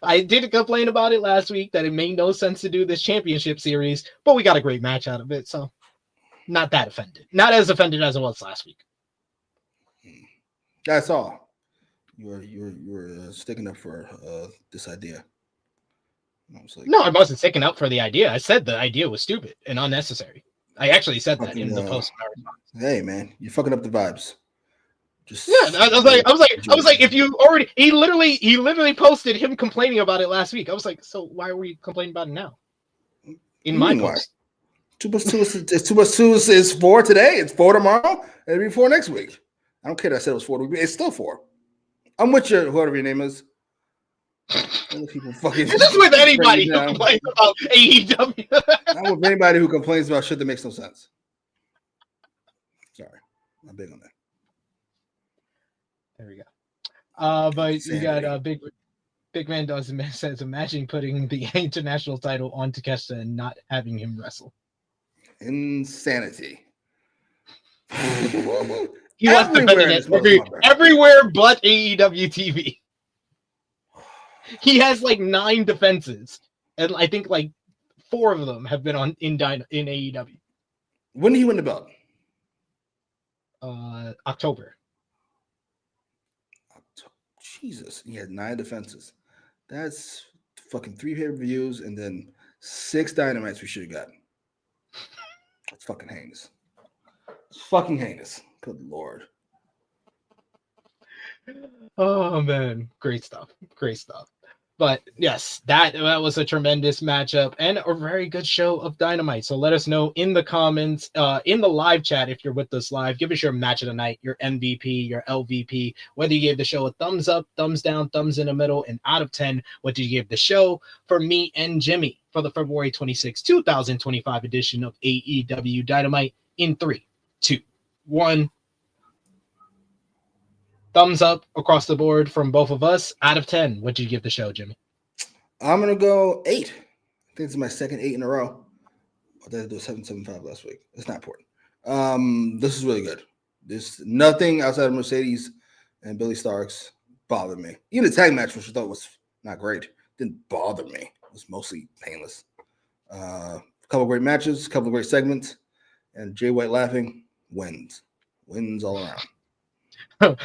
I did complain about it last week that it made no sense to do this championship series, but we got a great match out of it. So not that offended. Not as offended as it was last week. That's all. You were sticking up for this idea. No, I wasn't sticking up for the idea. I said the idea was stupid and unnecessary. I actually said that in the post. Hey man, you're fucking up the vibes. I was like, if you already, he literally posted him complaining about it last week. I was like, so why are we complaining about it now? In my post. 2 plus 2 is 2 plus 2 is 4 today. It's 4 tomorrow. And it'll be 4 next week. I don't care that I said it was 4. It's still 4. I'm with you, whoever your name is. People fucking. This is with anybody who complains about AEW. I'm with anybody who complains about shit that makes no sense. Sorry, I'm big on that. There we go. But you got Big Man says, imagine putting the international title on Takeshita and not having him wrestle. Insanity. He wants to it everywhere but AEW TV. He has like 9 defenses, and I think like 4 of them have been in AEW. When did he win the belt? October. Jesus, he had 9 defenses. That's fucking 3 pay-per-views and then 6 Dynamites we should have gotten. That's fucking heinous. It's fucking heinous. Good Lord. Oh man, great stuff. But yes, that was a tremendous matchup and a very good show of Dynamite. So let us know in the comments, in the live chat, if you're with us live. Give us your match of the night, your MVP, your LVP, whether you gave the show a thumbs up, thumbs down, thumbs in the middle, and out of 10, what did you give the show? For me and Jimmy, for the February 26, 2025 edition of AEW Dynamite in 3, 2, 1. Thumbs up across the board from both of us. Out of 10, what did you give the show, Jimmy? I'm going to go 8. I think it's my second 8 in a row. I did do 7.75 last week. It's not important. This is really good. There's nothing outside of Mercedes and Billy Starks bothered me. Even the tag match, which I thought was not great, didn't bother me. It was mostly painless. A couple of great matches, a couple of great segments, and Jay White laughing wins. Wins all around.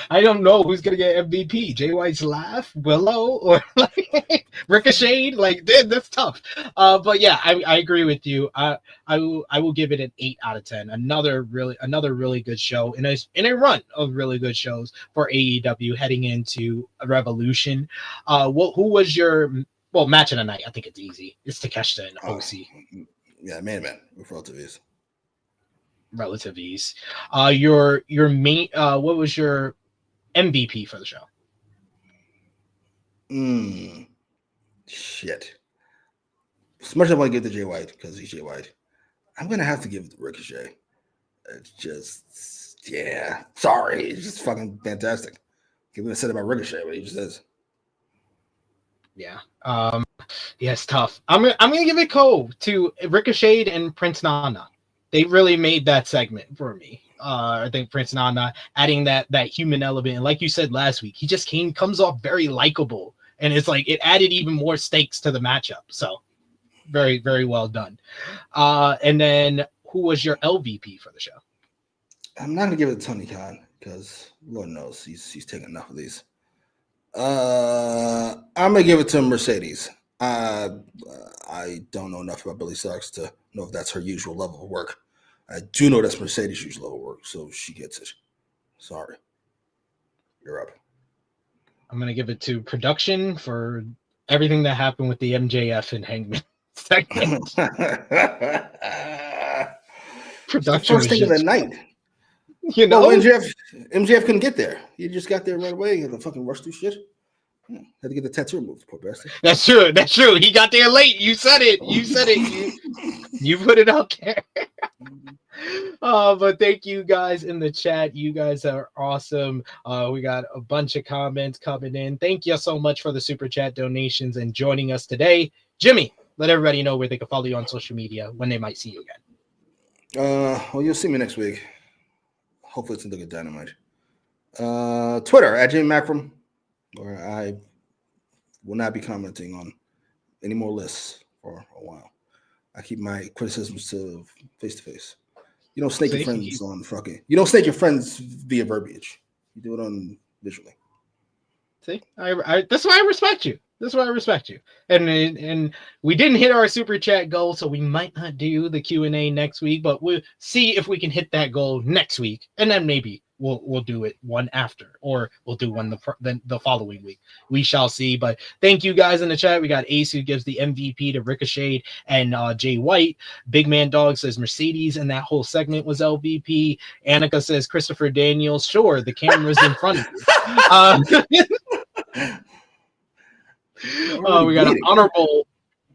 I don't know who's gonna get MVP. Jay White's laugh, Willow, or like Ricochet. Like that's tough. But yeah, I agree with you. I will give it an 8 out of 10. Another really good show in a run of really good shows for AEW heading into a Revolution. Who was your match of the night? I think it's easy. It's Takeshita and OC. Yeah, man, with relative ease. Your main what was your MVP for the show? Shit. As much as I want to give to Jay White because he's Jay White, I'm gonna have to give it to Ricochet. It's just Yeah, sorry. He's just fucking fantastic. He would have said about Ricochet, but he just is. Yeah. Yeah, it's tough. I'm gonna give it Cole to Ricochet and Prince Nana. They really made that segment for me. I think Prince Nana adding that human element, and like you said last week, he just comes off very likable, and it's like it added even more stakes to the matchup. So very, very well done. And then who was your LVP for the show? I'm not gonna give it to Tony Khan because Lord knows he's taken enough of these. I'm gonna give it to Mercedes. I don't know enough about Billy Starks to know if that's her usual level of work. I do know that's Mercedes' usual level of work, so she gets it. Sorry. You're up. I'm going to give it to production for everything that happened with the MJF and Hangman segment. Production first thing of the night. You know, MJF couldn't get there. He just got there right away. He had to fucking rush through shit. Had to get the tattoo removed, poor bastard. That's true. That's true. He got there late. You said it. You put it out there. But thank you guys in the chat. You guys are awesome. We got a bunch of comments coming in. Thank you so much for the super chat donations and joining us today. Jimmy, let everybody know where they can follow you on social media, when they might see you again. Well, you'll see me next week. Hopefully it's a look at Dynamite. Twitter at Jimmy Macram, where I will not be commenting on any more lists for a while. I keep my criticisms to face. You don't snake your friends on fucking. You don't snake your friends via verbiage. You do it on visually. See, that's why I respect you. That's why I respect you. And we didn't hit our super chat goal, so we might not do the Q&A next week, but we'll see if we can hit that goal next week, and then maybe we'll do it one after, or we'll do one the following week. We shall see. But thank you guys in the chat. We got Ace, who gives the MVP to Ricochet and Jay White. Big Man Dog says Mercedes, and that whole segment was LVP. Annika says Christopher Daniels. Sure, the camera's in front of you. We got an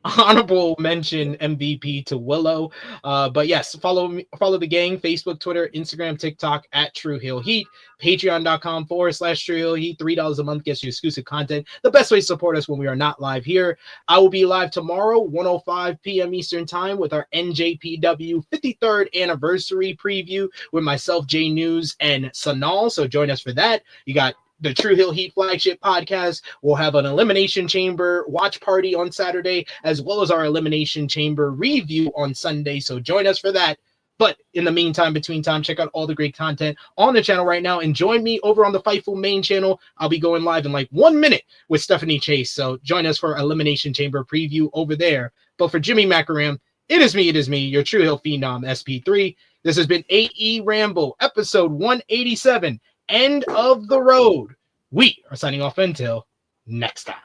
honorable mention MVP to Willow. But yes, follow the gang, Facebook, Twitter, Instagram, TikTok at True Heel Heat, patreon.com/True Heel Heat. $3 a month gets you exclusive content. The best way to support us when we are not live here. I will be live tomorrow, 1:05 p.m. Eastern time, with our NJPW 53rd anniversary preview with myself, Jay News, and Sanal. So join us for that. You got the True Heel Heat flagship podcast. We'll have an Elimination Chamber watch party on Saturday, as well as our Elimination Chamber review on Sunday. So join us for that. But in the meantime, between time, check out all the great content on the channel right now, and join me over on the Fightful main channel. I'll be going live in like 1 minute with Stephanie Chase. So join us for Elimination Chamber preview over there. But for Jimmy Macram, it is me, your True Heel Phenom, SP3. This has been AEWramble, episode 187. End of the road. We are signing off until next time.